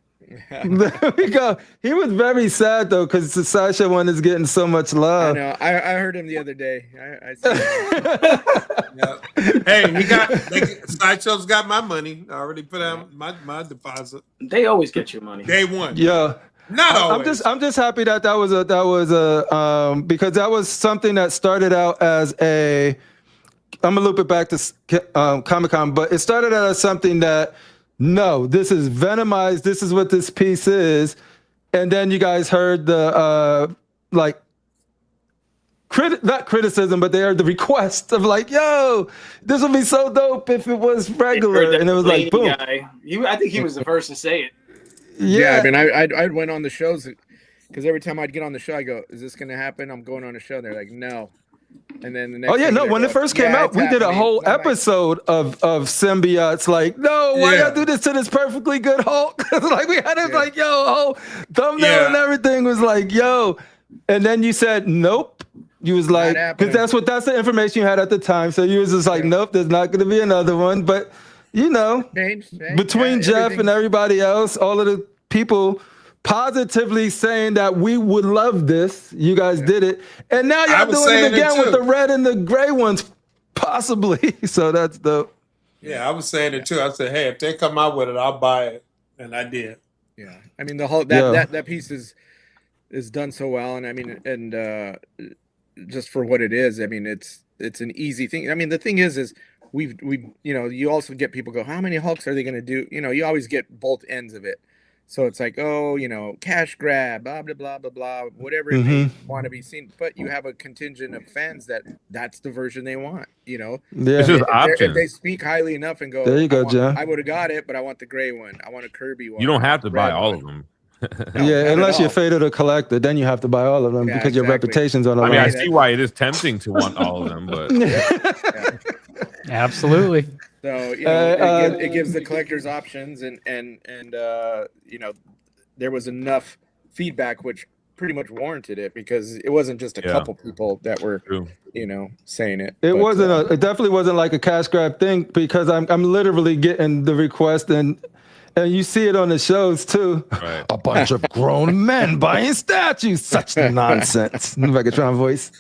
There we go. He was very sad though because the Sideshow one is getting so much love. I know. I heard him the other day. I see Hey, Sideshow's got my money. I already put out my deposit. They always get your money. Day one. Yeah. Not always. I'm just happy that was a because that was something that started out as a gonna loop it back to Comic-Con, but it started out as something that, no, this is Venomized. This is what this piece is, and then you guys heard the not criticism, but they heard the request of like, yo, this would be so dope if it was regular, and it was like, boom. Guy. I think he was the first to say it. Yeah, I mean, I went on the shows because every time I'd get on the show, I go, "Is this gonna happen?" I'm going on a show, and they're like, "No." And then the next. Oh yeah, no. When it first came out, we did a whole episode of symbiotes. Like, no, why y'all do this to this perfectly good Hulk? Like we had it like, yo, whole thumbnail and everything was like, yo. And then you said, nope. You was like, because that's the information you had at the time. So you was just like, nope, there's not going to be another one. But you know, between Jeff and everybody else, all of the people positively saying that we would love this, you guys did it, and now y'all doing it again with the red and the gray ones, possibly. So that's dope. Yeah, I was saying it too. I said, hey, if they come out with it, I'll buy it, and I did. Yeah, I mean the whole that piece is done so well, and I mean, and just for what it is, I mean, it's an easy thing. I mean, the thing is we you know, you also get people go, how many Hulks are they going to do? You know, you always get both ends of it. So it's like, oh, you know, cash grab, blah, blah, blah, blah, blah, whatever it may want to be seen. But you have a contingent of fans that's the version they want, you know? Yeah. It's just If they speak highly enough and go, there you go, John. I would have got it, but I want the gray one. I want a Kirby one. You don't have to buy all of them. Yeah, unless you're Faded or Collector, then you have to buy all of them because your reputation's on the line. I mean, I see why it is tempting to want all of them, but absolutely. So you know, it gives the collectors options, and you know, there was enough feedback which pretty much warranted it because it wasn't just a couple people that were you know saying it. It wasn't it definitely wasn't like a cash grab thing because I'm literally getting the request and you see it on the shows too. Right. A bunch of grown men buying statues. Such nonsense. Megatron voice.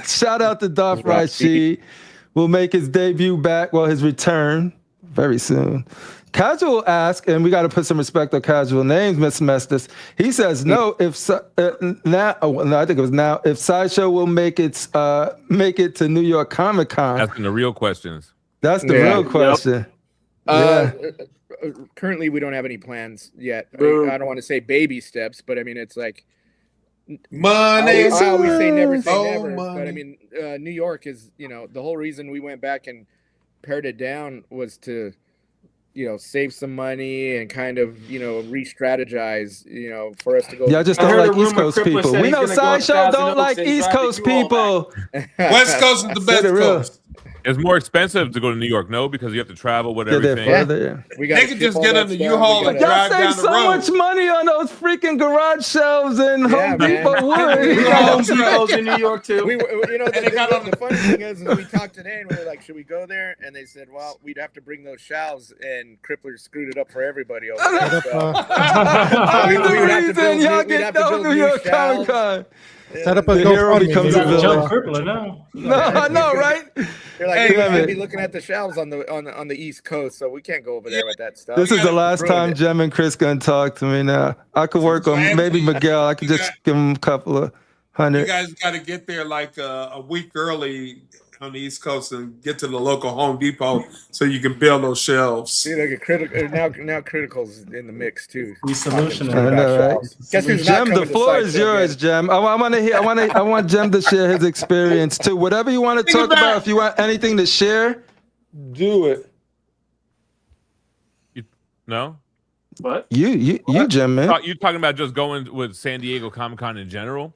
Shout out to Darth Rashid. Will make his debut back, his return very soon. Casual ask, and we got to put some respect on casual names, Miss Mestas. He says no. I think it was now. If Sideshow will make it to New York Comic Con. Asking the real questions. That's the real question. Currently, we don't have any plans yet. I don't want to say baby steps, but I mean it's like money. I always say never say never, but I mean New York is, you know, the whole reason we went back and pared it down was to, you know, save some money and kind of, you know, re-strategize, you know, for us to go. Yeah, just don't like East Coast people. We know Sideshow don't like East Coast people. West Coast is the best coast. It's more expensive to go to New York, no, because you have to travel with everything. They could just get on the U-Haul and drive down the road. Y'all save so much money on those freaking garage shelves and Home Depot wood. Home Depots in New York too. You know, the funny thing is we talked today and we were like, should we go there? And they said, well, we'd have to bring those shelves, and Crippler screwed it up for everybody over there. So, I'm the reason y'all get no New York Comic Con. Set up a hero becomes a villain. Crippler now. No, I know, right? They're like, we're gonna be looking at the shelves on the East Coast, so we can't go over there with that stuff. This is the last time Jem and Chris gonna talk to me now. I could work on maybe Miguel. I could just give him a couple of $100. You guys got to get there like a week early on the East Coast and get to the local Home Depot so you can build those shelves. See, like now Critical's in the mix too. We solution. I know, right? Jem, the floor is yours, Jem. I want to hear. I want Jem to share his experience too. Whatever you want to talk about, if you want anything to share, do it. No. What? You, Jem, man. You're talking about just going with San Diego Comic-Con in general?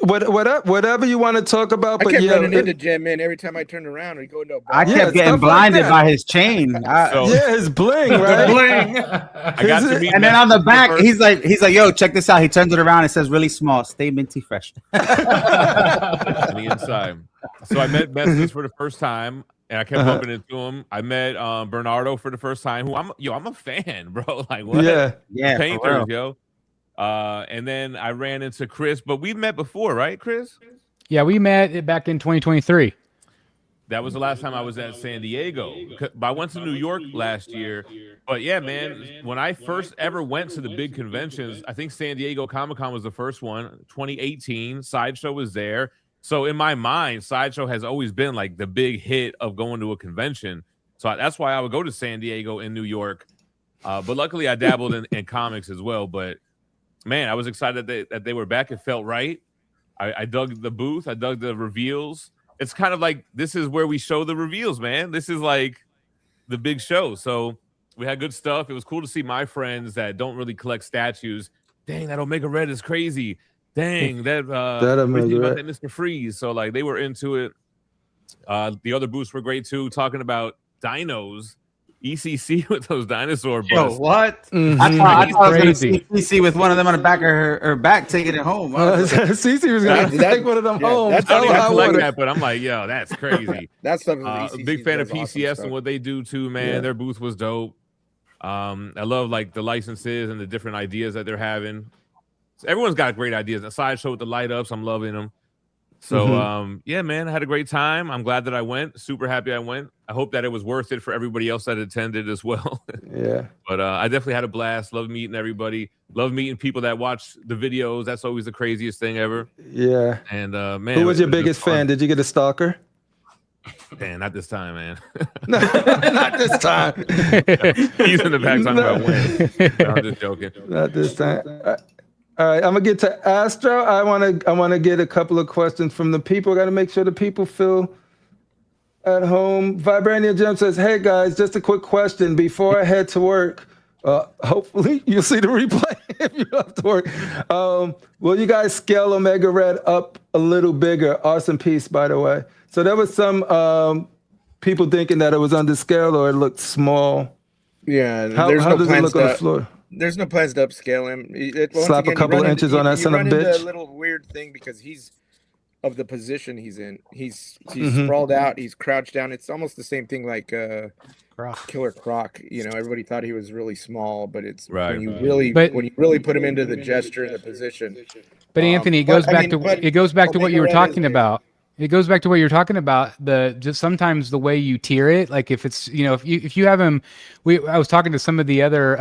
Whatever you want to talk about, but I kept running into Jem, man. Every time I turned around, we go into a bar. I kept getting blinded by his chain. His bling, right? Bling. I got to meet and then on the back, he's like, yo, check this out. He turns it around and says, really small, stay Minty Fresh. On the inside. So I met Mestas for the first time, and I kept bumping into him. I met Bernardo for the first time. Who I'm a fan, bro. Like what? Yeah. Painters, yo. And then I ran into Chris, but we've met before, right, Chris? Yeah, we met back in 2023. That was the last time I was at San Diego. But I went to New York last year. But yeah, man, when I first ever went to the big conventions, I think San Diego Comic-Con was the first one, 2018. Sideshow was there. So in my mind, Sideshow has always been like the big hit of going to a convention. So that's why I would go to San Diego and New York. But luckily, I dabbled in comics as well. But man, I was excited that they were back. It felt right. I dug the booth. I dug the reveals. It's kind of like this is where we show the reveals, man. This is like the big show. So we had good stuff. It was cool to see my friends that don't really collect statues. Dang, that Omega Red is crazy. Dang, that Mr. Freeze. So like they were into it. The other booths were great too, talking about dinos. ECC with those dinosaur busts. Yo, what? Mm-hmm. I thought I was going to see CeeCee with one of them on the back of her back, taking it home. CeeCee was going to take one of them home. That's I collect that, but I'm like, yo, that's crazy. That's something. Big fan of PCS and what they do too, man. Yeah. Their booth was dope. I love like the licenses and the different ideas that they're having. So everyone's got great ideas. The Sideshow with the light ups, I'm loving them. So, yeah, man, I had a great time. I'm glad that I went. Super happy I went. I hope that it was worth it for everybody else that attended as well. Yeah. But I definitely had a blast. Love meeting everybody. Love meeting people that watch the videos. That's always the craziest thing ever. Yeah. And, man. Who was your biggest fan? Did you get a stalker? Man, not this time, man. Not this time. He's in the back talking about when. No, I'm just joking. Not this time. All right, I'm gonna get to Astro. I wanna get a couple of questions from the people. Got to make sure the people feel at home. Vibranium Gem says, "Hey guys, just a quick question before I head to work. Hopefully you'll see the replay if you have to work. Will you guys scale Omega Red up a little bigger? Awesome piece, by the way. So there was some people thinking that it was under scale or it looked small. Yeah, how does it look on the floor? There's no plans to upscale him. Slap a couple inches on that son of a bitch. A little weird thing because he's of the position he's in. He's sprawled out. He's crouched down. It's almost the same thing like Killer Croc. You know, everybody thought he was really small, but it's when you really put him into the gesture and the position. But Anthony, it goes back to what you were talking about. It goes back to what you're talking about. Just sometimes the way you tier it, like if it's, you know, if you have him, I was talking to some of the other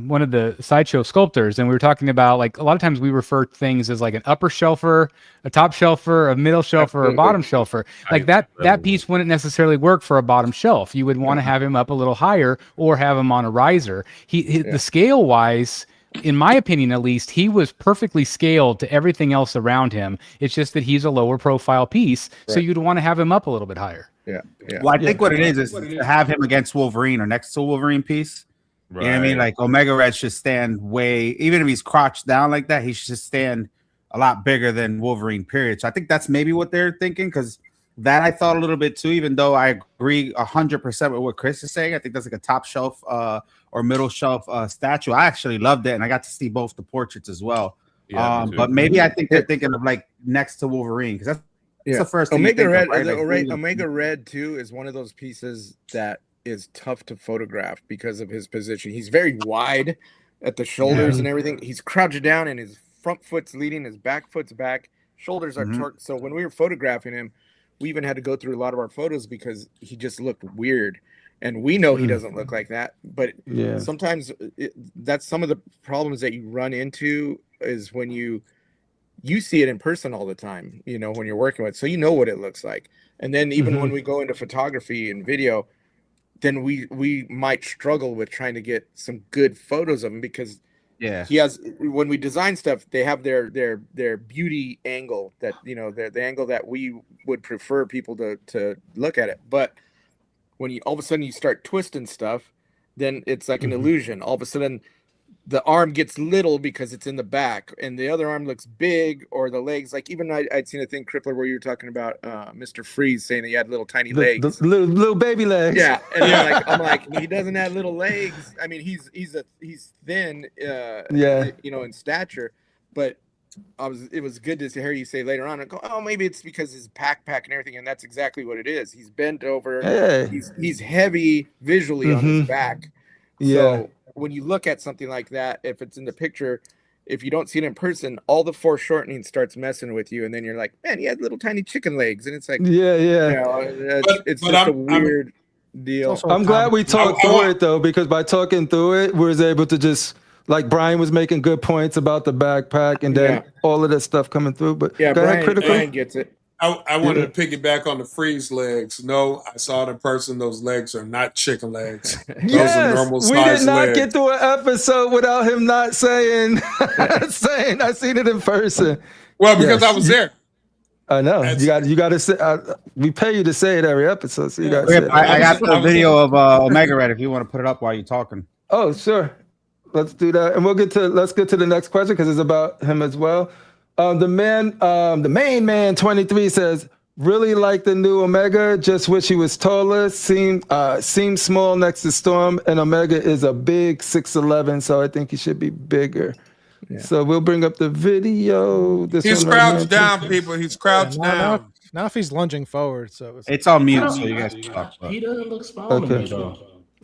one of the Sideshow sculptors, and we were talking about like a lot of times we refer to things as like an upper shelfer, a top shelfer, a middle shelfer, or a bottom shelfer. Like that piece wouldn't necessarily work for a bottom shelf. You would want to have him up a little higher or have him on a riser. The scale wise, in my opinion, at least, he was perfectly scaled to everything else around him. It's just that he's a lower profile piece, so you'd want to have him up a little bit higher. Yeah. Well, I think what it is to have him against Wolverine or next to Wolverine piece. Right. You know what I mean? Like Omega Red should stand even if he's crouched down like that, he should stand a lot bigger than Wolverine, period. So I think that's maybe what they're thinking, because that I thought a little bit too, even though I agree 100% with what Chris is saying. I think that's like a top shelf or middle shelf statue. I actually loved it, and I got to see both the portraits as well. Yeah, but maybe I think they're thinking of like next to Wolverine, because that's the first thing Omega Red. Right? Omega Red too is one of those pieces that is tough to photograph because of his position. He's very wide at the shoulders and everything. He's crouched down, and his front foot's leading, his back foot's back. Shoulders are torqued. So when we were photographing him, we even had to go through a lot of our photos because he just looked weird. And we know he doesn't look like that, but sometimes that's some of the problems that you run into is when you see it in person all the time, you know, when you're working with, so you know what it looks like. And then even when we go into photography and video, then we might struggle with trying to get some good photos of him because he has, when we design stuff, they have their beauty angle that, you know, the angle that we would prefer people to look at it. But when you all of a sudden you start twisting stuff, then it's like an illusion. All of a sudden the arm gets little because it's in the back, and the other arm looks big, or the legs. Like even I'd seen a thing, Crippler, where you were talking about Mr. Freeze saying that he had little tiny legs, the little baby legs. Yeah, and I'm like he doesn't have little legs. I mean he's thin, you know, in stature, but it was good to hear you say later on, oh, maybe it's because his pack and everything, and that's exactly what it is. He's bent over. Hey. He's heavy visually on his back. So when you look at something like that, if it's in the picture, if you don't see it in person, all the foreshortening starts messing with you, and then you're like, man, he had little tiny chicken legs, and it's like, you know, it's just a weird deal. I'm glad we talked through it though, because by talking through it, we was able to just. Like Brian was making good points about the backpack and then all of that stuff coming through. But Brian gets it. I wanted to piggyback on the freeze legs. No, I saw it in person. Those legs are not chicken legs. Those are normal we did size not legs. get through an episode without him not saying, saying I seen it in person. Well, because I was there. I know. You got to say. We pay you to say it every episode, so you got to say it. I got the video of Omega Red if you want to put it up while you're talking. Oh, sure. Let's do that, and let's get to the next question because it's about him as well. The main man 23 says, really like the new Omega, just wish he was taller, seems small next to Storm, and Omega is a big 6'11", so I think he should be bigger. Yeah. So we'll bring up the video. He's crouched down, people. He's crouched down. Now if he's lunging forward, so it's on mute, so you guys can talk. He doesn't look small to me, though.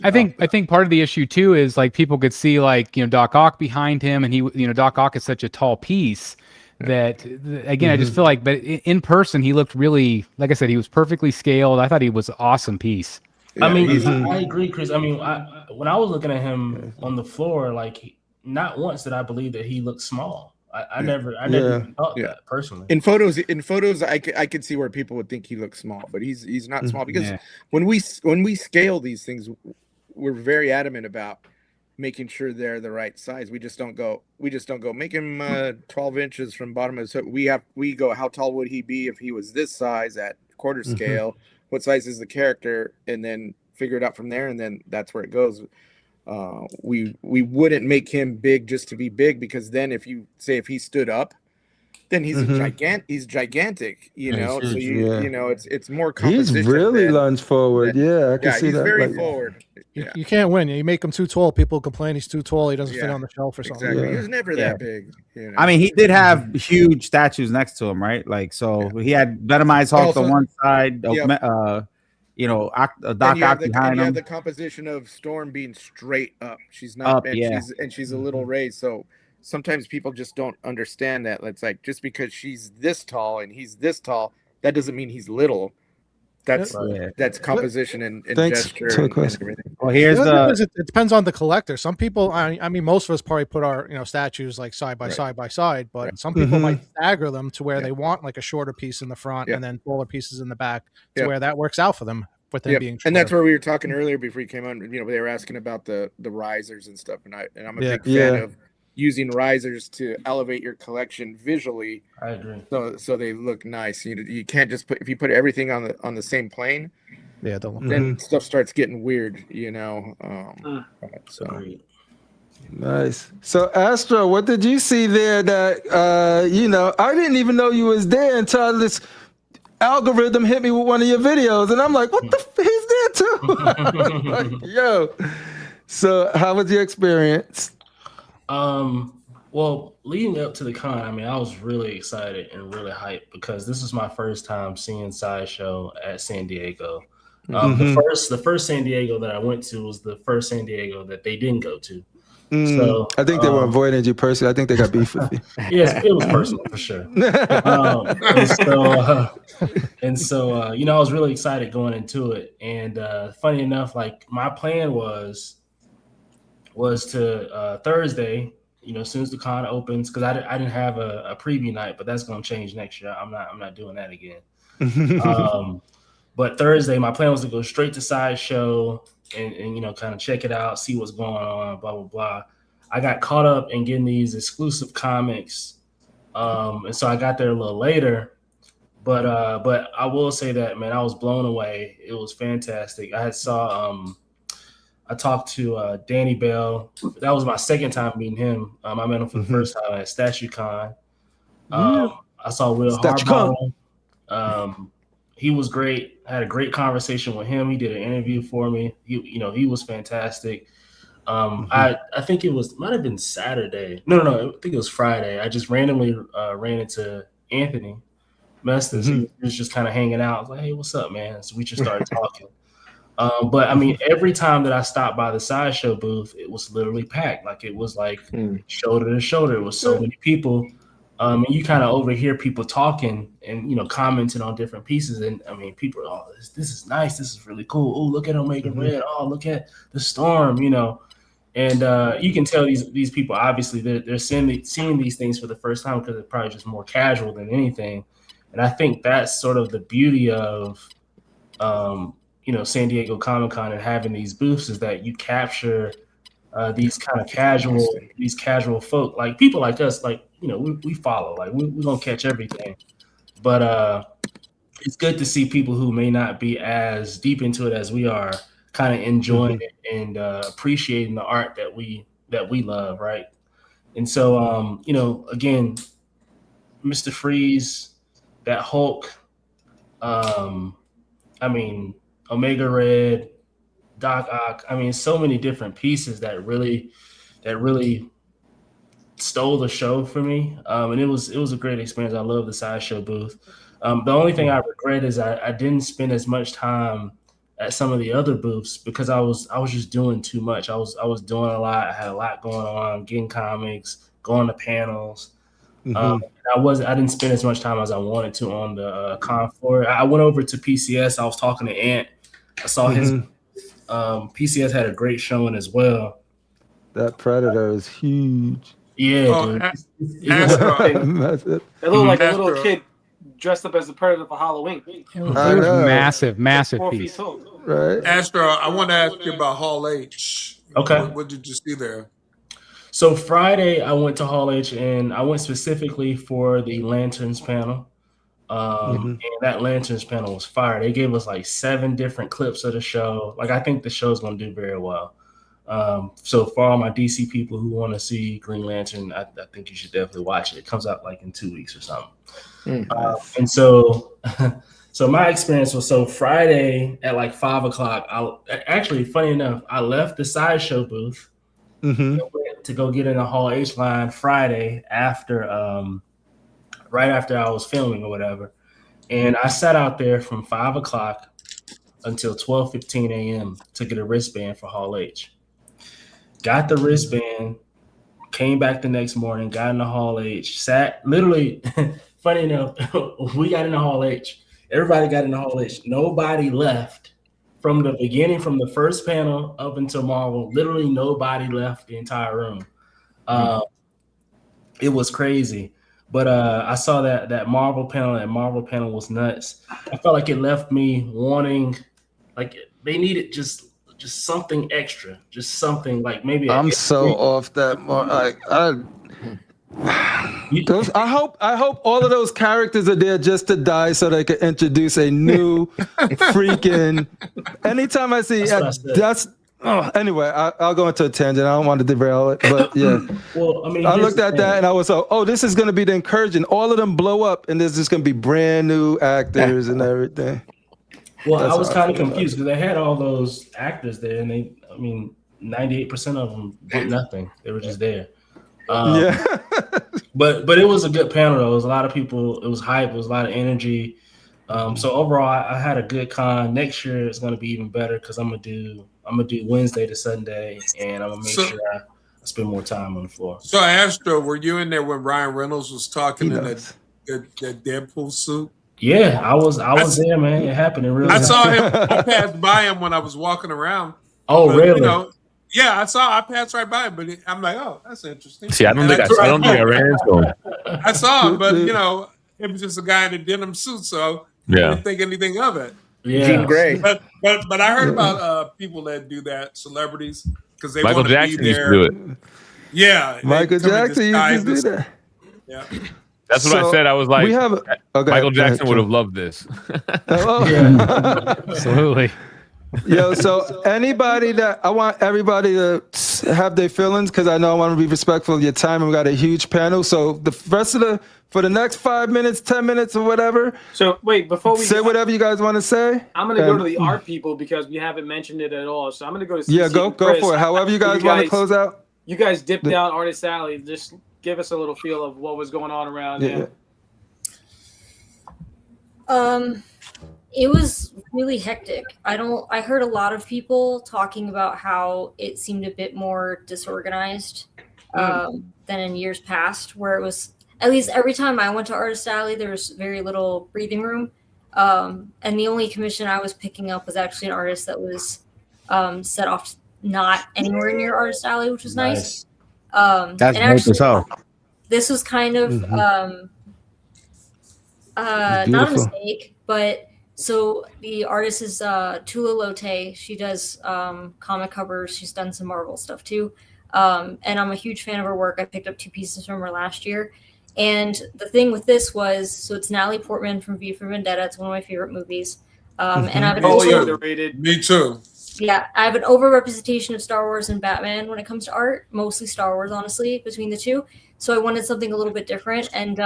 I think part of the issue too is like people could see like Doc Ock behind him, and he Doc Ock is such a tall piece that again I just feel like, but in person he looked really, like I said, he was perfectly scaled. I thought he was an awesome piece. I mean, I agree, Chris. I mean, when I was looking at him on the floor, like not once did I believe that he looked small. I never thought that personally. In photos, I could see where people would think he looks small, but he's not small because when we scale these things, we're very adamant about making sure they're the right size. We just don't go make him 12 inches from bottom of his hip. We go, how tall would he be if he was this size at quarter scale? What size is the character? And then figure it out from there. And then that's where it goes. We wouldn't make him big just to be big, because then if he stood up, then he's gigantic, So it's more composition. He's really lunged forward. I can see he's that. Very forward. You can't win. You make him too tall, people complain he's too tall. He doesn't fit on the shelf or something. Exactly. He was never that big. I mean, he did have huge statues next to him, right? Like, so he had Venomized Hulk on one side, Doc Ock behind him. You have the composition of Storm being straight up. She's not, she's a little raised. So sometimes people just don't understand that. It's like, just because she's this tall and he's this tall, that doesn't mean he's little. That's composition and gesture and everything. Well, here's it depends on the collector. Some people, I mean, most of us probably put our statues like side by side, but some people might stagger them to where they want like a shorter piece in the front and then taller pieces in the back to where that works out for them. With them being shorter. And that's where we were talking earlier before you came on. They were asking about the risers and stuff, and I'm a big fan of using risers to elevate your collection visually. I agree. So they look nice. You can't just if you put everything on the same plane. Yeah, don't look. Then stuff starts getting weird. So nice. So Astro, what did you see there that I didn't even know you was there until this algorithm hit me with one of your videos, and I'm like, what the he's there too. Like, yo. So how was your experience? Well, leading up to the con, I mean, I was really excited and really hyped because this was my first time seeing Sideshow at San Diego. The first San Diego that I went to was the first San Diego that they didn't go to. So I think they were avoiding you personally. I think they got beef with you. Yes, it was personal for sure. And so I was really excited going into it. And funny enough, like my plan was to Thursday, as soon as the con opens, because I didn't have a preview night, but that's going to change next year. I'm not doing that again. But Thursday, my plan was to go straight to Sideshow and kind of check it out, see what's going on, blah blah blah. I got caught up in getting these exclusive comics, and so I got there a little later. But I will say that, man, I was blown away. It was fantastic. I talked to Danny Bell. That was my second time meeting him. I met him for the first time at STATUECON. I saw Will Harbauer. He was great. I had a great conversation with him. He did an interview for me. He was fantastic. I think it might have been Saturday. No. I think it was Friday. I just randomly ran into Anthony Mestas. He was just kind of hanging out. I was like, hey, what's up, man? So we just started talking. But I mean, every time that I stopped by the Sideshow booth, it was literally packed. Like it was like shoulder to shoulder. It was so many people. And you kind of overhear people talking and commenting on different pieces. And I mean, people are, oh, this is nice. This is really cool. Oh, look at Omega Red. Oh, look at the Storm. And you can tell these people obviously they're seeing these things for the first time because it's probably just more casual than anything. And I think that's sort of the beauty of, San Diego Comic-Con and having these booths is that you capture these kind of casual folk, like people like us, like, we follow, like we're going to catch everything. But it's good to see people who may not be as deep into it as we are kind of enjoying it and appreciating the art that we love, right? And so, again, Mr. Freeze, that Hulk, Omega Red, Doc Ock. I mean, so many different pieces that really stole the show for me. And it was a great experience. I love the Sideshow booth. The only thing I regret is I didn't spend as much time at some of the other booths because I was just doing too much. I was doing a lot. I had a lot going on, getting comics, going to panels. I didn't spend as much time as I wanted to on the con floor. I went over to PCS. I was talking to Ant. I saw his PCS had a great showing as well. That Predator is huge. Yeah, dude. Astro. It looked like a little kid dressed up as a Predator for Halloween. It was massive 4 piece. feet tall. Right. Astro, I want to ask you about Hall H. Okay. What did you see there? So Friday, I went to Hall H, and I went specifically for the Lanterns panel. And that Lanterns panel was fire. They gave us like 7 different clips of the show. Like, I think the show's going to do very well. So for all my DC people who want to see Green Lantern, I think you should definitely watch it. It comes out like in 2 weeks or something. And so my experience was, Friday at like 5 o'clock, actually, funny enough, I left the Sideshow booth to go get in the Hall H line Friday after, right after I was filming or whatever. And I sat out there from 5 o'clock until 12:15 a.m. to get a wristband for Hall H. Got the wristband, came back the next morning, got in the Hall H, sat literally, funny enough, we got in the Hall H. Everybody got in the Hall H. Nobody left from the beginning, from the first panel up until Marvel. Literally nobody left the entire room. It was crazy. But I saw that Marvel panel. That Marvel panel was nuts. I felt like it left me wanting, like, they needed just something extra, just something like maybe. I'm so off that. I hope all of those characters are there just to die so they could introduce a new freaking. Anytime I see anyway, I'll go into a tangent. I don't want to derail it, but yeah. Well, I mean, I looked at that and I was like, oh, this is going to be the incursion. All of them blow up, and there's just going to be brand new actors and everything. Well, I was kind of confused because they had all those actors there, and 98% of them did nothing. They were just there. But it was a good panel though. It was a lot of people. It was hype. It was a lot of energy. So overall, I had a good con. Next year it's going to be even better because I'm gonna do Wednesday to Sunday, and I'm gonna make sure I spend more time on the floor. So Astro, were you in there when Ryan Reynolds was talking in that Deadpool suit? Yeah, I was there, man. It happened in real time. I saw him. I passed by him when I was walking around. Oh, but, really? Yeah, I passed right by him, but I'm like, oh, that's interesting. See, I don't think I ran into him. I saw him, but it was just a guy in a denim suit, so I didn't think anything of it. Yeah, Jean Grey. But I heard about people that do that, celebrities, because they Michael want to Jackson be there. used to do it. Yeah, Michael Jackson used to do that. Yeah. That's what I said. I was like, Michael Jackson would have loved this. Absolutely. Yo, so I want everybody to have their feelings because I know I want to be respectful of your time, and we got a huge panel. So the rest of for the next 5 minutes, 10 minutes, or whatever. So wait, before we say whatever you guys want to say. I'm gonna go to the art people because we haven't mentioned it at all. So I'm gonna go to CeeCee go for it. However you guys want to close out. You guys dipped out Artist Alley. Just give us a little feel of what was going on around there. It was really hectic. I heard a lot of people talking about how it seemed a bit more disorganized than in years past, where it was, at least every time I went to Artist Alley, there was very little breathing room. And the only commission I was picking up was actually an artist that was set off not anywhere near Artist Alley, which was nice. That's dope as hell. This was kind of Not a mistake, but so the artist is Tula Lotte. She does comic covers. She's done some Marvel stuff too. And I'm a huge fan of her work. I picked up 2 pieces from her last year. And the thing with this was, so it's Natalie Portman from V for Vendetta. It's one of my favorite movies. And I have an underrated. Me too. Yeah, I have an overrepresentation of Star Wars and Batman when it comes to art. Mostly Star Wars, honestly, between the two. So I wanted something a little bit different. And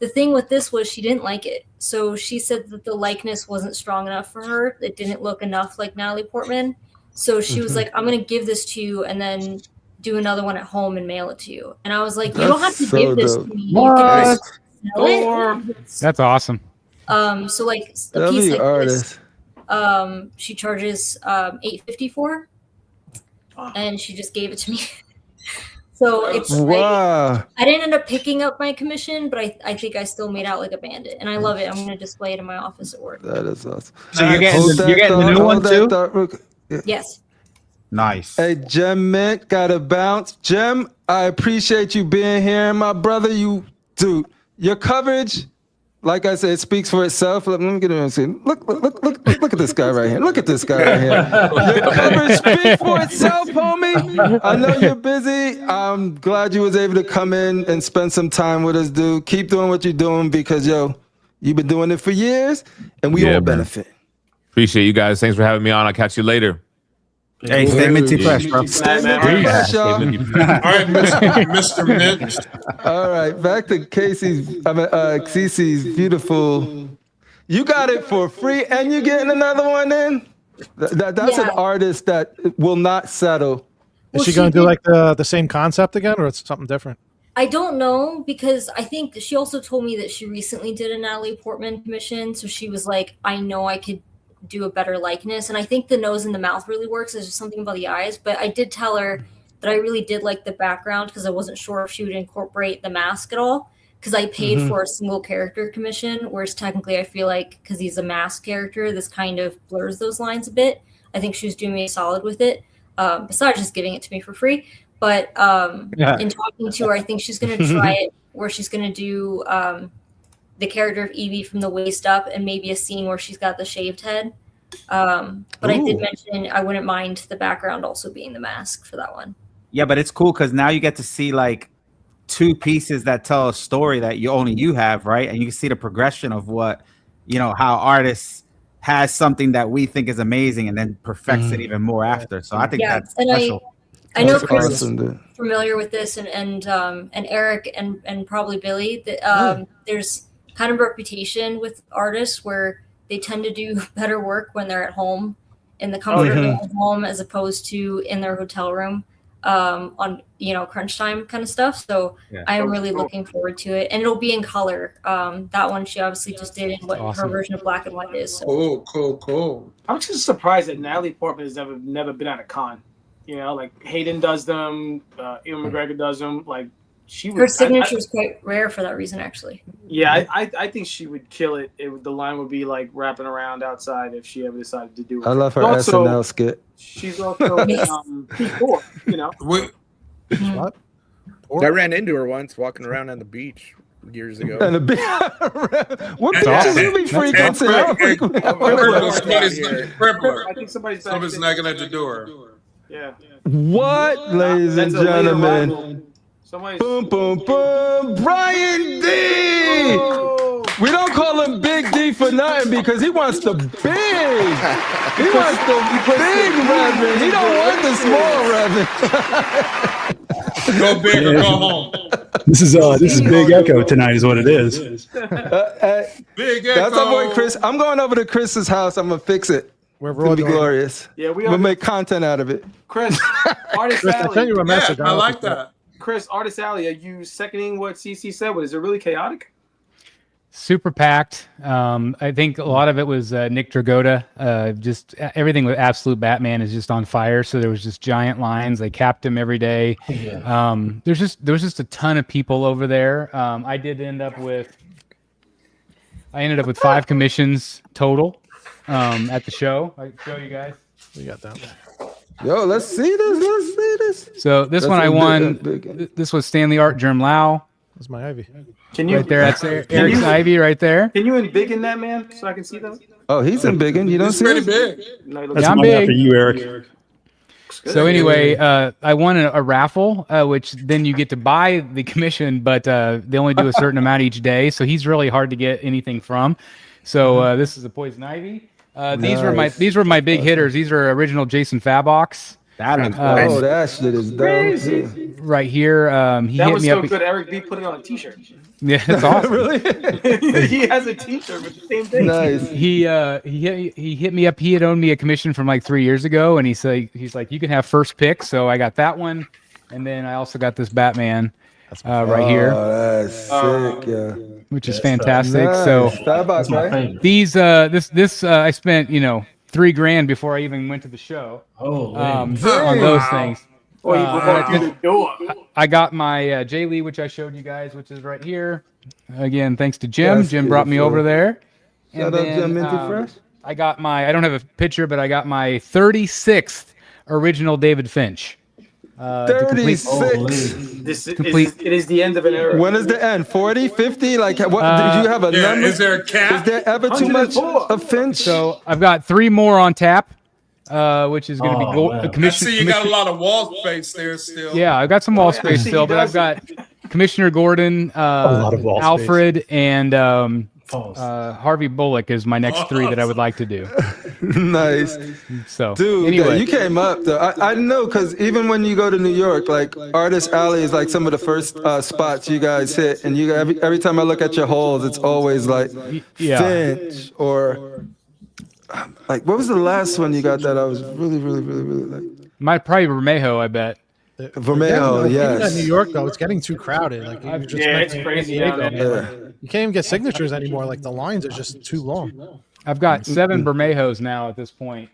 the thing with this was she didn't like it. So she said that the likeness wasn't strong enough for her. It didn't look enough like Natalie Portman. So she was like, I'm going to give this to you and then do another one at home and mail it to you. And I was like, you don't have to give this to me. You can just sell it. That's awesome. So like a piece like this, she charges $8.50 for, and she just gave it to me. So it's I didn't end up picking up my commission, but I think I still made out like a bandit, and I love it. I'm going to display it in my office at work. That is awesome. So you're getting the new one too? Yes. Nice. Hey, Gem Mint, gotta bounce. Gem, I appreciate you being here, my brother. Dude, your coverage, like I said, it speaks for itself. Let me get in and see. Look at this guy right here. Look at this guy right here. Your coverage speaks for itself, homie. I know you're busy. I'm glad you was able to come in and spend some time with us, dude. Keep doing what you're doing because, you've been doing it for years, and we all benefit. Appreciate you guys. Thanks for having me on. I'll catch you later. Hey, stay Minty Fresh, bro. Stay Minty Fresh, y'all. All right, Mr. Mint. All right, back to CeeCee's beautiful. You got it for free, and you're getting another one in. That's an artist that will not settle. Is she going to do like the same concept again, or it's something different? I don't know, because I think she also told me that she recently did a Natalie Portman commission. So she was like, I know I could do a better likeness. And I think the nose and the mouth really works. There's just something about the eyes. But I did tell her that I really did like the background because I wasn't sure if she would incorporate the mask at all. Because I paid for a single character commission, whereas technically I feel like because he's a mask character, this kind of blurs those lines a bit. I think she was doing me a solid with it, besides just giving it to me for free. But in talking to her, I think she's going to try it where she's going to do the character of Evie from the waist up and maybe a scene where she's got the shaved head. But I did mention I wouldn't mind the background also being the mask for that one. Yeah, but it's cool because now you get to see like 2 pieces that tell a story that only you have, right? And you can see the progression of what, how artists has something that we think is amazing and then perfects it even more after. So I think that's special. I know Chris is familiar with this, and Eric and probably Billy. There's kind of a reputation with artists where they tend to do better work when they're at home in the comfort of their home as opposed to in their hotel room on crunch time kind of stuff. So I'm really looking forward to it, and it'll be in color. That one she obviously just did in what her version of black and white is. So. Cool. I'm just surprised that Natalie Portman has never been at a con. Like Hayden does them, Ewan McGregor does them. Like her signature is quite rare for that reason, actually. Yeah, I think she would kill it. The line would be like wrapping around outside if she ever decided to do it. I love her SNL skit. She's also poor, What? I ran into her once walking around on the beach years ago. What bitches you be freaking I think somebody's knocking at the door. Yeah. What, ladies and gentlemen? Boom, boom, boom. Brian D. Oh. We don't call him Big D for nothing because he wants the big. He wants the big Reverend. He don't want the small Reverend. Go big or go home. This is Big Echo tonight, is what it is. Big Echo. That's our boy Chris. I'm going over to Chris's house. I'm gonna fix it. It's gonna be glorious. Yeah, we'll make content out of it. Chris, Artist Chris, I'll send you a message. I like that. Chris, Artist Alley, are you seconding what CeeCee said? Is it really chaotic? Super packed. I think a lot of it was Nick Dragotta. Just everything with Absolute Batman is just on fire. So there was just giant lines. They capped him every day. Yeah. There was just a ton of people over there. I ended up with 5 commissions total at the show. I can show you guys. We got that. Yo, let's see this. So this one I won. This was Stanley Art Germ Lau. That's my Ivy. Can you Right there, that's Eric's Ivy right there. Can you embiggen that, man, so I can see that? Oh, he's embiggen. You don't It's see pretty it? big. No, That's I'm mine big. after you, Eric. So anyway, I won a raffle, which then you get to buy the commission, but they only do a certain amount each day. So he's really hard to get anything from. So this is a Poison Ivy. These were my big hitters. These are original Jason Fabox. That looks Oh, that shit is Crazy. dope. Right here. He That hit was me so up. good. Eric B put it on a T-shirt. Yeah, that's awesome. Really? He has a T-shirt with the same thing. Nice. He hit me up. He had owned me a commission from like 3 years ago, and he's like, you can have first pick. So I got that one, and then I also got this Batman right here, Oh, that's sick. Yeah. which is fantastic. Nice. So Starbucks, right? these this I spent $3,000 before I even went to the show. On those things. Oh, you walked through the door. I got my J Lee, which I showed you guys, which is right here. Again, thanks to Jim. That's Jim brought me beautiful. over there. Shout out to Minty Fresh. I got I don't have a picture, but I got my 36th original David Finch. 36. It is the end of an era. When is the end? 40, 50? Like, what? Did you have a Yeah, number? is there a cap? Is there ever too much 104. of Finch? So I've got 3 more on tap, which is going to be man. a I commission. see you got a lot of wall space there still. Yeah, I've got some wall space see still, he but I've does. got Commissioner Gordon, lot of wall Alfred, and False. Harvey Bullock is my next 3 that I would like to do. Nice. So Dude, anyway, you came up though. I know, because even when you go to New York, like Artist Alley is like some of the first spots you guys hit, and you every time I look at your holes, it's always like yeah. Finch or like, what was the last one you got that I was really like? might probably Bermejo, I bet. Vermejo, Even yes. in New York though, it's getting too crowded. Like you just Yeah, it's mentioned crazy San down Diego, there. like, you can't even get signatures anymore. Like the lines are just too long. I've got 7 Bermejos now at this point,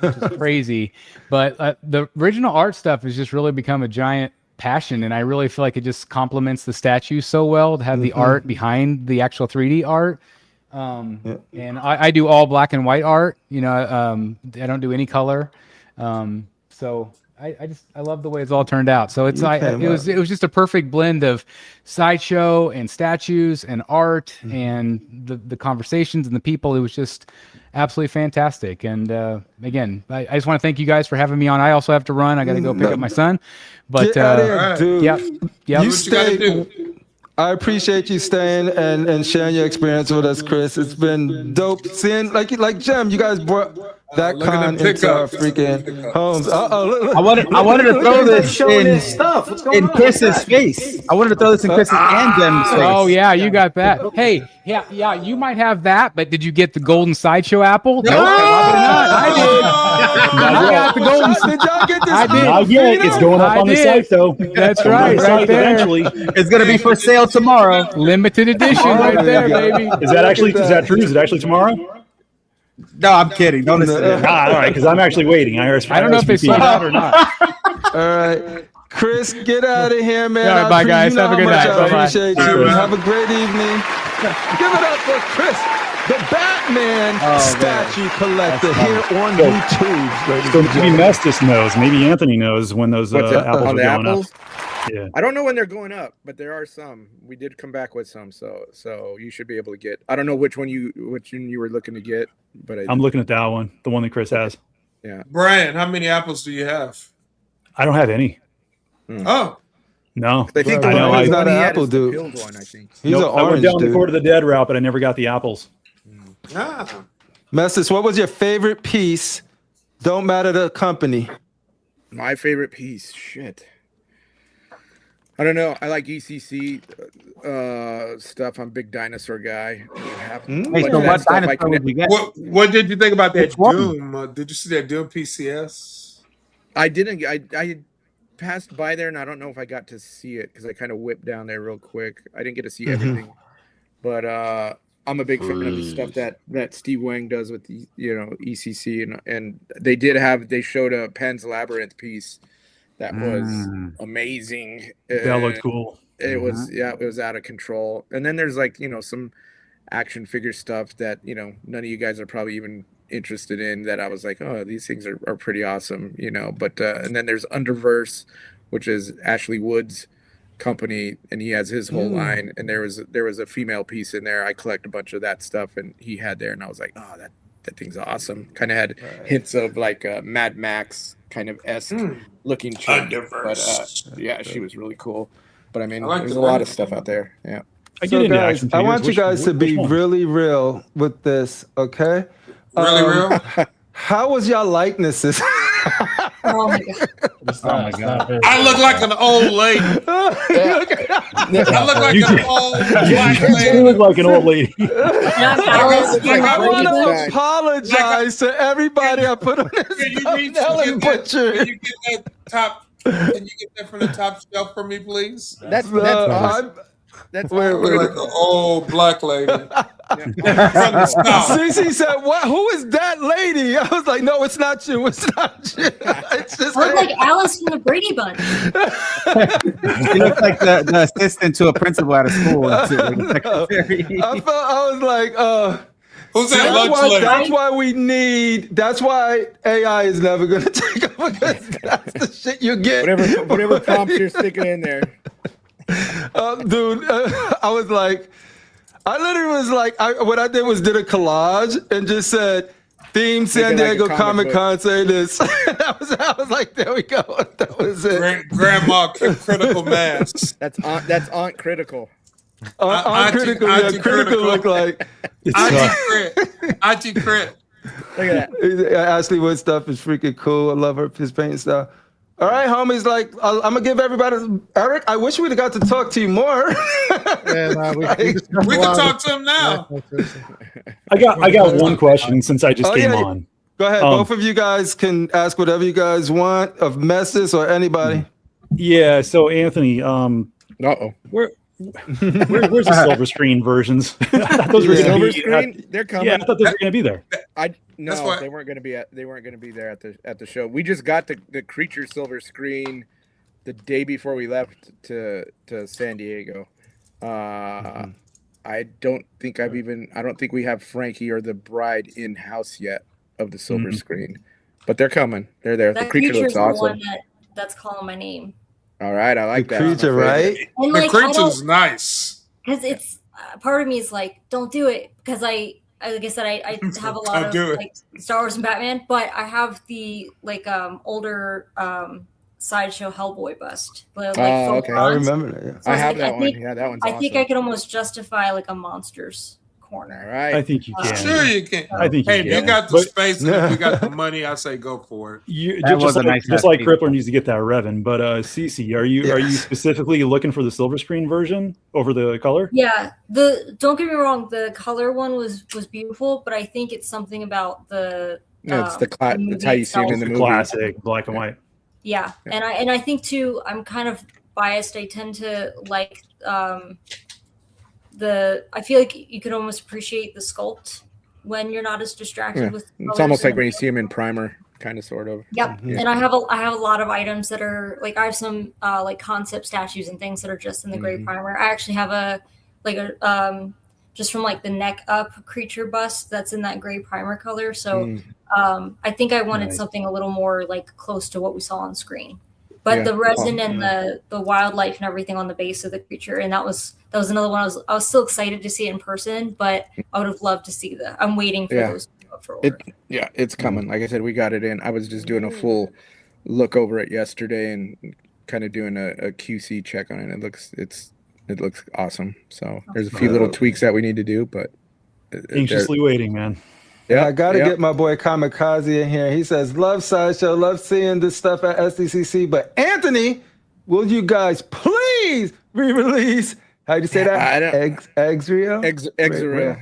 which is crazy. But the original art stuff has just really become a giant passion, and I really feel like it just complements the statue so well to have the art behind the actual 3D art. And I do all black and white art. I don't do any color. So I love the way it's all turned out. So it's it was just a perfect blend of sideshow and statues and art and the conversations and the people. It was just absolutely fantastic. And again, I just want to thank you guys for having me on. I also have to run. I got to go pick up my son. But Get out of here, dude. Yep. You What you gotta do? I appreciate you staying and sharing your experience with us, Chris. It's been dope seeing like Jem. You guys brought that look at con them into our pickups. freaking homes. Look. I wanted to throw this Showing his stuff. What's going in on? Chris's face. I wanted to throw this in Chris's and Jem's face. Oh yeah, you got that. Hey, yeah, you might have that, but did you get the golden sideshow apple? No, probably not. I did. I got the golden. Did y'all get this? I did. Not yet. It's going up I on the did. site, though. That's Going on right, the right site there. Eventually. It's gonna be for sale tomorrow. Limited edition, right there, baby. Is that true? Is it actually tomorrow? No, I'm kidding. Don't listen to that. All right, because I'm actually waiting. I don't know if they sold out or not. All right. Chris, get out of here, man. All right, bye, guys. You know Have a how good much night. I Bye-bye. appreciate you. Have a great evening. Give it up for Chris, the Batman statue collector here on YouTube. So maybe Mestas knows. Maybe Anthony knows when those apples are on the going apples? up. Yeah. I don't know when they're going up, but there are some. We did come back with some, so you should be able to get. I don't know which one you were looking to get, but I'm looking at that one, the one that Chris has. Yeah. Brian, how many apples do you have? I don't have any. Oh, No. I think I the know one he's not an he had apple is the dude. peeled one, I think. He's Nope, an I went orange down the dude. Court of the Dead route, but I never got the apples. ah. Mestis, what was your favorite piece? Don't matter the company. My favorite piece, shit. I don't know. I like ECC stuff. I'm a big dinosaur guy. Hey, so what dinosaur would you get? What did you think about that Which one? Doom? Did you see that Doom PCS? I didn't. I passed by there, and I don't know if I got to see it because I kind of whipped down there real quick. I didn't get to see everything, but I'm a big fan of the stuff that Steve Wang does with ECC, and they showed a Pan's Labyrinth piece that was amazing. That looked cool. It was it was out of control. And then there's some action figure stuff that none of you guys are probably even interested in, that I was like, oh, these things are pretty awesome, but and then there's Underverse, which is Ashley Wood's company, and he has his whole line. And there was a female piece in there. I collect a bunch of that stuff, and he had there, and I was like, oh, that thing's awesome. Kind of had hints of like Mad Max kind of esque looking chick. But yeah, she was really cool. But I mean, there's a lot of stuff out there. Yeah. So guys, I want you guys to be really real with this, okay? Really real? How was y'all likenesses? Oh my god! Oh my god! I look like an old lady. I look like an old black lady. You look like an old lady. I want to apologize to everybody I put on this thumbnail and butcher. Can you get that top? Can you get that from the top shelf for me, please? That's where like an old black lady. From the South. CeeCee said, "What? Who is that lady?" I was like, "No, it's not you. It's not you. It's just." I look like Alice from the Brady Bunch. You look like the assistant to a principal at a school. I was like, who's that lunch lady? That's why AI is never going to take over, because that's the shit you get. Whatever prompts you're sticking in there. Dude, I was like, I literally was like, what I did was did a collage and just said, theme San Diego Comic-Con, say this. I was like, there we go. That was it. Grandma Critical Masks. That's Aunt Critical. Aunt Critical, yeah, Critical look like. Auntie Crit. Look at that. Ashley Wood stuff is freaking cool. I love his painting style. All right, homies. Like, I'm gonna give everybody. Eric, I wish we'd have got to talk to you more. We can talk to him now. I got one question since I just came on. Go ahead. Both of you guys can ask whatever you guys want of Mestas or anybody. Yeah. So Anthony, where's the silver screen versions? Those were silver screen. They're coming. Yeah, I thought those were gonna be there. No, they weren't going to be there at the show. We just got the creature silver screen the day before we left to San Diego. I don't think we have Frankie or the bride in house yet of the silver screen, but they're coming. They're there. That the creature looks awesome. That's calling my name. All right, I like the that. Creature, right? And the creature's nice. Because it's part of me is like, don't do it, because like I said, I have a lot of like Star Wars and Batman, but I have the like older Sideshow Hellboy bust. But, like, okay. I remember that. Yeah. So I have that one. Yeah, that one's I awesome. think I could almost justify like a Monsters corner. All right. I think you can. Sure you can. I think you if can. you got the space and if you got the money, I say go for it. Just like Crippler needs to get that Revan. But CeeCee, are you specifically looking for the silver screen version over the color? Yeah. Don't get me wrong, the color one was beautiful, but I think it's something about the it's it's how you see it in the movie. Classic black and white. Yeah. And I think too, I'm kind of biased. I tend to like I feel like you can almost appreciate the sculpt when you're not as distracted with. It's almost like when you see them in primer, kind of, sort of. Yep. Yeah. And I have a lot of items that are like, I have some like concept statues and things that are just in the gray primer. I actually have a just from like the neck up creature bust that's in that gray primer color. So I think I wanted something a little more like close to what we saw on screen. But the resin and the wildlife and everything on the base of the creature, and that was another one. I was still excited to see it in person, but I would have loved to see I'm waiting for those for order. It's coming. Like I said, we got it in. I was just doing a full look over it yesterday and kind of doing a QC check on it. It looks awesome. So there's a few little tweaks that we need to do, but anxiously waiting, man. Yeah, I got to get my boy Kamikaze in here. He says, love Sideshow, love seeing this stuff at SDCC. But Anthony, will you guys please re-release? How do you say that? Exreal? Exreal.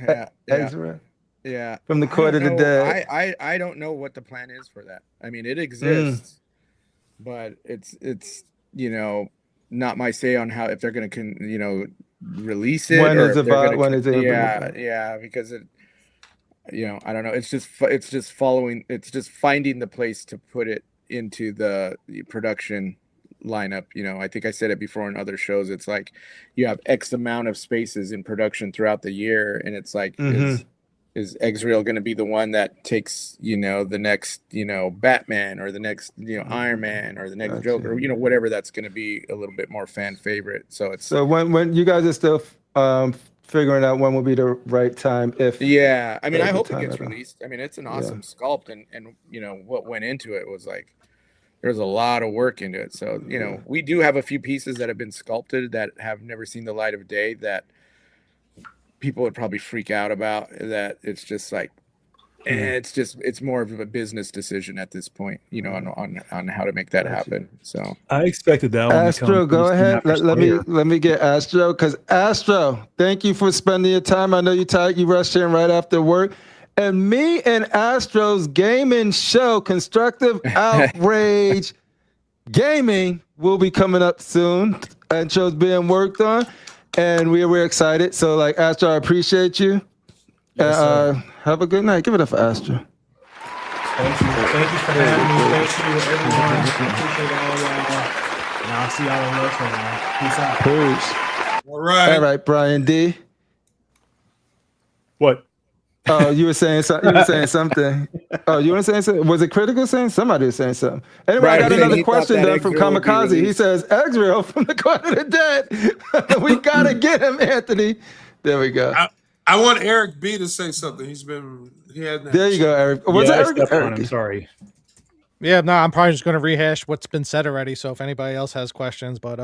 Yeah. From the Court of the Dead. I don't know what the plan is for that. I mean, it exists, but it's not my say on how, if they're going to release it. When is it? Yeah, because it. I don't know. It's just finding the place to put it into the production lineup. I think I said it before in other shows. It's like you have X amount of spaces in production throughout the year, and it's like is Exriel going to be the one that takes, the next, Batman or the next, Iron Man or the next Joker, whatever that's going to be a little bit more fan favorite. So it's when you guys are still figuring out when will be the right time. I mean, I hope it gets released. I mean, it's an awesome sculpt, and what went into it was like there's a lot of work into it. So we do have a few pieces that have been sculpted that have never seen the light of day that people would probably freak out about. That it's just like it's more of a business decision at this point, on how to make that happen. So I expected that one. Astro, go ahead. Let me get Astro, because Astro, thank you for spending your time. I know you're tired. You rushed in right after work. And me and Astro's gaming show, Constructive Outrage Gaming, will be coming up soon. And show's being worked on, and we're excited. So, like, Astro, I appreciate you. Yes, have a good night. Give it up for Astro. Thank you for having me. Thank you, everyone. Appreciate all y'all. And I'll see y'all in the next one, man. Peace out. Peace. All right, Brian D. What? Oh, you were saying something. You were saying something. Oh, you were saying something. Was it Critical saying? Somebody was saying something. Anyway, I got another question done from Kamikaze. He says, Exriel from the Court of the Dead. We gotta get him, Anthony. There we go. I want Eric B to say something. There you go, Eric. Was it Eric? I'm sorry. Yeah, no, I'm probably just going to rehash what's been said already. So if anybody else has questions, but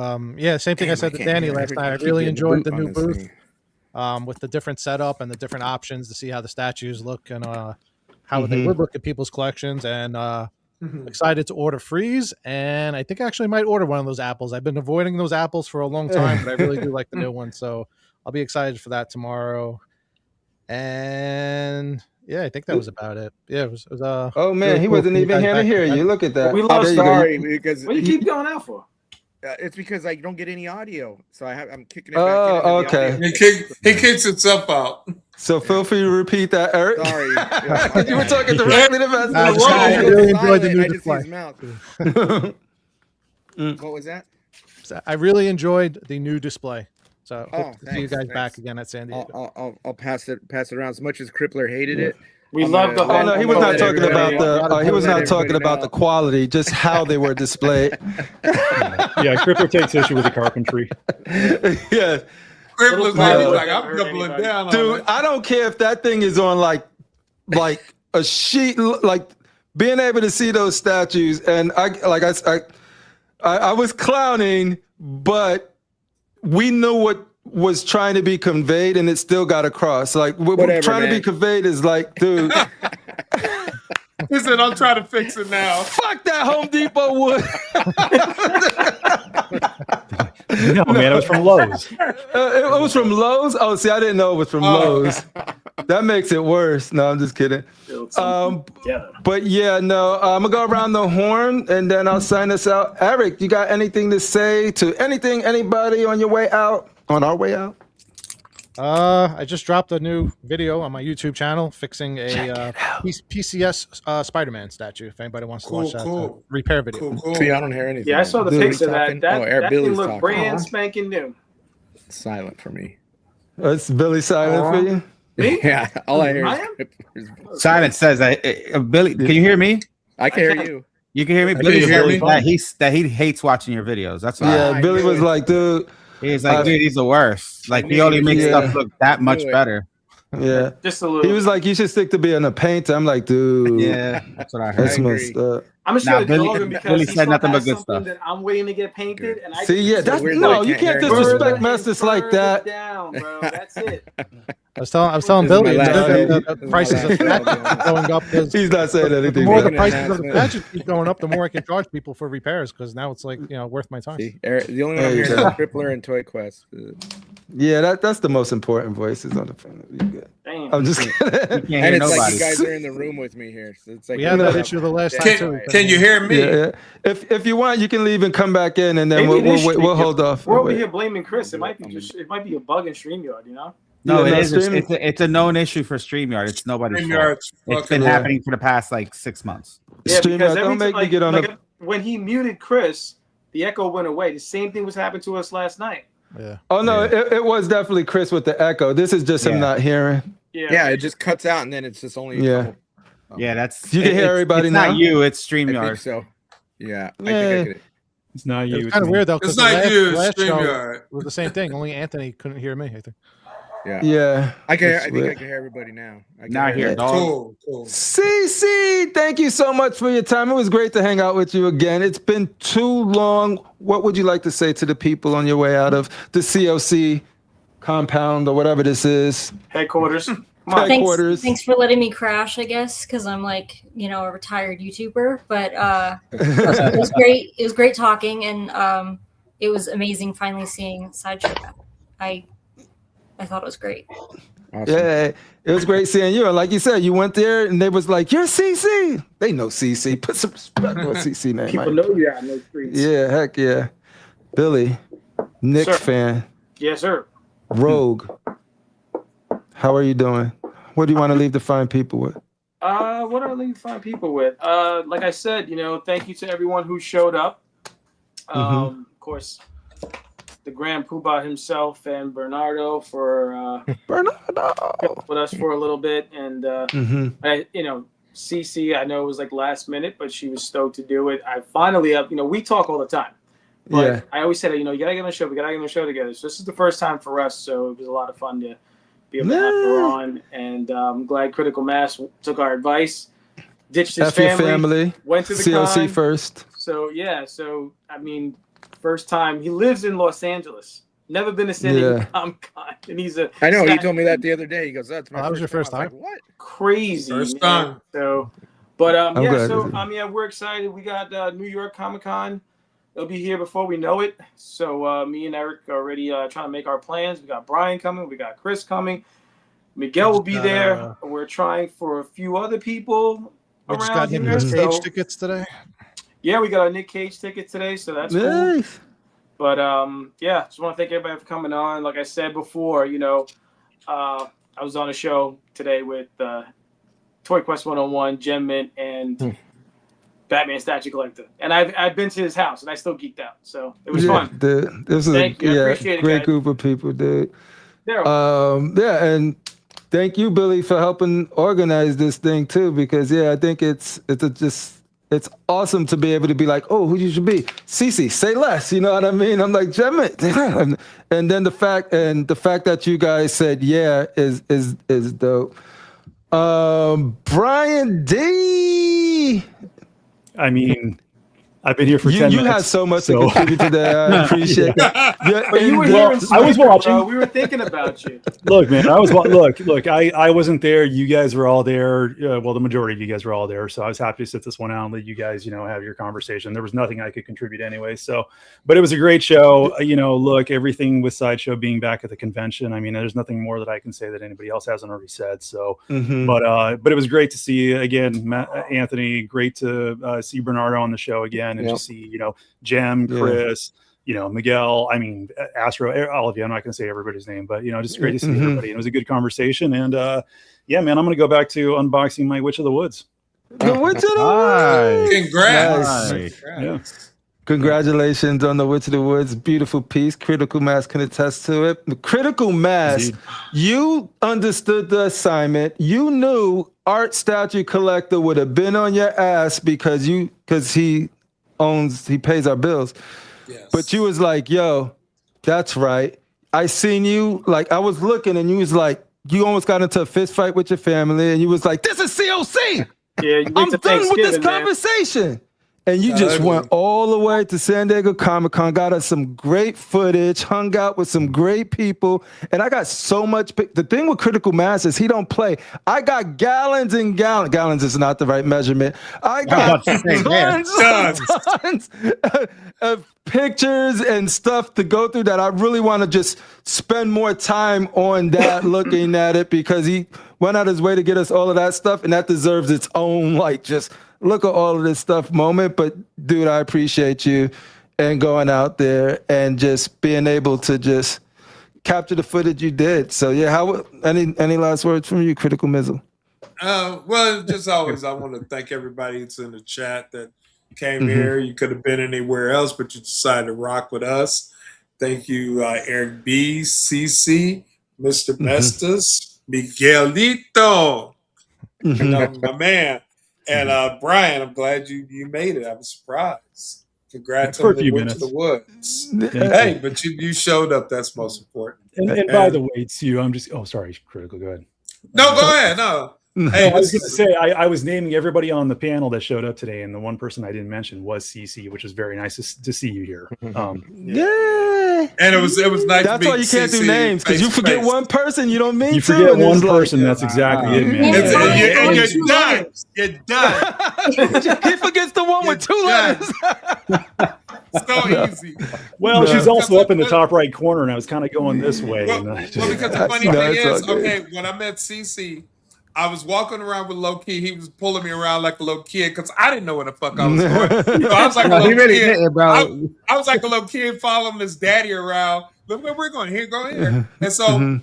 same thing I said to Danny last night. I really enjoyed the new booth with the different setup and the different options to see how the statues look and how they would look at people's collections. And excited to order Freeze, and I think I actually might order one of those apples. I've been avoiding those apples for a long time, but I really do like the new one. So I'll be excited for that tomorrow. And I think that was about it. Yeah, it was oh man, really he wasn't even here to hear you. Look at that. We love sorry because what do you keep going out for? It's because I don't get any audio, so I'm kicking it back. Oh, okay. He kicks himself out. So feel free to repeat that, Eric. Sorry, you were talking directly to Mestas. I really enjoyed the new display. What was that? I really enjoyed the new display. So hope to see you guys back again at San Diego. I'll pass it around. As much as Crippler hated it, we love the. Oh no, he was not talking about the. He was not talking about the quality, just how they were displayed. Yeah, Crippler takes issue with the carpentry. Yeah, Crippler's like I'm doubling down. Dude, I don't care if that thing is on like a sheet, like being able to see those statues, and I was clowning, but we knew what was trying to be conveyed, and it still got across. Like what trying to be conveyed is like, dude. He said, "I'm trying to fix it now." Fuck that Home Depot wood. No, man, it was from Lowe's. It was from Lowe's. Oh, see, I didn't know it was from Lowe's. That makes it worse. No, I'm just kidding. But yeah, no, I'm gonna go around the horn and then I'll sign us out. Eric, you got anything to say to anybody on your way out? On our way out? I just dropped a new video on my YouTube channel fixing a PCS Spider-Man statue. If anybody wants to watch that repair video. Cool. See, I don't hear anything. Yeah, I saw the pics of that. That thing looked brand spanking new. It's silent for me. It's Billy silent for you? Me? Yeah, all I hear is Silent says that. Billy, can you hear me? I can hear you. You can hear me? Billy that he hates watching your videos. That's why. Yeah, Billy was like, dude. He's like, dude, he's the worst. Like, he only makes stuff look that much better. Yeah. Just a little. He was like, you should stick to being a painter. I'm like, dude. Yeah, that's what I heard. That's messed up. I'm just going because Billy said nothing but good stuff. That I'm waiting to get painted, and that's no, you can't disrespect Mestas like that. Down, bro. That's it. I was telling Billy the prices of statues going up. He's not saying anything. The more the prices of the statues keep going up, the more I can charge people for repairs because now it's like worth my time. The only one I'm hearing is Crippler and ToyQuest. Yeah, that's the most important voices on the phone. I'm just kidding. And it's like you guys are in the room with me here. So it's like we had that issue the last time too. Can you hear me? Yeah. If you want, you can leave and come back in, and then we'll hold off. We're over here blaming Chris. It might be a bug in StreamYard, No, it is. It's a known issue for StreamYard. It's nobody's fault. It's been happening for the past 6 months. Yeah, StreamYard, don't make me get on when he muted Chris, the echo went away. The same thing was happening to us last night. Yeah. Oh no, it was definitely Chris with the echo. This is just him not hearing. Yeah, it just cuts out and then it's just only. Yeah. Yeah, that's you can hear everybody it's now. Not you, it's I think StreamYard. so. Yeah, I think I Yeah. get it. It's not you. It's kind of weird though, It's because not you, last show StreamYard. was the same thing. Only Anthony couldn't hear me. I think. Yeah. I can. That's I think weird. I can hear everybody now. I can Not here, dog. Cool. CeeCee, thank you so much for your time. It was great to hang out with you again. It's been too long. What would you like to say to the people on your way out of the C.O.c. compound or whatever this is? Headquarters. Thanks for letting me crash, I guess, because I'm like, a retired YouTuber. But it was great. It was great talking, and it was amazing finally seeing Sideshow back. I thought it was great. Awesome. Yeah, it was great seeing you. And like you said, you went there and they was like, "You're CeeCee." They know CeeCee. Put some respect on CeeCee name. People know you out in those streets. Yeah, heck yeah. Billy, Knicks fan. Yes, sir. Rogue. How are you doing? What do you want to leave the fine people with? What do I leave fine people with? Like I said, thank you to everyone who showed up. Of course, the Grand Poobah himself and Bernardo for with us for a little bit, and CeeCee, I know it was like last minute, but she was stoked to do it. I finally up. We talk all the time, but I always said, you gotta get on the show. We gotta get on the show together. So this is the first time for us, so it was a lot of fun to be able to have her on, and I'm glad Critical Mass took our advice, ditched his family, went to the C.O.c. con. first. So I mean, first time. He lives in Los Angeles. Never been to San Diego Comic-Con, and he's a. I know. He told me that the other day. He goes, "That's my." That was your first time. Like, what? Crazy. First man. time. So, but glad So to see. we're excited. We got New York Comic-Con. It'll be here before we know it. So me and Eric are already trying to make our plans. We got Brian coming. We got Chris coming. Miguel will be there. We're trying for a few other people We just around got Nick here. Cage tickets today. Yeah, we got our Nick Cage ticket today, so that's cool. Nice. But just want to thank everybody for coming on. Like I said before, I was on a show today with ToyQuest101, Gem Mint, and Batman Statue Collector, and I've been to his house, and I still geeked out. So it was fun. Dude, this is Thank you. I appreciate it, great guys. group of people, dude. Daryl. And thank you, Billy, for helping organize this thing too, because I think it's awesome to be able to be like, oh, who you should be? CeeCee, say less. You know what I mean? I'm like, Gem Mint. And then the fact that you guys said is dope. Brian D. I mean, I've been here for 10 minutes. You had so much to contribute today. I appreciate that. But you were here in I was spirit, watching. bro. We were thinking about you. Look, man, I was look. I wasn't there. You guys were all there. Well, the majority of you guys were all there. So I was happy to sit this one out and let you guys, have your conversation. There was nothing I could contribute anyway. So, but it was a great show. Look, everything with Sideshow being back at the convention. I mean, there's nothing more that I can say that anybody else hasn't already said. So, but it was great to see again, Anthony. Great to see Bernardo on the show again, and just see Jem, Chris. Miguel, I mean, Astro, all of you. I'm not going to say everybody's name, but, just great to see everybody. And it was a good conversation. And, man, I'm going to go back to unboxing my Witch of the Woods. The Witch of the Woods. Congrats. Nice. Yeah. Congratulations on the Witch of the Woods. Beautiful piece. Critical Mass can attest to it. The Critical Mass, you understood the assignment. You knew Art Statue Collector would have been on your ass because he pays our bills. Yes. But you was like, yo, that's right. I seen you, like, I was looking and you was like, you almost got into a fist fight with your family and you was like, this is C.O.c. Yeah, I'm done with this conversation. And you just went all the way to San Diego Comic-Con, got us some great footage, hung out with some great people. And I got so much. The thing with Critical Mass is he don't play. I got gallons and gallons. Gallons is not the right measurement. I got tons of pictures and stuff to go through that I really want to just spend more time on that, looking at it, because he went out his way to get us all of that stuff. And that deserves its own, like, just look at all of this stuff moment. But dude, I appreciate you and going out there and just being able to just capture the footage you did. So yeah, any last words from you, Critical Mizzle? Well, just always, I want to thank everybody that's in the chat that came here. You could have been anywhere else, but you decided to rock with us. Thank you, Eric B, CeeCee, Mr. Mestas, Miguelito, you know, my man. And Brian, I'm glad you made it. I was surprised. Congrats For on a the few went to minutes. the woods. Thank Hey, you. but you showed up. That's most important. And by the way, too, I'm just sorry, Critical. Go ahead. No, go ahead. No. Hey, I was going to say I was naming everybody on the panel that showed up today, and the one person I didn't mention was CeeCee, which is very nice to see you here. Yeah, and it was nice. That's why you can't do names, because you forget one person, you don't mean you to. forget and one it's person. like, That's exactly it, man. And you're done. You're done. He forgets the one with 2 letters. So easy. Well, she's also up in the top right corner, and I was kind of going this way. Well, because the funny thing is, okay, when I met CeeCee, I was walking around with Low Key. He was pulling me around like a little kid because I didn't know where the fuck I was going. So I was like a little kid. Bro. I was like a little kid following his daddy around. Look where we're going. Here, go here. And so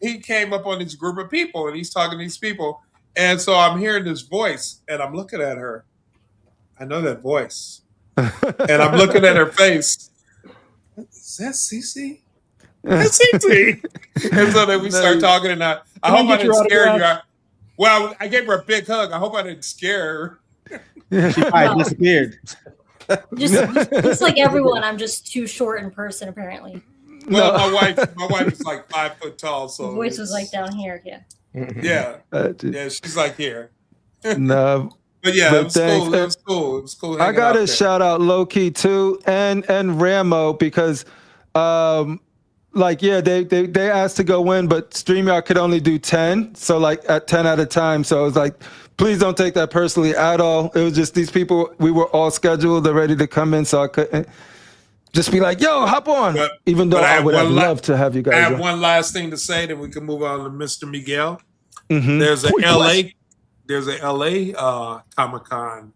he came up on this group of people, and he's talking to these people. And so I'm hearing this voice, and I'm looking at her. I know that voice. And I'm looking at her face. Is that CeeCee? That's CeeCee. And so then we start talking, and I hope I didn't scare you. Well, I gave her a big hug. I hope I didn't scare her. She probably disappeared. Just like everyone, I'm just too short in person, apparently. Well, my wife is like 5 foot tall, so the voice was like down here, yeah. Yeah, she's like here. No. But yeah, it was cool. It was cool. It was cool. I gotta shout out Low Key too, and Ramo, because they asked to go in, but StreamYard could only do 10, so like at 10 at a time. So I was like, please don't take that personally at all. It was just these people, we were all scheduled, they're ready to come in, so I couldn't just be like, yo, hop on. Even though I would have loved to have you guys. I have on. one last thing to say, then we can move on to Mr. Miguel. Mm-hmm. There's a LA Comic-Con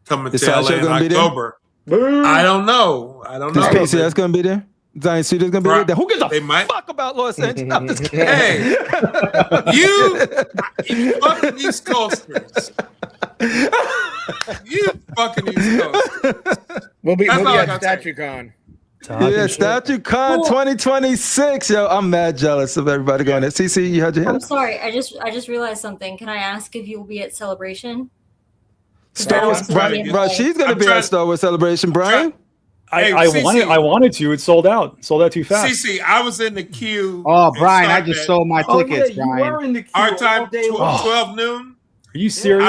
coming to LA in October. I don't know. Is PCS gonna be there? Zion Studios gonna be there? Who gives a fuck about Los Angeles? I'm just kidding. Hey, you fucking East Coasters. You fucking East Coasters. We'll be at STATUECON. Yeah, STATUECON 2026. Yo, I'm mad jealous of everybody going there. CeeCee, you had your hand I'm sorry. I just realized something. Can I ask if you will be at Celebration? Star Wars, bro, she's gonna be at Star Wars Celebration, Brian. I wanted to. It sold out. Sold out too fast. CeeCee, I was in the queue. Oh, Brian, I just sold my tickets, You were in the queue Our time, all day 12 noon. Are you serious?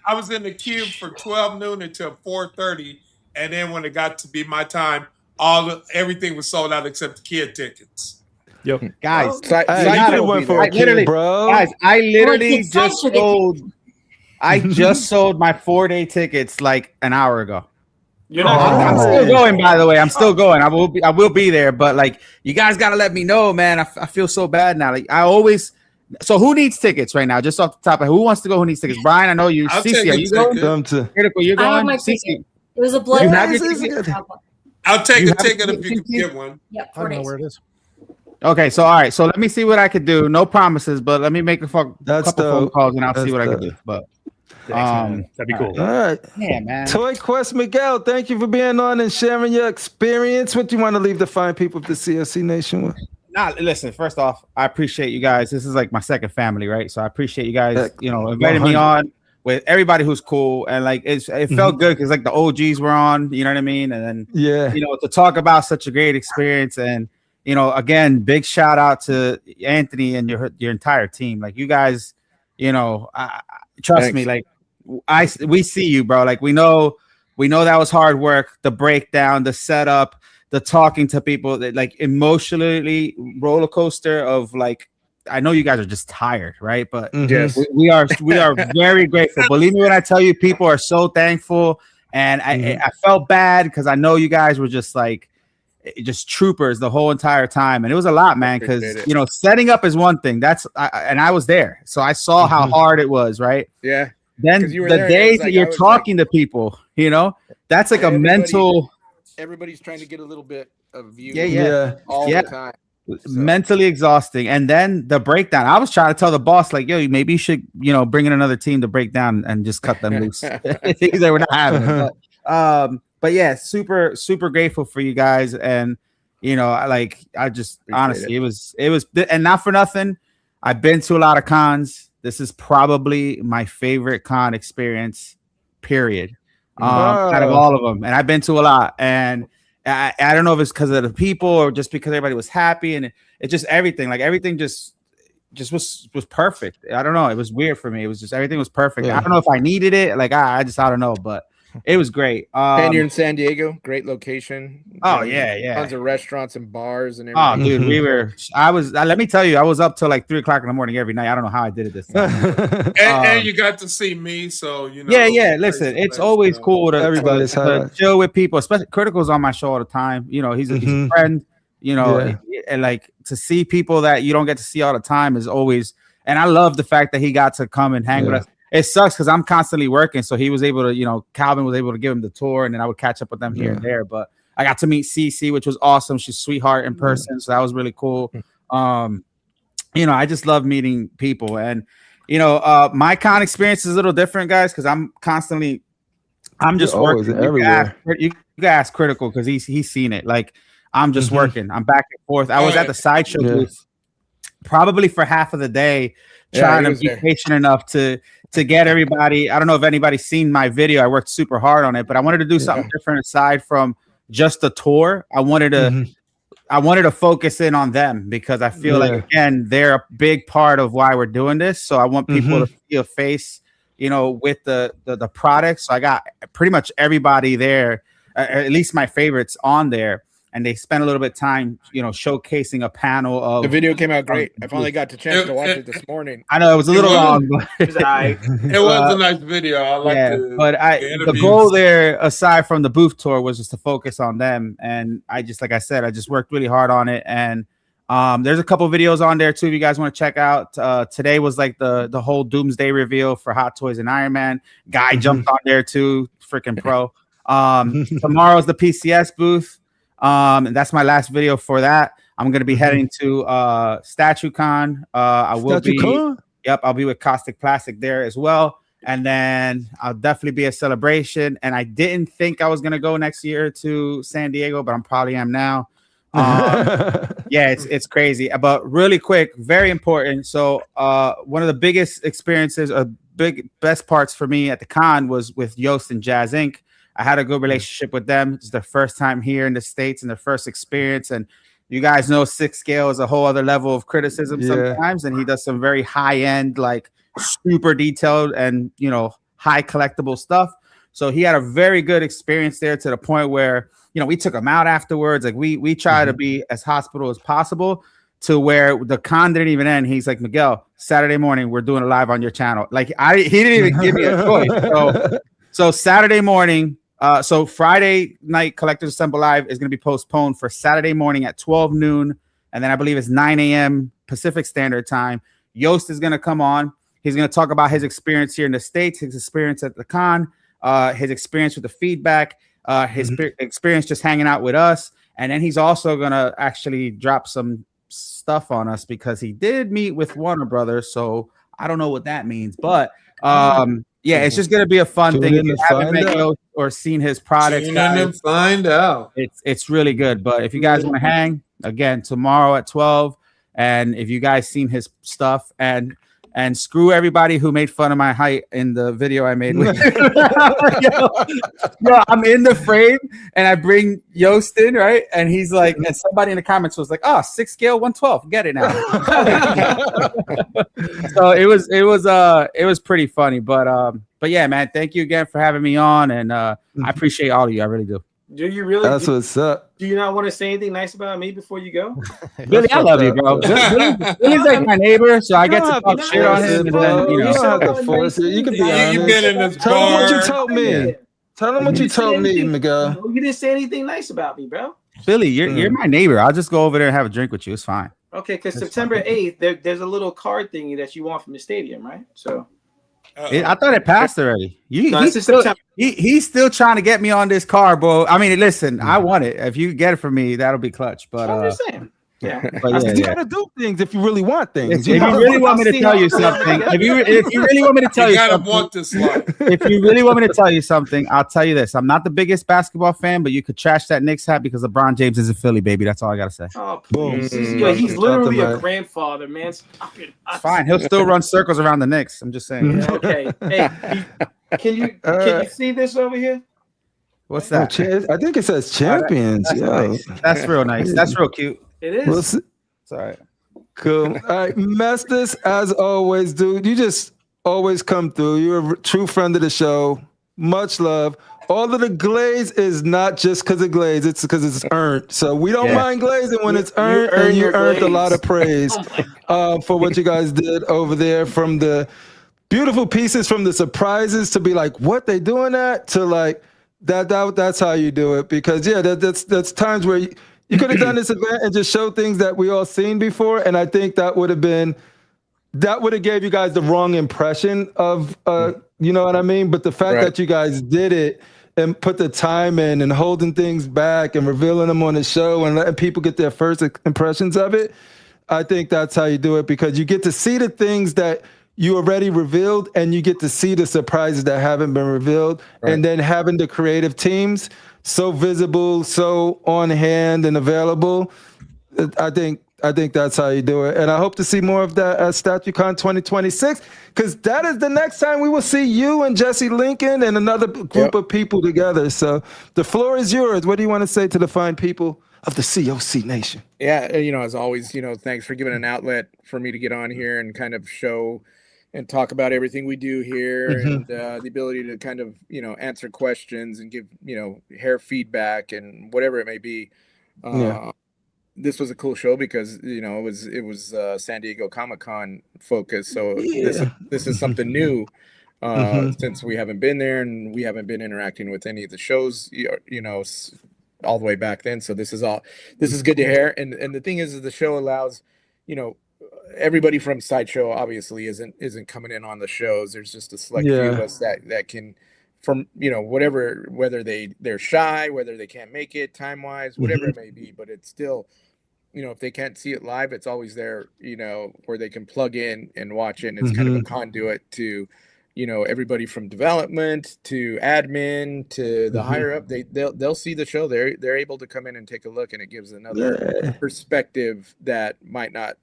I was in the queue for 12 noon until 4:30, and then when it got to be my time, everything was sold out except the kid tickets. Yep. Guys, you went for a queue, bro. Guys, I literally just sold. I just sold my 4-day tickets like an hour ago. You're not I'm still going, by the way. I'm still going. I will be there, but like, you guys gotta let me know, man. I feel so bad now. Like, I always. So who needs tickets right now? Just off the top of who wants to go? Who needs tickets? Brian, I know you. CeeCee, are you going? Critical, you're going. I have my ticket. It was a blood. You have your ticket? I'll take a ticket if you can get one. Yep, I don't know where it is. Okay, so all right, so let me see what I could do. No promises, but let me make a couple phone calls and I'll see what I can do. But that'd be cool. All right. Yeah, man. ToyQuest Miguel, thank you for being on and sharing your experience. What do you want to leave the fine people of the C.O.c Nation with? Nah, listen, first off, I appreciate you guys. This is like my second family, right? So I appreciate you guys, inviting me on with everybody who's cool. And like, it felt good because like the OGs were on, you know what I mean? And then, to talk about such a great experience. And, again, big shout out to Anthony and your entire team. Like, you guys, trust me, like we see you, bro. Like, we know that was hard work, the breakdown, the setup, the talking to people, that like emotionally roller coaster of like, I know you guys are just tired, right? But yes, we are very grateful. Believe me when I tell you, people are so thankful. And I felt bad because I know you guys were just like, just troopers the whole entire time. And it was a lot, man. Cause setting up is one thing and I was there. So I saw how hard it was. Right. Yeah. Then the days that you're talking to people, that's like a mental. Everybody's trying to get a little bit of view. All the time. So. Mentally exhausting. And then the breakdown. I was trying to tell the boss, like, yo, maybe you should, bring in another team to break down and just cut them loose. Things that we're not having. But yeah, super, super grateful for you guys. And, I just honestly, it was, and not for nothing. I've been to a lot of cons. This is probably my favorite con experience, period. Out of all of them. And I've been to a lot. And I don't know if it's because of the people or just because everybody was happy. And it's just everything. Like everything just was perfect. I don't know. It was weird for me. It was just everything was perfect. I don't know if I needed it. Like I don't know, but it was great. And you're in San Diego, great location. Oh yeah. Tons of restaurants and bars and everything. Oh, dude, let me tell you, I was up till like 3 o'clock in the morning every night. I don't know how I did it this time. and you got to see me, so you know. Yeah. Listen, it's always cool to chill with people, especially Critical's on my show all the time. You know, he's a friend. You know, and like to see people that you don't get to see all the time is always. And I love the fact that he got to come and hang with us. It sucks because I'm constantly working, so he was able to, you know, Calvin was able to give him the tour, and then I would catch up with them here and there. But I got to meet CeeCee, which was awesome. She's a sweetheart in person, so that was really cool. You know, I just love meeting people, and you know, my con experience is a little different, guys, because I'm just working everywhere. You can ask Critical because he's seen it. Like I'm just working. I'm back and forth. I was at the Sideshow booth probably for half of the day, trying to be patient enough to get everybody. I don't know if anybody's seen my video. I worked super hard on it, but I wanted to do something different aside from just the tour. I wanted to focus in on them because I feel like, again, they're a big part of why we're doing this. So I want people to see a face, you know, with the product. So I got pretty much everybody there, at least my favorites on there. And they spent a little bit of time, you know, showcasing a panel of. The video came out great. I finally got the chance to watch it this morning. I know it was a little long, but it was a nice video. I like the goal there, aside from the booth tour, was just to focus on them. And I just, like I said, I just worked really hard on it. And there's a couple videos on there too if you guys want to check out. Today was like the whole Doomsday reveal for Hot Toys and Iron Man. Guy jumped on there too, freaking pro. Tomorrow's the PCS booth. And that's my last video for that. I'm going to be heading to STATUECON. I'll be with Caustic Plastic there as well. And then I'll definitely be at Celebration. And I didn't think I was going to go next year to San Diego, but I'm probably am now. It's crazy. But really quick, very important. So one of the biggest experiences or best parts for me at the con was with Yost and Jazz Inc. I had a good relationship with them. It's their first time here in the States and their first experience. And you guys know 6 Scale is a whole other level of criticism sometimes. And he does some very high end, like super detailed and, you know, high collectible stuff. So he had a very good experience there to the point where, you know, we took him out afterwards. Like we try to be as hospitable as possible to where the con didn't even end. He's like, Miguel, Saturday morning, we're doing a live on your channel. Like he didn't even give me a choice. So Saturday morning, so Friday night Collectors Assemble Live is going to be postponed for Saturday morning at 12 noon. And then I believe it's 9 a.m. Pacific Standard Time. Yost is going to come on. He's going to talk about his experience here in the States, his experience at the con, his experience with the feedback, his experience just hanging out with us. And then he's also going to actually drop some stuff on us because he did meet with Warner Brothers. So I don't know what that means, but it's just gonna be a fun thing. If you haven't met Yost or seen his products, find out. It's really good. But if you guys want to hang again tomorrow at 12, and if you guys seen his stuff, and screw everybody who made fun of my height in the video I made with yo, I'm in the frame and I bring Yost in, right? And he's like, and somebody in the comments was like, 6 Scale 112, get it now. So it was pretty funny, but yeah, man, thank you again for having me on, and I appreciate all of you. I really do. Do you really? That's what's up. Do you not want to say anything nice about me before you go? Billy, I love you, bro. Billy's like my neighbor, so I get to talk shit on him. And then, you don't have to force it. You can be honest. You've been in this Tell him what you told me. Tell him what you told me, Miguel. No, you didn't say anything nice about me, bro. Billy, you're my neighbor. I'll just go over there and have a drink with you. It's fine. Okay, because September 8th, there's a little card thingy that you want from the stadium, right? So. I thought it passed already. He's still trying to get me on this car, bro. I mean, listen, I want it. If you get it for me, that'll be clutch. But I'm just saying. Yeah. You got to do things if you really want things. If you really want me to tell you something, if you really want me to tell you something, want this life. if you really want me to tell you something, I'll tell you this. I'm not the biggest basketball fan, but you could trash that Knicks hat because LeBron James is a Philly, baby. That's all I gotta say. Oh, please. He's literally a grandfather, man. Stop it. It's fine. He'll still run circles around the Knicks. I'm just saying. Okay. Hey, can you see this over here? What's that? I think it says champions. That's nice. That's real nice. That's real cute. It is. It's all right. Cool. All right, Mestas, as always, dude. You just always come through. You're a true friend of the show. Much love. All of the glaze is not just because of glaze; it's because it's earned. So we don't mind glazing when it's earned, and you earned a lot of praise for what you guys did over there. From the beautiful pieces, from the surprises to be like, what they doing that to like that. That's how you do it. Because that's times where you could have done this event and just showed things that we all seen before, and I think that would have gave you guys the wrong impression of, you know what I mean? But the fact that you guys did it and put the time in and holding things back and revealing them on the show and letting people get their first impressions of it, I think that's how you do it, because you get to see the things that you already revealed and you get to see the surprises that haven't been revealed, and then having the creative teams so visible, so on hand and available. I think that's how you do it. And I hope to see more of that at STATUECON 2026, because that is the next time we will see you and Jesse Lincoln and another group of people together. So the floor is yours. What do you want to say to the fine people of the C.O.c Nation? Yeah, as always, thanks for giving an outlet for me to get on here and kind of show and talk about everything we do here, and the ability to kind of, answer questions and give, hair feedback and whatever it may be. This was a cool show because, it was San Diego Comic-Con focused. So this is something new since we haven't been there and we haven't been interacting with any of the shows, all the way back then. So this is good to hear. And the thing is the show allows, everybody from Sideshow obviously isn't coming in on the shows. There's just a select few of us that can, from whether they're shy, whether they can't make it time wise, whatever it may be, but it's still, if they can't see it live, it's always there, where they can plug in and watch it. And it's kind of a conduit to, everybody from development to admin to the higher up. They'll see the show. They're able to come in and take a look, and it gives another perspective that might not,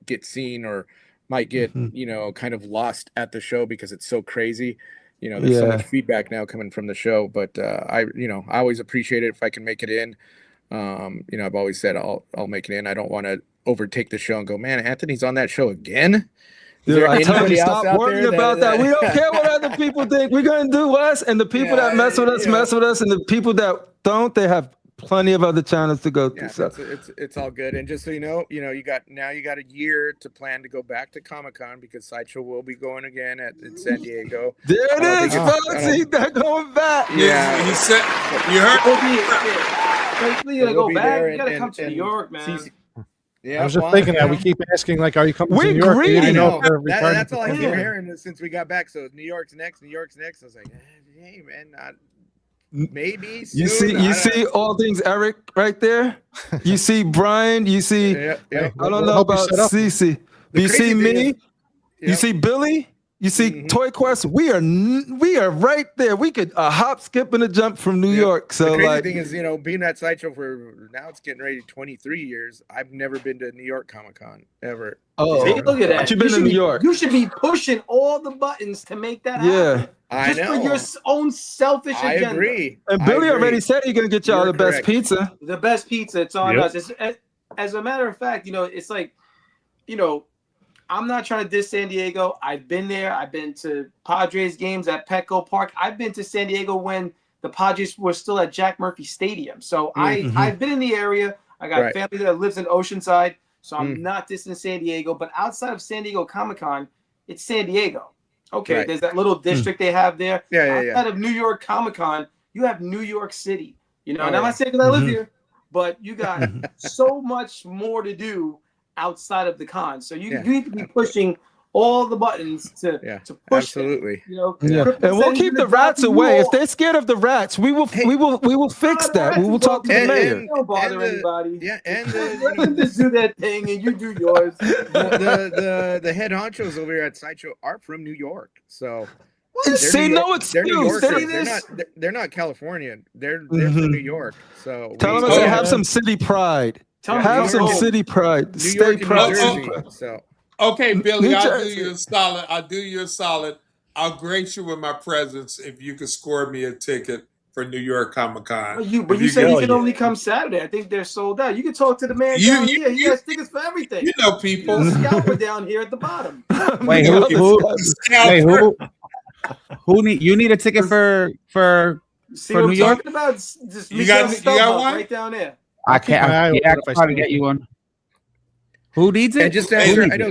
get seen or might get, kind of lost at the show because it's so crazy. There's so much feedback now coming from the show, but I always appreciate it if I can make it in. I've always said I'll make it in. I don't want to overtake the show and go, man, Anthony's on that show again. Dude, I tell you, stop worrying about that. We don't care what other people think. We're going to do us, and the people that mess with us, mess with us, and the people that don't, they have plenty of other channels to go through. So it's all good. And just so you know, you got a year to plan to go back to Comic-Con, because Sideshow will be going again in San Diego. There it is, folks. See that going back. Yeah, he said you heard. You gotta go back. You gotta come to New York, man. I was just thinking that we keep asking, like, are you coming to New York? Agree. I know that's all I keep hearing since we got back. So New York's next. I was like, hey man, maybe soon. You see all things Eric right there. You see Brian. You see I don't know about CeeCee. You see me. You see Billy. You see ToyQuest. We are right there. We could hop, skip, and a jump from New York. So the crazy like, thing is, being at Sideshow for now, it's getting ready to 23 years. I've never been to New York Comic-Con ever. Oh, take a look at that. You've been to New York. You should be pushing all the buttons to make that happen. I know. For your own selfish agenda. I agree. And Billy already said he's gonna get y'all the best pizza. The best pizza. It's on us. As a matter of fact, it's like, I'm not trying to diss San Diego. I've been there. I've been to Padres games at Petco Park. I've been to San Diego when the Padres were still at Jack Murphy Stadium. So I've been in the area. I got family that lives in Oceanside. So I'm not dissing San Diego. But outside of San Diego Comic-Con, it's San Diego. Okay, there's that little district they have there. Outside of New York Comic-Con, you have New York City. And I'm not saying because I live here, but you got so much more to do outside of the con. So you need to be pushing all the buttons to push absolutely. it, and we'll keep the rats away. If they're scared of the rats, we will fix that. We will talk to the mayor. Don't bother anybody. Yeah, and let them just do their thing, and you do yours. The head honchos over here at Sideshow are from New York, so. See, no excuse. They're not Californian. They're from New York. So tell them to have some city pride. Have some city pride. Stay proud. So okay, Billy, I'll do you a solid. I'll grace you with my presence if you can score me a ticket for New York Comic Con. But you said you can only come Saturday. I think they're sold out. You can talk to the man down here. He has tickets for everything. You know people. Scalper down here at the bottom. Wait, who need a ticket for New York? About? Just you got one right down there. I can't. I can probably get you one. Who needs it? And just I know,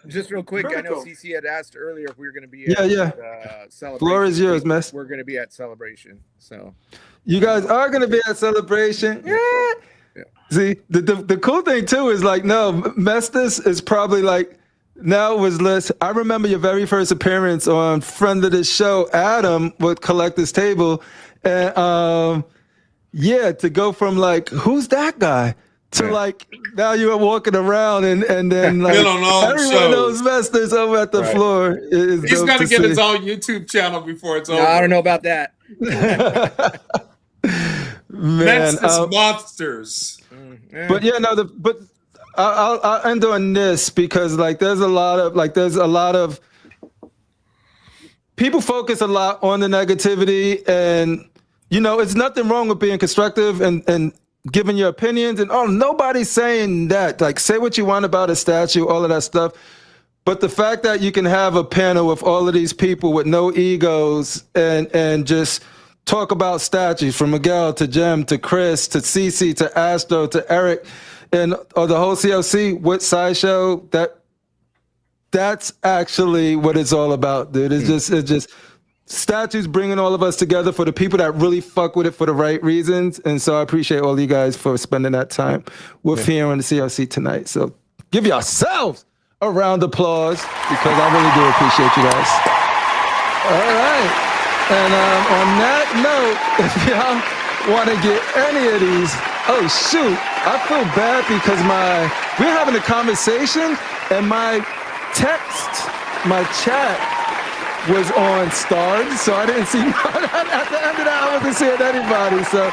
just real quick, I know CeeCee had asked earlier if we were going to be at Celebration. Floor is yours, Mess. We're going to be at Celebration. So you guys are going to be at Celebration. Yeah. See, the cool thing too is like, no, Mestas is probably like, now it was less. I remember your very first appearance on friend of the show, Adam, with Collector's Table. And to go from like, who's that guy? To like, now you're walking around and then like, everyone knows Mestas over at the floor. He's got to get his own YouTube channel before it's over. I don't know about that. Man, monsters. But I'll end on this because like there's a lot of people focus a lot on the negativity, and it's nothing wrong with being constructive and giving your opinions, and nobody's saying that. Like, say what you want about a statue, all of that stuff. But the fact that you can have a panel with all of these people with no egos and just talk about statues, from Miguel to Jem to Chris to CeeCee to Astro to Eric, and the whole c.o.c. with Sideshow, that's actually what it's all about, dude. It's just statues bringing all of us together for the people that really fuck with it for the right reasons. And so I appreciate all you guys for spending that time with here on the c.o.c. tonight. So give yourselves a round of applause because I really do appreciate you guys. All right. And on that note, if y'all want to get any of these, oh shoot, I feel bad because we're having a conversation and my chat was on starred, so I didn't see at the end of that I wasn't seeing anybody. So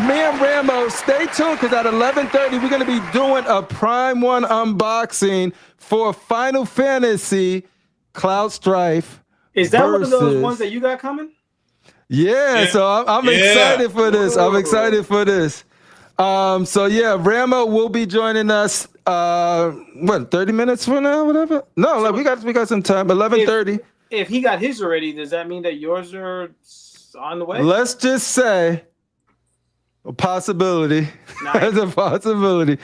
me and Rambo, stay tuned because at 11:30 we're gonna be doing a Prime 1 unboxing for Final Fantasy Cloud Strife. Is that one of those ones that you got coming? Yeah, so I'm excited for this. I'm excited for this. So yeah, Rambo will be joining us. 30 minutes from now, whatever. No, like we got some time. 11:30. If he got his already, does that mean that yours are on the way? Let's just say a possibility. Nice. a possibility.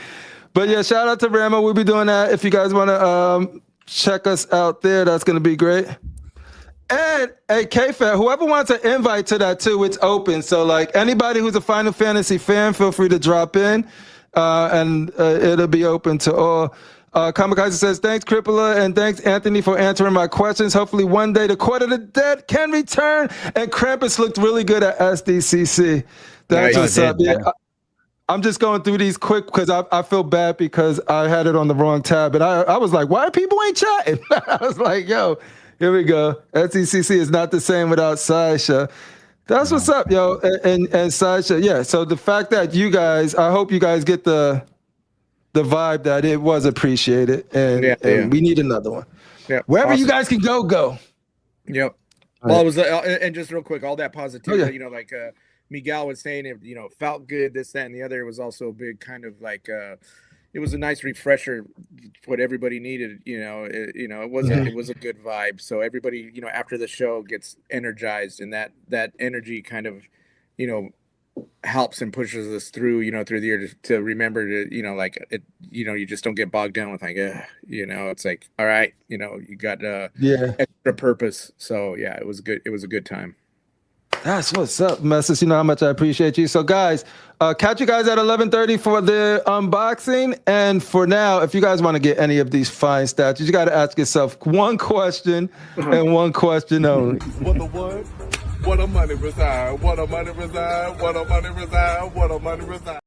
But yeah, shout out to Rambo. We'll be doing that. If you guys want to check us out there, that's gonna be great. And hey, K-Fat, whoever wants an invite to that too, it's open. So like anybody who's a Final Fantasy fan, feel free to drop in, and it'll be open to all. Kamikaze says, thanks, Crippler, and thanks, Anthony, for answering my questions. Hopefully one day the Court of the Dead can return. And Krampus looked really good at SDCC. That's what's up. Yeah. I'm just going through these quick because I feel bad because I had it on the wrong tab. And I was like, why people ain't chatting? I was like, yo. Here we go. SDCC is not the same without Sideshow. That's what's up, yo. And Sideshow, yeah. So the fact that you guys, I hope you guys get the vibe that it was appreciated, and we need another one. Yeah. Wherever you guys can go. Yep. Well, it was, and just real quick, all that positivity, like Miguel was saying, it felt good, this, that, and the other. It was also a big kind of like. It was a nice refresher, what everybody needed. It was a good vibe. So everybody, after the show gets energized, and that energy kind of, helps and pushes us through, through the year to remember to, you just don't get bogged down with like, it's like, all right, you got extra purpose. So yeah, it was good. It was a good time. That's what's up, Mestas. You know how much I appreciate you. So, guys, catch you guys at 11:30 for the unboxing. And for now, if you guys want to get any of these fine statues, you got to ask yourself one question and one question only. What the what? What a money reside? What a money reside? What a money reside? What a money reside?